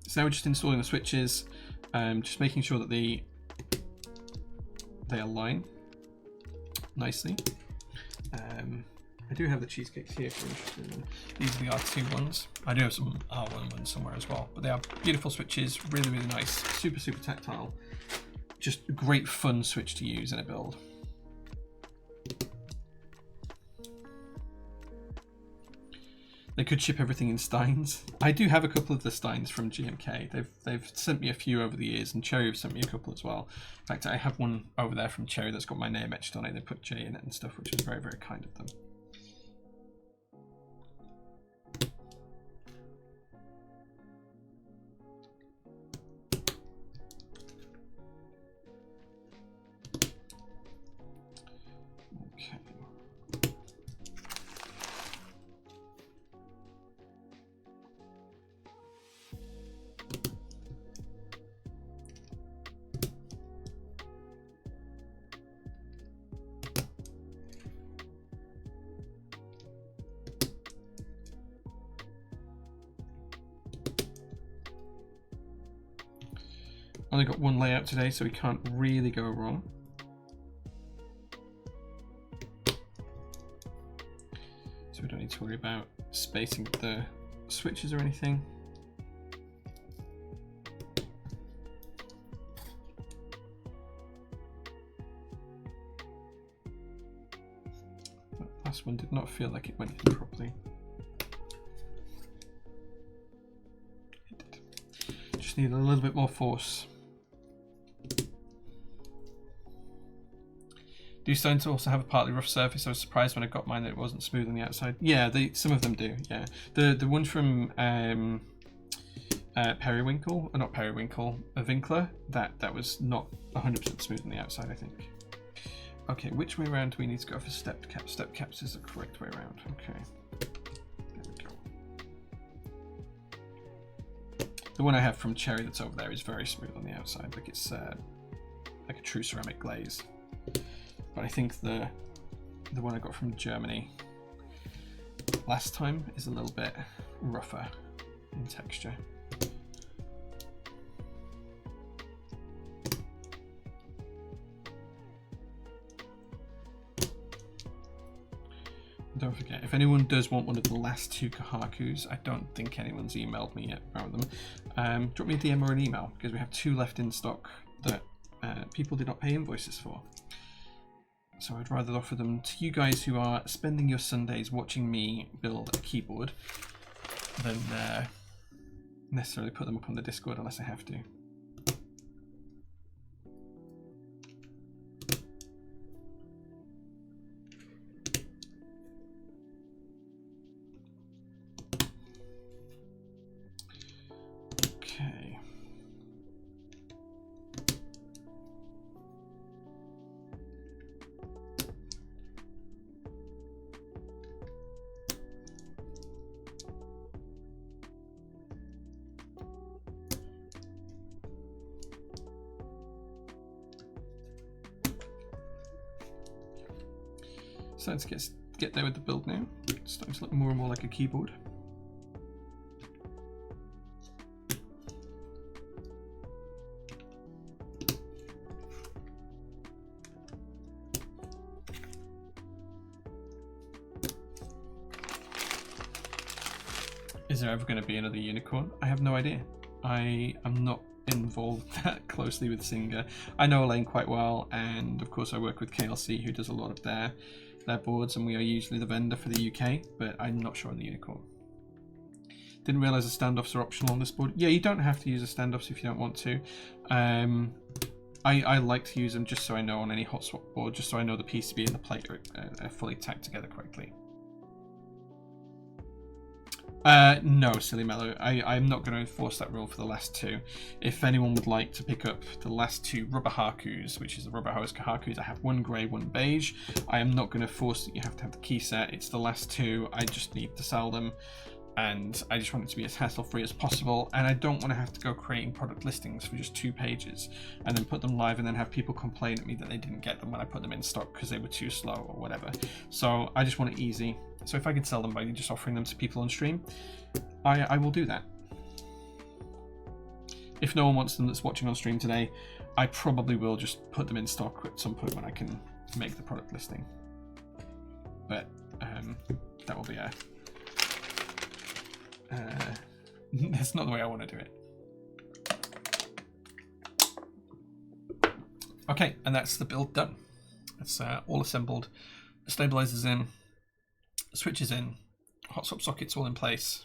So now we're just installing the switches, just making sure that they align nicely. I do have the cheesecakes here if you're interested in them. These are the R2 ones. I do have some R1 ones somewhere as well, but they are beautiful switches, really, really nice, super tactile. Just a great fun switch to use in a build. They could ship everything in steins. I do have a couple of the steins from GMK. They've sent me a few over the years, and Cherry have sent me a couple as well. In fact, I have one over there from Cherry that's got my name etched on it. They put J in it and stuff, which is very, very kind of them. Only got one layout today, so we can't really go wrong. So we don't need to worry about spacing the switches or anything. That last one did not feel like it went in properly. It did. Just need a little bit more force. Do you starting to also have a partly rough surface? I was surprised when I got mine that it wasn't smooth on the outside. Yeah, some of them do. Yeah, the one from Periwinkle, or not Periwinkle, a Winkler, that was not 100% smooth on the outside, I think. Okay, which way around do we need to go for step caps? Step caps is the correct way around. Okay, there we go. The one I have from Cherry that's over there is very smooth on the outside, like it's like a true ceramic glaze. But I think the one I got from Germany last time is a little bit rougher in texture. Don't forget, if anyone does want one of the last 2 Kahakus, I don't think anyone's emailed me yet about them. Drop me a DM or an email, because we have 2 left in stock that people did not pay invoices for. So I'd rather offer them to you guys who are spending your Sundays watching me build a keyboard than necessarily put them up on the Discord unless I have to. Okay. Starting to get there with the build now. It's starting to look more and more like a keyboard. Is there ever going to be another unicorn? I have no idea. I am not involved that closely with Singer. I know Elaine quite well, and of course I work with KLC, who does a lot of their boards, and we are usually the vendor for the UK, but I'm not sure on the unicorn. Didn't realise the standoffs are optional on this board. Yeah, you don't have to use the standoffs if you don't want to. I like to use them just so I know on any hot swap board, just so I know the PCB and the plate are fully tagged together correctly. No, Silly Mellow. I'm not going to enforce that rule for the last 2. If anyone would like to pick up the last 2 rubber Hakus, which is the rubber hose Kahakus, I have 1 grey, 1 beige. I am not going to force that you have to have the key set. It's the last 2. I just need to sell them, and I just want it to be as hassle-free as possible. And I don't want to have to go creating product listings for just 2 pages and then put them live and then have people complain at me that they didn't get them when I put them in stock because they were too slow or whatever. So I just want it easy. So if I could sell them by just offering them to people on stream, I will do that. If no one wants them that's watching on stream today, I probably will just put them in stock at some point when I can make the product listing. But that will be a... that's not the way I want to do it. Okay, and that's the build done. It's all assembled. The stabilizers in, the switches in, hot swap sockets all in place.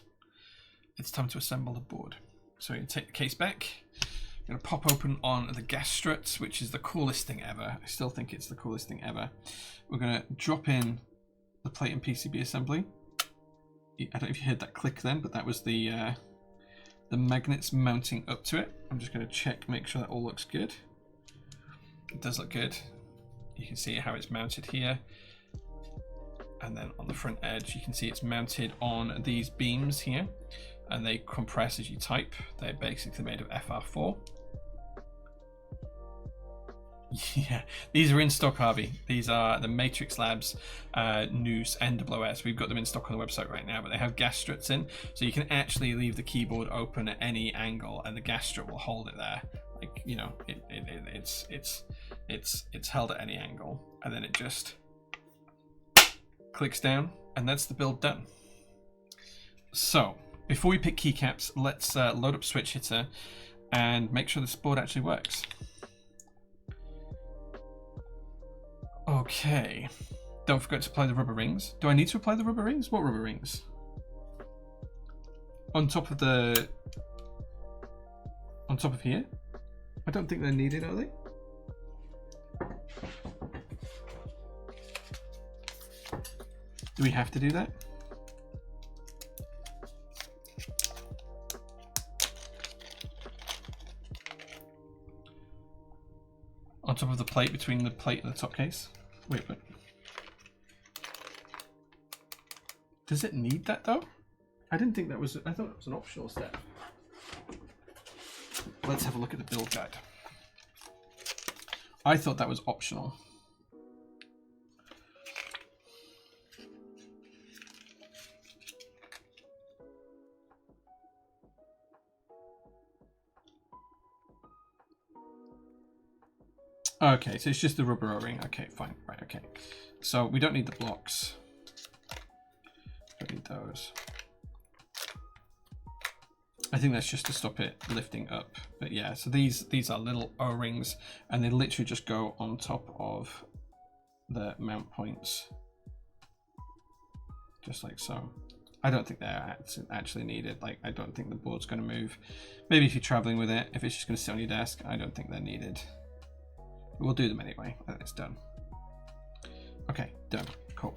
It's time to assemble the board. So you take the case back. I'm going to pop open on the gas struts, which is the coolest thing ever. I still think it's the coolest thing ever. We're going to drop in the plate and PCB assembly. I don't know if you heard that click then, but that was the magnets mounting up to it. I'm just going to check, make sure that all looks good. It does look good. You can see how it's mounted here. And then on the front edge, you can see it's mounted on these beams here, and they compress as you type. They're basically made of FR4. Yeah, these are in stock, Harvey. These are the Matrix Labs NOOS NOOS. We've got them in stock on the website right now, but they have gas struts in, so you can actually leave the keyboard open at any angle, and the gas strut will hold it there like, you know, it's held at any angle, and then it just clicks down, and that's the build done. So before we pick keycaps, let's load up Switch Hitter and make sure this board actually works. Okay, don't forget to apply the rubber rings. Do I need to apply the rubber rings? What rubber rings? On top of here? I don't think they're needed, are they? Do we have to do that? On top of the plate, between the plate and the top case? Wait. Does it need that though? I didn't think that was, I thought it was an optional step. Let's have a look at the build guide. I thought that was optional. Okay, so it's just the rubber O-ring. Okay, fine. Right, okay. So we don't need the blocks. Don't need those. I think that's just to stop it lifting up. But yeah, so these are little O-rings, and they literally just go on top of the mount points. Just like so. I don't think they're actually needed. Like, I don't think the board's going to move. Maybe if you're traveling with it, if it's just going to sit on your desk, I don't think they're needed. We'll do them anyway, and it's done. Okay, done. Cool.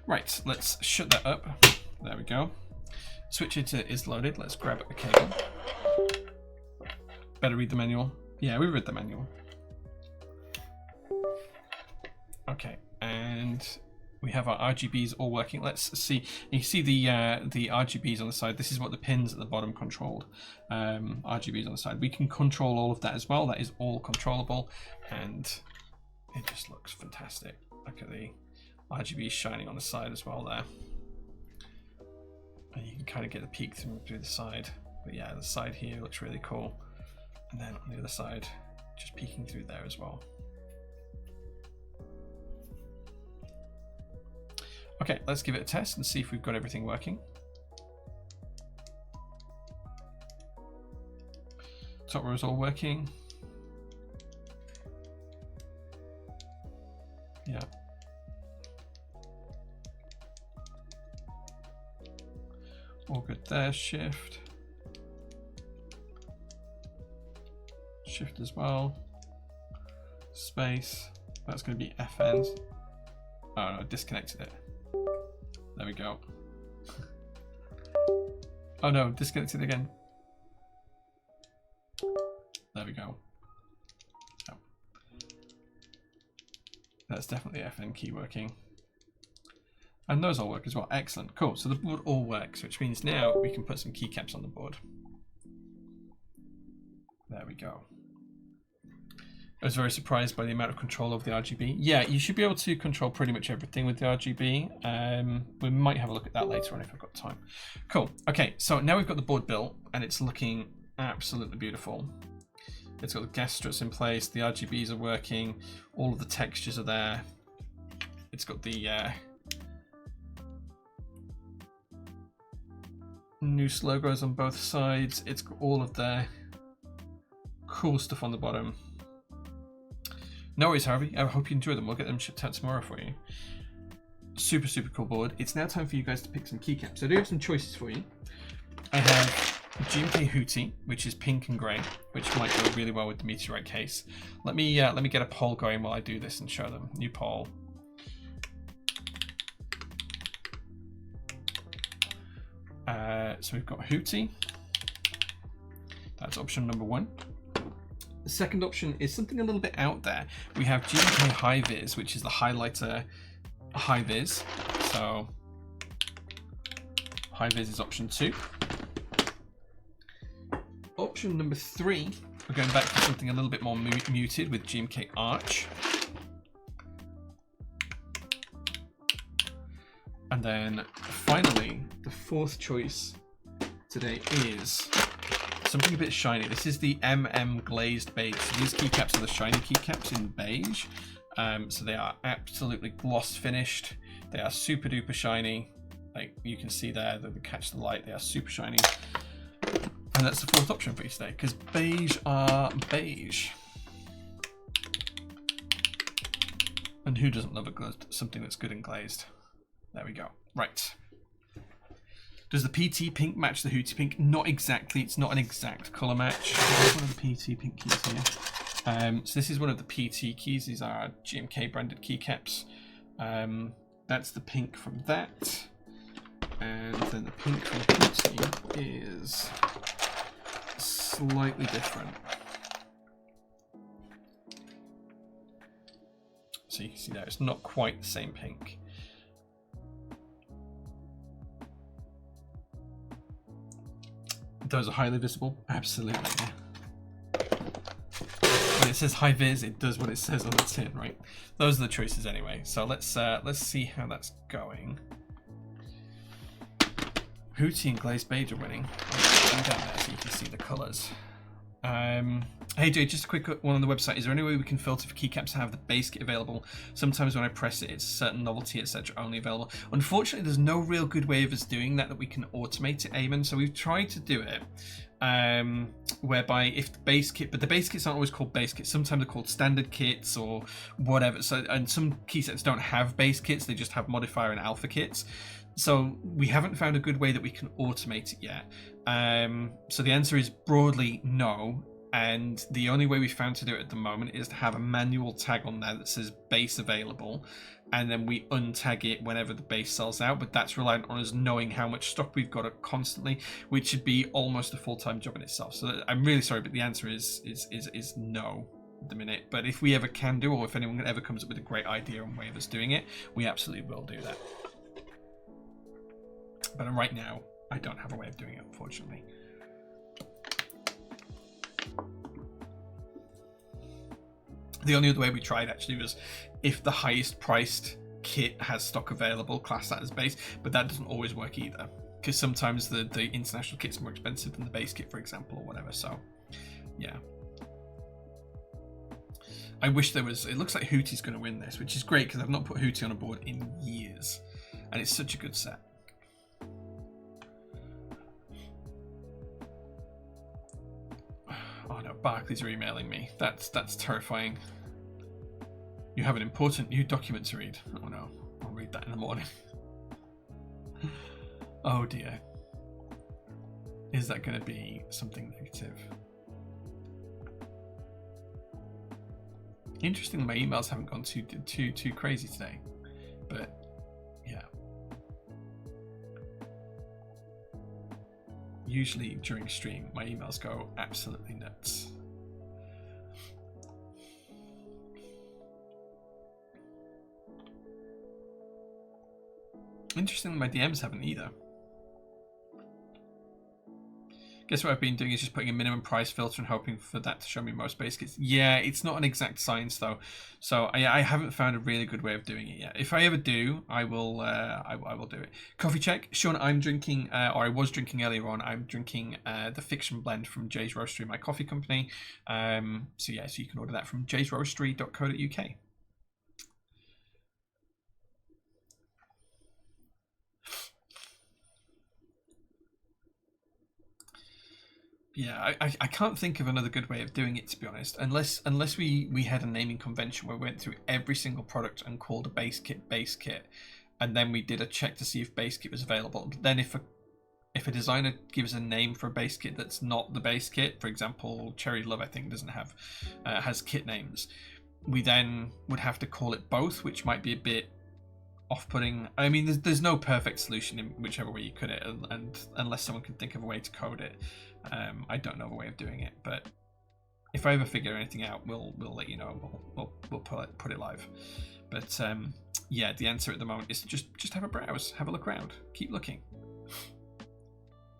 Right, let's shut that up. There we go. Switch Hitter is loaded. Let's grab a cable. Better read the manual. Yeah, we read the manual. Okay, and we have our RGBs all working. Let's see. You see the RGBs on the side. This is what the pins at the bottom controlled. RGBs on the side. We can control all of that as well. That is all controllable, and it just looks fantastic. Look at the RGBs shining on the side as well there, and you can kind of get a peek through the side. But yeah, the side here looks really cool, and then on the other side, just peeking through there as well. Okay, let's give it a test and see if we've got everything working. Top row is all working. Yeah. All good there. Shift. Shift as well. Space. That's going to be FN. Oh no, disconnected it. There we go. Oh no, disconnected again. There we go. Oh. That's definitely FN key working. And those all work as well. Excellent. Cool. So the board all works, which means now we can put some keycaps on the board. There we go. I was very surprised by the amount of control of the RGB. Yeah, you should be able to control pretty much everything with the RGB. We might have a look at that later on if I've got time. Cool. Okay, so now we've got the board built, and it's looking absolutely beautiful. It's got the gas struts in place, the RGBs are working, all of the textures are there. It's got the NOOS logos on both sides. It's got all of the cool stuff on the bottom. No worries, Harvey. I hope you enjoy them. We'll get them shipped out tomorrow for you. Super, super cool board. It's now time for you guys to pick some keycaps. So I do have some choices for you. I have GMK Hootie, which is pink and grey, which might go really well with the meteorite case. Let me get a poll going while I do this and show them. New poll. So we've got Hootie. That's option number 1. The second option is something a little bit out there. We have GMK High Vis, which is the highlighter High Vis. So High Vis is option 2. Option number 3, we're going back to something a little bit more muted with GMK Arch. And then finally, the fourth choice today is something a bit shiny. This is the glazed beige. So these keycaps are the shiny keycaps in beige. So they are absolutely gloss finished. They are super duper shiny. Like you can see there, that they catch the light. They are super shiny. And that's the fourth option for you today, because beige are beige. And who doesn't love something that's good and glazed? There we go. Right. Does the PT pink match the Hootie pink? Not exactly. It's not an exact colour match. There's one of the PT pink keys here. So this is one of the PT keys. These are GMK branded keycaps. That's the pink from that. And then the pink from Hootie is slightly different. So you can see there, it's not quite the same pink. Those are highly visible, absolutely. When it says high vis, it does what it says on the tin, right? Those are the choices anyway. So let's see how that's going. Hootie and glazed beige are winning. Down there so you can see the colours. Hey Jay, just a quick one on the website. Is there any way we can filter for keycaps to have the base kit available? Sometimes when I press it, it's certain novelty, etc. only available. Unfortunately, there's no real good way of us doing that we can automate it, Eamon. So we've tried to do it, whereby if the base kit, but the base kits aren't always called base kits. Sometimes they're called standard kits or whatever. So, and some key sets don't have base kits; they just have modifier and alpha kits. So we haven't found a good way that we can automate it yet. So the answer is broadly no. And the only way we found to do it at the moment is to have a manual tag on there that says base available, and then we untag it whenever the base sells out. But that's reliant on us knowing how much stock we've got constantly, which should be almost a full-time job in itself. So I'm really sorry, but the answer is no at the minute. But if we ever can do, or if anyone ever comes up with a great idea and way of us doing it, we absolutely will do that. But right now, I don't have a way of doing it, unfortunately. The only other way we tried actually was if the highest priced kit has stock available, class that as base, but that doesn't always work either, because sometimes the international kit's more expensive than the base kit, for example, or whatever. So yeah, I wish there was. It looks like Hootie's going to win this, which is great because I've not put Hootie on a board in years, and it's such a good set. Oh no, Barclays are emailing me. That's terrifying. You have an important new document to read. Oh no, I'll read that in the morning. Oh dear. Is that going to be something negative? Interesting, my emails haven't gone too crazy today, but yeah. Usually during stream, my emails go absolutely nuts. Interesting, my DMs haven't either. Guess what I've been doing is just putting a minimum price filter and hoping for that to show me most base kits. Yeah, it's not an exact science though, so I haven't found a really good way of doing it yet. If I ever do, I will do it. Coffee check, Sean. I'm drinking, or I was drinking earlier on. I'm drinking the Fiction blend from Jay's Roastery, my coffee company. So yeah, so you can order that from jaysroastery.co.uk. Yeah, I can't think of another good way of doing it, to be honest, unless we had a naming convention where we went through every single product and called a base kit, and then we did a check to see if base kit was available. But then if a designer gives a name for a base kit that's not the base kit, for example, Cherry Love I think doesn't have has kit names, we then would have to call it both, which might be a bit off-putting. I mean, there's no perfect solution in whichever way you cut it, and unless someone can think of a way to code it, I don't know of a way of doing it. But if I ever figure anything out, we'll let you know. We'll put it live. But yeah, the answer at the moment is just have a browse, have a look around, keep looking.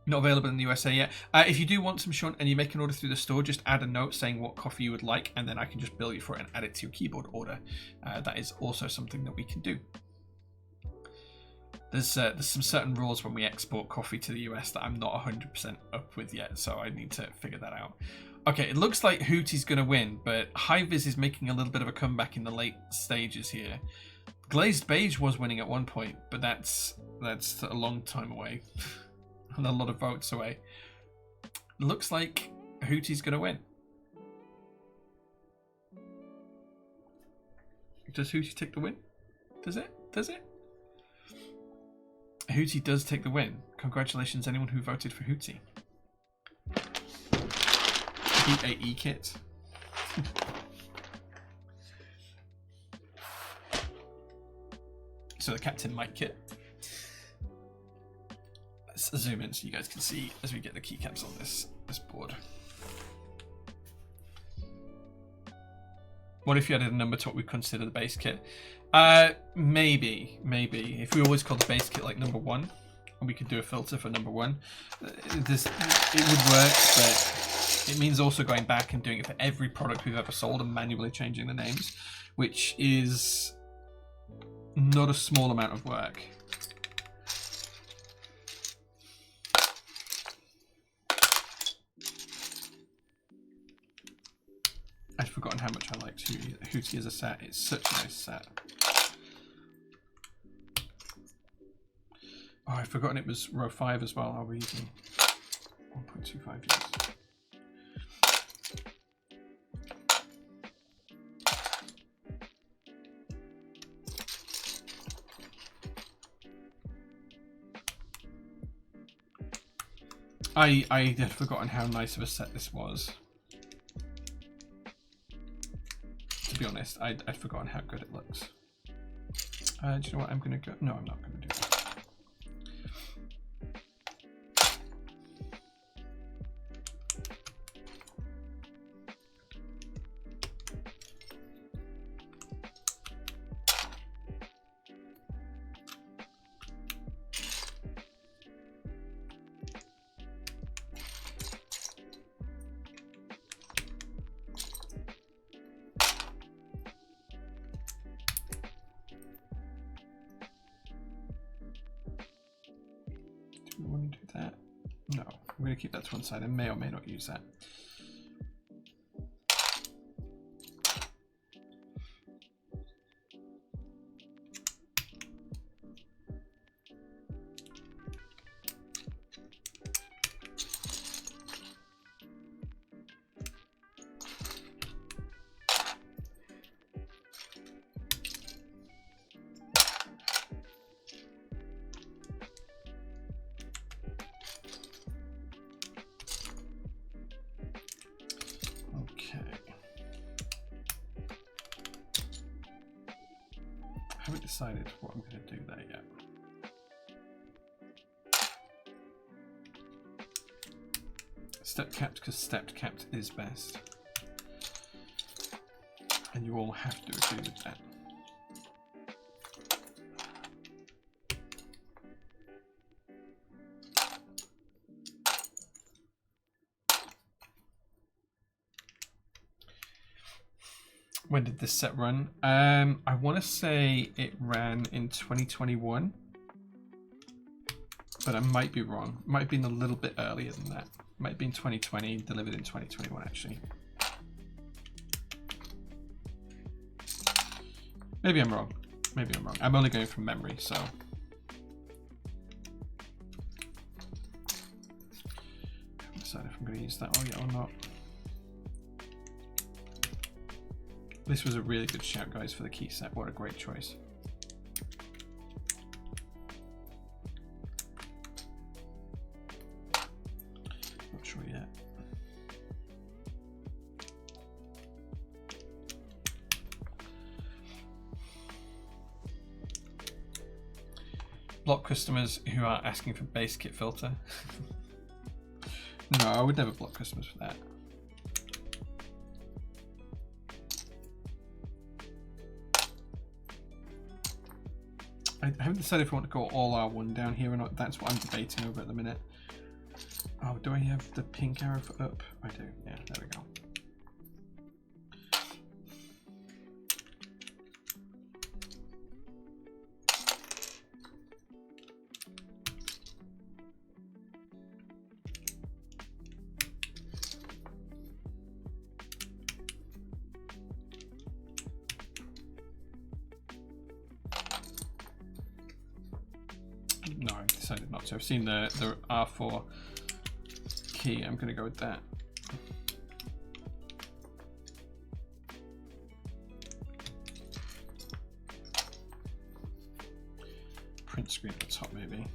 Not available in the USA yet. If you do want some, Sean, and you make an order through the store, just add a note saying what coffee you would like, and then I can just bill you for it and add it to your keyboard order. That is also something that we can do. There's some certain rules when we export coffee to the US that I'm not 100% up with yet, so I need to figure that out. Okay, it looks like Hootie's going to win, but High-Vis is making a little bit of a comeback in the late stages here. Glazed Beige was winning at one point, but that's a long time away. And a lot of votes away. Looks like Hootie's going to win. Does Hootie take the win? Does it? Does it? Hootie does take the win. Congratulations anyone who voted for Hootie. Beat AE kit. So the Captain Mike kit. Let's zoom in so you guys can see as we get the keycaps on this board. What if you added a number to what we consider the base kit? Maybe. If we always call the base kit like number 1, and we could do a filter for number 1, it would work, but it means also going back and doing it for every product we've ever sold and manually changing the names, which is not a small amount of work. I'd forgotten how much I liked Hootie as a set. It's such a nice set. Oh, I'd forgotten it was row 5 as well. I'll be using 1.25 years. I had forgotten how nice of a set this was. To be honest, I'd forgotten how good it looks. Do you know what I'm going to go? No, I'm not going to do that. Do we want to do that? No, I'm going to keep that to one side. I may or may not use that. I haven't decided what I'm going to do there yet. Step capped because stepped capped is best. And you all have to agree with that. When did this set run? I want to say it ran in 2021, but I might be wrong. It might have been a little bit earlier than that. It might have been 2020, delivered in 2021 actually. Maybe I'm wrong. Maybe I'm wrong. I'm only going from memory, so. I haven't decided if I'm going to use that one yet or not. This was a really good shout, guys, for the key set. What a great choice. Not sure yet. Block customers who are asking for base kit filter. No, I would never block customers for that. I haven't decided if I want to go all R1 down here or not. That's what I'm debating over at the minute. Oh, do I have the pink arrow for up? I do. Yeah, there we go. decided not to. I've seen the R4 key. I'm going to go with that. Print screen at the top, maybe.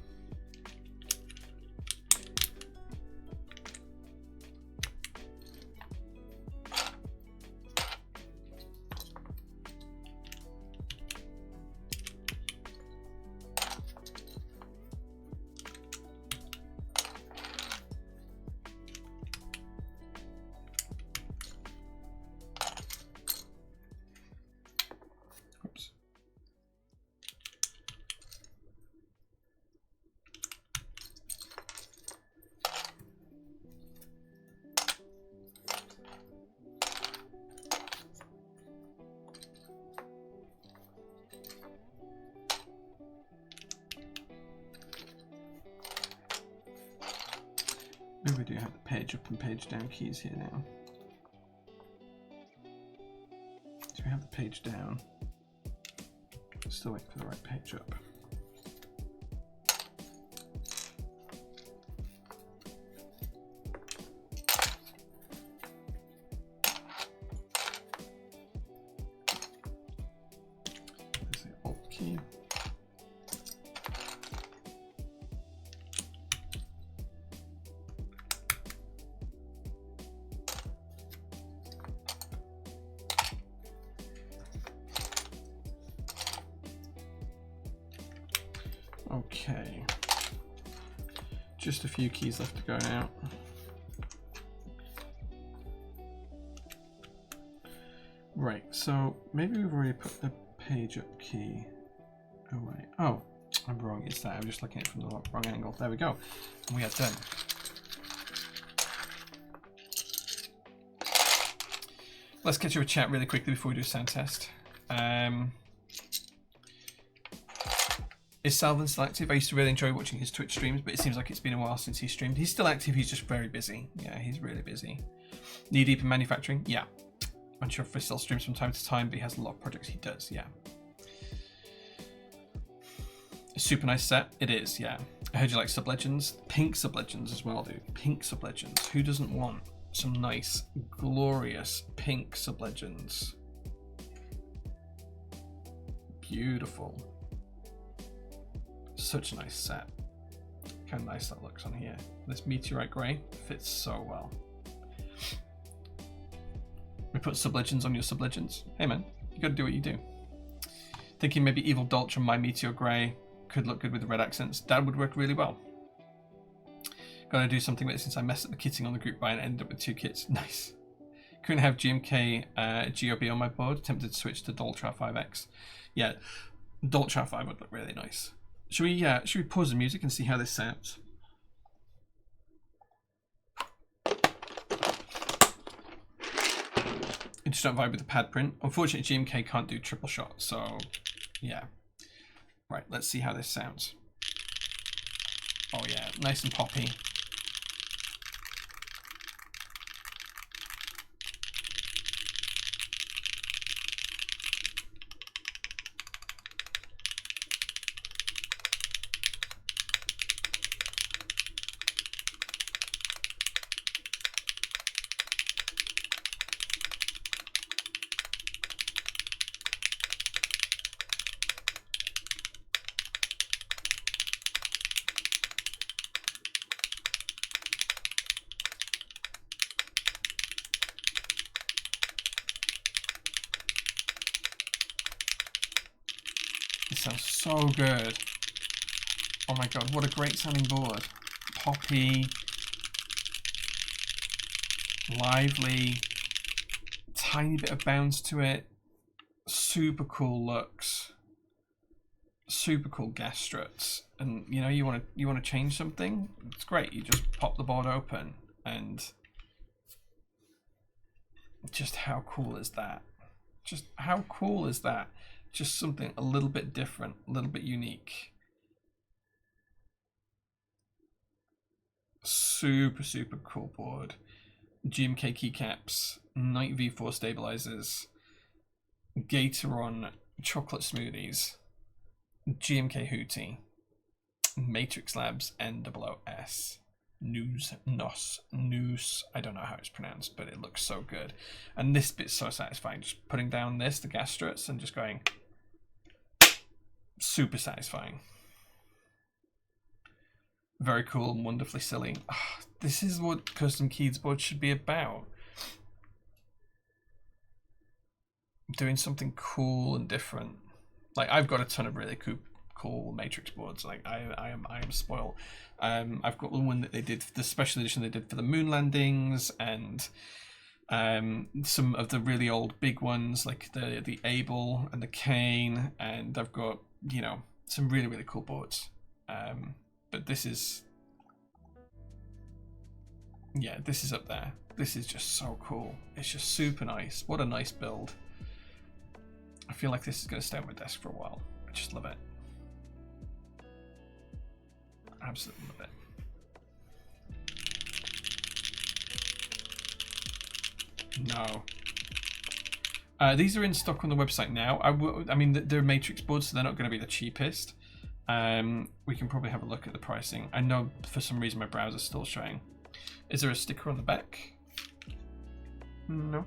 Maybe we do have the page up and page down keys here now. So we have the page down. Still waiting for the right page up. There's the Alt key. Okay, just a few keys left to go now. Right, so maybe we've already put the page up key away. Oh, I'm wrong, it's that. I'm just looking at it from the wrong angle. There we go. And we are done. Let's get you a chat really quickly before we do a sound test. Is Salvin still active? I used to really enjoy watching his Twitch streams, but it seems like it's been a while since he streamed. He's still active, he's just very busy. Yeah, he's really busy. Knee deep in manufacturing? Yeah. I'm sure if he still streams from time to time, but he has a lot of projects he does, yeah. A super nice set? It is, yeah. I heard you like sub-legends. Pink sub-legends as well, dude. Pink sub-legends. Who doesn't want some nice, glorious pink sub-legends? Beautiful. Such a nice set. Kind of nice that looks on here. This meteorite grey fits so well. We put sub-legends on your sub-legends. Hey man, you gotta do what you do. Thinking maybe Evil Dolch on my meteor grey could look good with the red accents. That would work really well. Gotta do something with it since I messed up the kitting on the group buy and ended up with 2 kits. Nice. Couldn't have GMK GOB on my board. Tempted to switch to Doltra 5X. Yeah, Doltra 5 would look really nice. Should we pause the music and see how this sounds? I just don't vibe with the pad print. Unfortunately, GMK can't do triple shot, so yeah. Right, let's see how this sounds. Oh yeah, nice and poppy. Sounds so good. Oh my god, what a great sounding board. Poppy, lively, tiny bit of bounce to it, super cool looks, super cool gas struts. And you know, you want to change something, it's great. You just pop the board open and just how cool is that? Just how cool is that? Just something a little bit different, a little bit unique. Super, super cool board. GMK keycaps, Night V4 stabilizers, Gateron chocolate smoothies, GMK Hootie. Matrix Labs NOOS. NOOS. I don't know how it's pronounced, but it looks so good. And this bit's so satisfying. Just putting down the gas struts, and just going super satisfying. Very cool and wonderfully silly. This is what custom keyboards should be about. Doing something cool and different. Like, I've got a ton of really cool Matrix boards. Like, I am spoiled. I've got the one that they did, the special edition they did for the moon landings, and some of the really old big ones, like the Abel and the Kane, and I've got, you know, some really cool boards. But this is, yeah, this is up there. This is just so cool. It's just super nice. What a nice build. I feel like this is going to stay on my desk for a while. I just love it. Absolutely love it. No. These are in stock on the website now. I mean, they're Matrix boards, so they're not going to be the cheapest. We can probably have a look at the pricing. I know for some reason my browser's still showing. Is there a sticker on the back? No.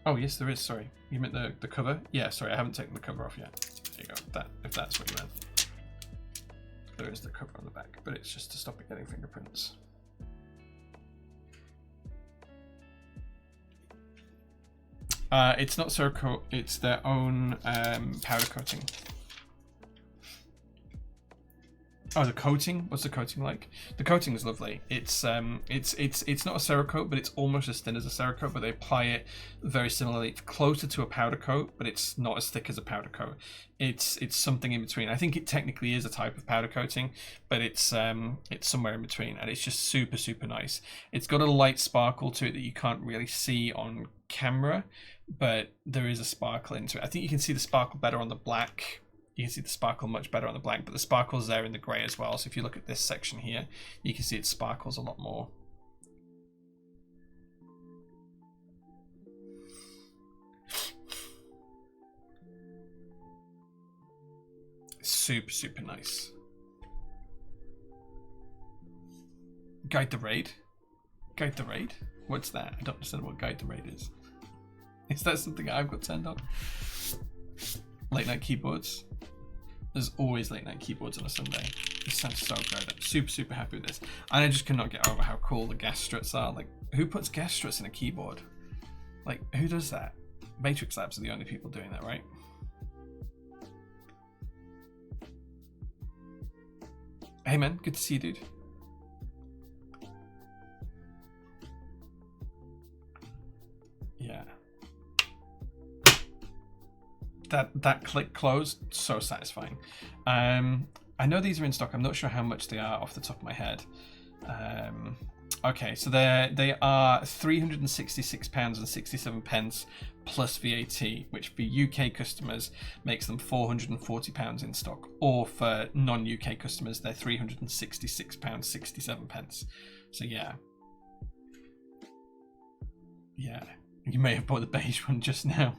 Oh yes, there is. Sorry, you meant the cover? Yeah, sorry, I haven't taken the cover off yet. There you go. If that's what you meant. There is the cover on the back, but it's just to stop it getting fingerprints. It's not Cerakote, it's their own powder coating. Oh, the coating? What's the coating like? The coating is lovely. It's not a Cerakote, but it's almost as thin as a Cerakote, but they apply it very similarly. It's closer to a powder coat, but it's not as thick as a powder coat. It's something in between. I think it technically is a type of powder coating, but it's somewhere in between, and it's just super nice. It's got a light sparkle to it that you can't really see on camera, but there is a sparkle into it. I think you can see the sparkle better on the black. You can see the sparkle much better on the black, but the sparkle's there in the grey as well. So if you look at this section here, you can see it sparkles a lot more. Super nice. Guide the Raid? Guide the Raid? What's that? I don't understand what Guide the Raid is. Is that something I've got turned on? Late night keyboards. There's always late night keyboards on a Sunday. This sounds so good. I'm super happy with this. And I just cannot get over how cool the gas struts are. Like, who puts gas struts in a keyboard? Like, who does that? Matrix Labs are the only people doing that, right? Hey man, good to see you, dude. Yeah. That click close, so satisfying. I know these are in stock. I'm not sure how much they are off the top of my head. Okay, so they are £366.67 plus VAT, which for UK customers makes them £440 in stock, or for non-UK customers they're £366.67. So yeah, you may have bought the beige one just now.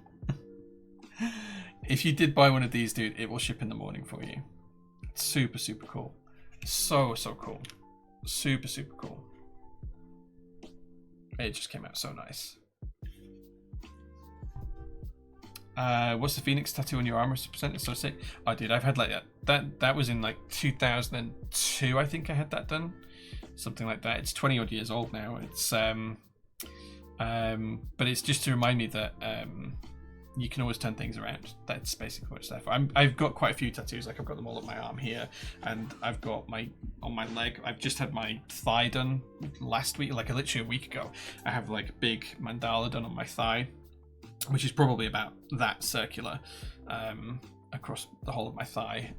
If you did buy one of these, dude, it will ship in the morning for you. It's super cool. So cool. Super cool. It just came out so nice. What's the Phoenix tattoo on your arm? It's so sick. Oh, dude, I've had like that was in like 2002, I think I had that done. Something like that. It's 20 odd years old now. It's but it's just to remind me that you can always turn things around. That's basically what it's there for. I've got quite a few tattoos. Like, I've got them all up my arm here, and I've got on my leg. I've just had my thigh done last week, like literally a week ago. I have like a big mandala done on my thigh, which is probably about that circular across the whole of my thigh.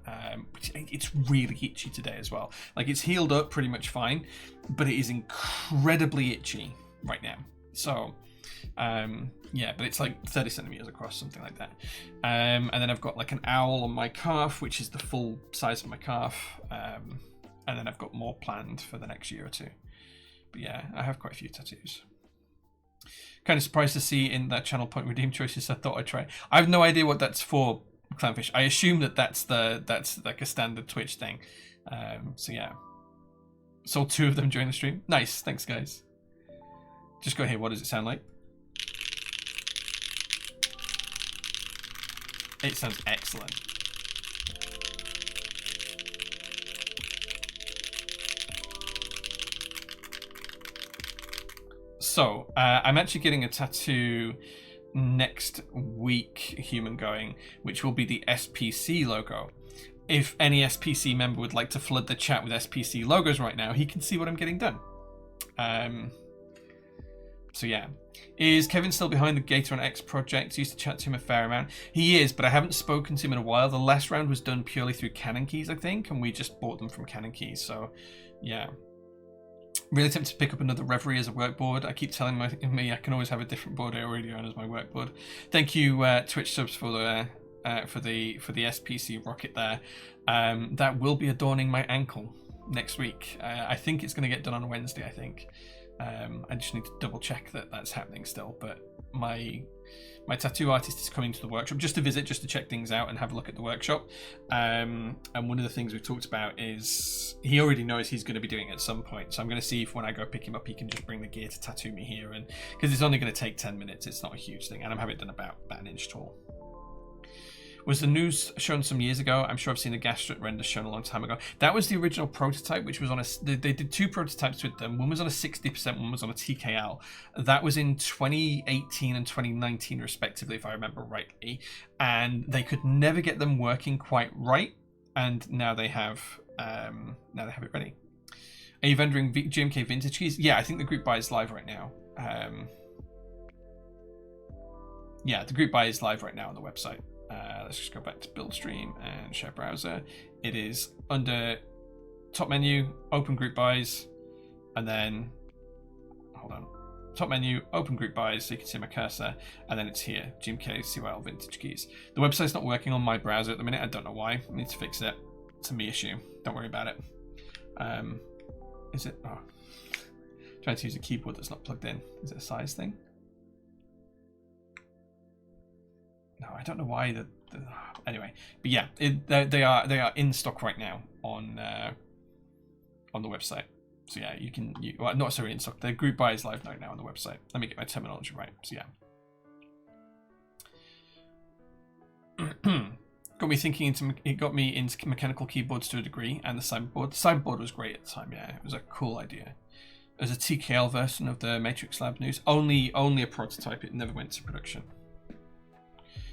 It's really itchy today as well. Like, it's healed up pretty much fine, but it is incredibly itchy right now. So yeah, but it's like 30 centimeters across, something like that. And then I've got like an owl on my calf, which is the full size of my calf. And then I've got more planned for the next year or two. But yeah, I have quite a few tattoos. Kind of surprised to see in that channel point redeem choices. I thought I'd try. I have no idea what that's for, Clownfish. I assume that's like a standard Twitch thing. So yeah. Sold 2 of them during the stream. Nice, thanks guys. Just go here. What does it sound like? It sounds excellent. So, I'm actually getting a tattoo next week, Human Going, which will be the SPC logo. If any SPC member would like to flood the chat with SPC logos right now, he can see what I'm getting done. So yeah. Is Kevin still behind the Gator on X project? Used to chat to him a fair amount. He is, but I haven't spoken to him in a while. The last round was done purely through Canon Keys, I think, and we just bought them from Canon Keys, so yeah. Really tempted to pick up another Reverie as a workboard. I keep telling me I can always have a different board I already own as my workboard. Thank you, Twitch subs, for the SPC rocket there. That will be adorning my ankle next week. I think it's going to get done on Wednesday, I think. I just need to double check that that's happening still, but my tattoo artist is coming to the workshop just to visit, just to check things out and have a look at the workshop. And one of the things we've talked about is he already knows he's going to be doing it at some point, so I'm going to see if when I go pick him up he can just bring the gear to tattoo me here, and because it's only going to take 10 minutes, it's not a huge thing, and I'm having it done about an inch tall. Was the NOOS shown some years ago? I'm sure I've seen the gas strut render shown a long time ago. That was the original prototype, which was on a... They did 2 prototypes with them. One was on a 60%, one was on a TKL. That was in 2018 and 2019, respectively, if I remember rightly. And they could never get them working quite right. And now they have it ready. Are you vending GMK vintage keys? Yeah, I think the group buy is live right now. Yeah, the group buy is live right now on the website. Let's just go back to build stream and share browser. It is under top menu, open group buys, and then hold on, top menu, open group buys, so you can see my cursor, and then it's here, GMK CYL vintage keys. The website's not working on my browser at the minute. I don't know why. I need to fix it. It's a me issue. Don't worry about it. Is it? Oh, trying to use a keyboard that's not plugged in. Is it a size thing? No, I don't know why. Anyway, but yeah, they are in stock right now on the website. So yeah, you can. Well, not necessarily in stock. The group buy is live right now on the website. Let me get my terminology right. So yeah. It got me into mechanical keyboards to a degree, and the cyberboard. The cyberboard was great at the time. Yeah, it was a cool idea. There's a TKL version of the Matrix Lab NOOS. Only a prototype. It never went to production.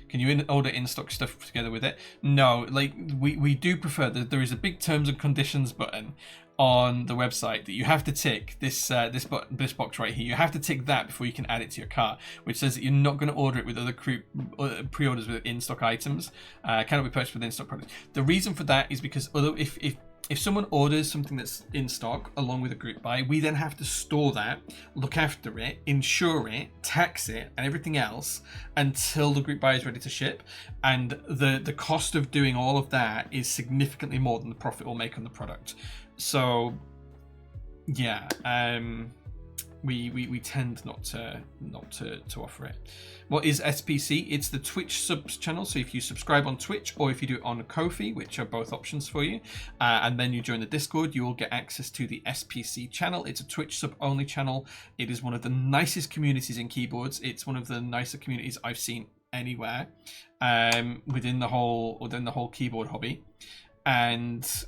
Can you order in-stock stuff together with it? No, like we do prefer that there is a big terms and conditions button on the website that you have to tick. This box right here. You have to tick that before you can add it to your cart, which says that you're not going to order it with other pre-orders with in-stock items. Cannot be purchased with in-stock products. The reason for that is because although if someone orders something that's in stock along with a group buy, we then have to store that, look after it, insure it, tax it, and everything else until the group buy is ready to ship. And the cost of doing all of that is significantly more than the profit we'll make on the product. So, yeah, we tend not to offer it. What is SPC? It's the Twitch subs channel. So if you subscribe on Twitch or if you do it on Ko-fi, which are both options for you, and then you join the Discord, you will get access to the SPC channel. It's a Twitch sub only channel. It is one of the nicest communities in keyboards. It's one of the nicer communities I've seen anywhere within the whole keyboard hobby, and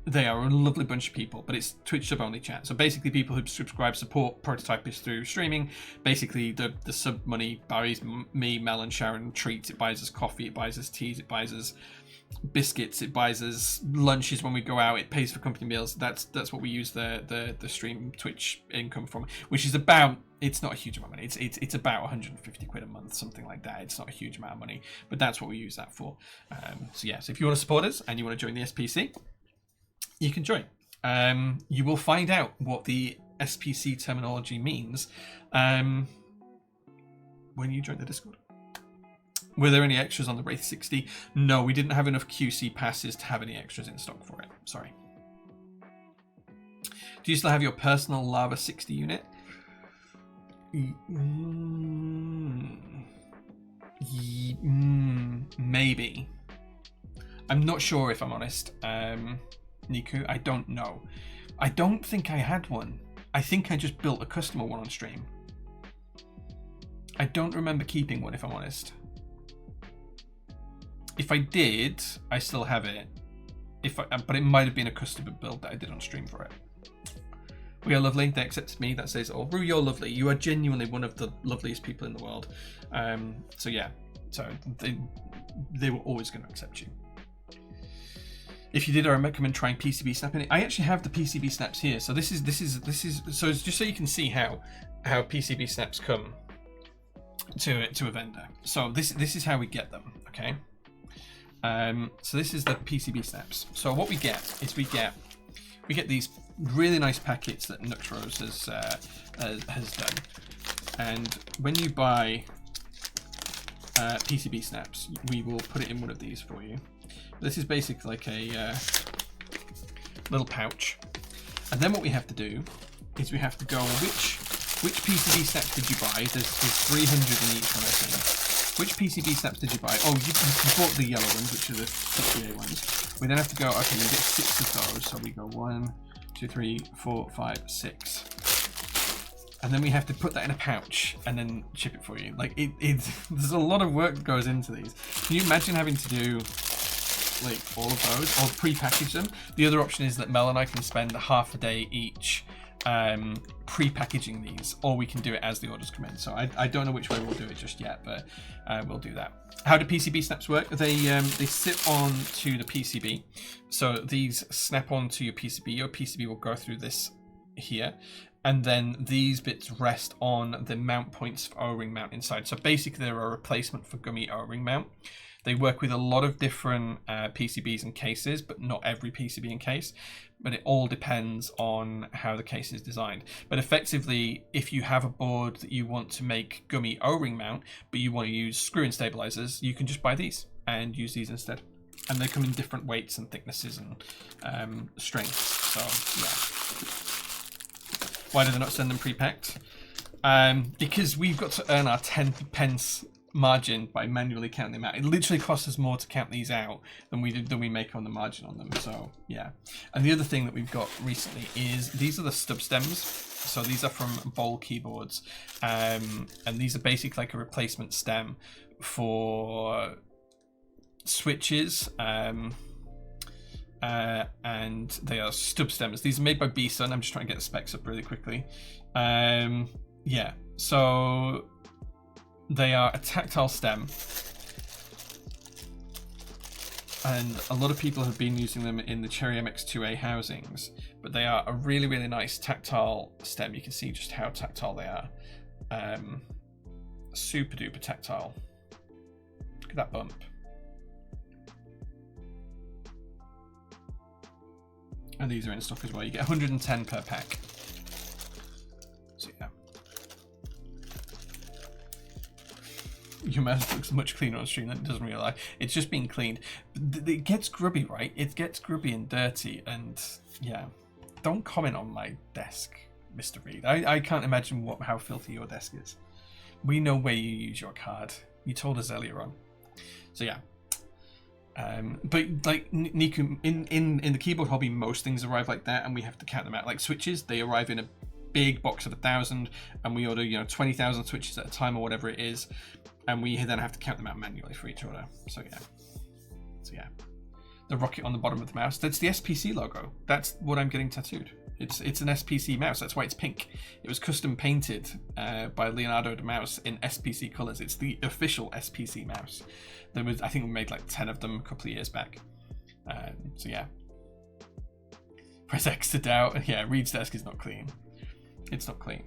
they are a lovely bunch of people, but it's Twitch sub only chat. So basically people who subscribe support prototypists through streaming. Basically the sub money buys me, Mel and Sharon treats. It buys us coffee, it buys us teas, it buys us biscuits, it buys us lunches when we go out, it pays for company meals. That's what we use the stream Twitch income from, which is about, it's not a huge amount of money. It's about 150 quid a month, something like that. It's not a huge amount of money, but that's what we use that for. So yeah, so if you want to support us and you want to join the SPC, you can join. You will find out what the SPC terminology means when you join the Discord. Were there any extras on the Wraith 60? No, we didn't have enough QC passes to have any extras in stock for it. Sorry. Do you still have your personal Lava 60 unit? Maybe. I'm not sure, if I'm honest. Niku, I don't know. I don't think I had one. I think I just built a customer one on stream. I don't remember keeping one, if I'm honest. If I did, I still have it. But it might have been a customer build that I did on stream for it. We are lovely. They accepted me. That says it all. Rue, you're lovely. You are genuinely one of the loveliest people in the world. So yeah. So they were always going to accept you. If you did, I recommend trying PCB snapping. I actually have the PCB snaps here. So this is so it's just so you can see how PCB snaps come to a vendor. So this is how we get them. Okay. So this is the PCB snaps. So what we get is we get these really nice packets that NOOS Rose has done. And when you buy PCB snaps, we will put it in one of these for you. This is basically like a little pouch. And then what we have to do is we have to go, which PCB snaps did you buy? There's 300 in each one, I think. Which PCB snaps did you buy? Oh, you bought the yellow ones, which are the PCA ones. We then have to go, okay, we get 6 of those. So we go 1, 2, 3, 4, 5, 6. And then we have to put that in a pouch and then ship it for you. Like there's a lot of work that goes into these. Can you imagine having to do like all of those or pre-package them? The other option is that Mel and I can spend half a day each pre-packaging these, or we can do it as the orders come in. So I don't know which way we'll do it just yet, but we'll do that. How do PCB snaps work? They sit onto the PCB. So these snap onto your PCB. Your PCB will go through this here, and then these bits rest on the mount points for O-ring mount inside. So basically they're a replacement for gummy O-ring mount. They work with a lot of different PCBs and cases, but not every PCB and case. But it all depends on how the case is designed. But effectively, if you have a board that you want to make gummy O-ring mount, but you want to use screw-in stabilizers, you can just buy these and use these instead. And they come in different weights and thicknesses and strengths. So yeah. Why do they not send them pre-packed? Because we've got to earn our 10 pence margin by manually counting them out. It literally costs us more to count these out than we make on the margin on them. So yeah. And the other thing that we've got recently is these are the stub stems. So these are from Bowl keyboards, and these are basically like a replacement stem for switches. And they are stub stems. These are made by B-Sun. I'm just trying to get the specs up really quickly. Yeah, so they are a tactile stem, and a lot of people have been using them in the Cherry MX2A housings, but they are a really, really nice tactile stem. You can see just how tactile they are. Super duper tactile. Look at that bump. And these are in stock as well. You get 110 per pack. So yeah. Your mouse looks much cleaner on stream than it does in real life. It's just being cleaned. It gets grubby, right? It gets grubby and dirty, and yeah. Don't comment on my desk, Mr. Reed. I can't imagine how filthy your desk is. We know where you use your card. You told us earlier on. So yeah. But like Niku, in the keyboard hobby, most things arrive like that, and we have to count them out. Like switches, they arrive in a big box of 1,000, and we order 20,000 switches at a time or whatever it is, and we then have to count them out manually for each order. So yeah, the rocket on the bottom of the mouse, that's the SPC logo. That's what I'm getting tattooed. It's an SPC mouse. That's why it's pink. It was custom painted by Leonardo the Mouse in SPC colors. It's the official SPC mouse. I think we made like 10 of them a couple of years back. So yeah. Press X to doubt. Yeah, Reed's desk is not clean. It's not clean.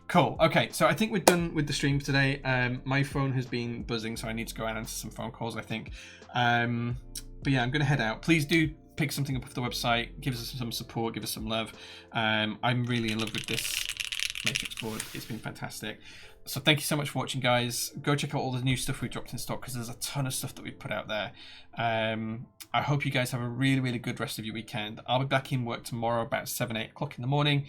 Cool. Okay, so I think we're done with the stream for today. My phone has been buzzing, so I need to go out and answer some phone calls, I think. But yeah, I'm going to head out. Please do pick something up off the website. Give us some support. Give us some love. I'm really in love with this Matrix board. It's been fantastic. So thank you so much for watching, guys. Go check out all the new stuff we've dropped in stock, because there's a ton of stuff that we've put out there. I hope you guys have a really, really good rest of your weekend. I'll be back in work tomorrow about 7, 8 o'clock in the morning.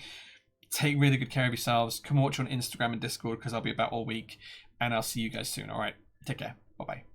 Take really good care of yourselves. Come watch on Instagram and Discord because I'll be about all week. And I'll see you guys soon. All right. Take care. Bye-bye.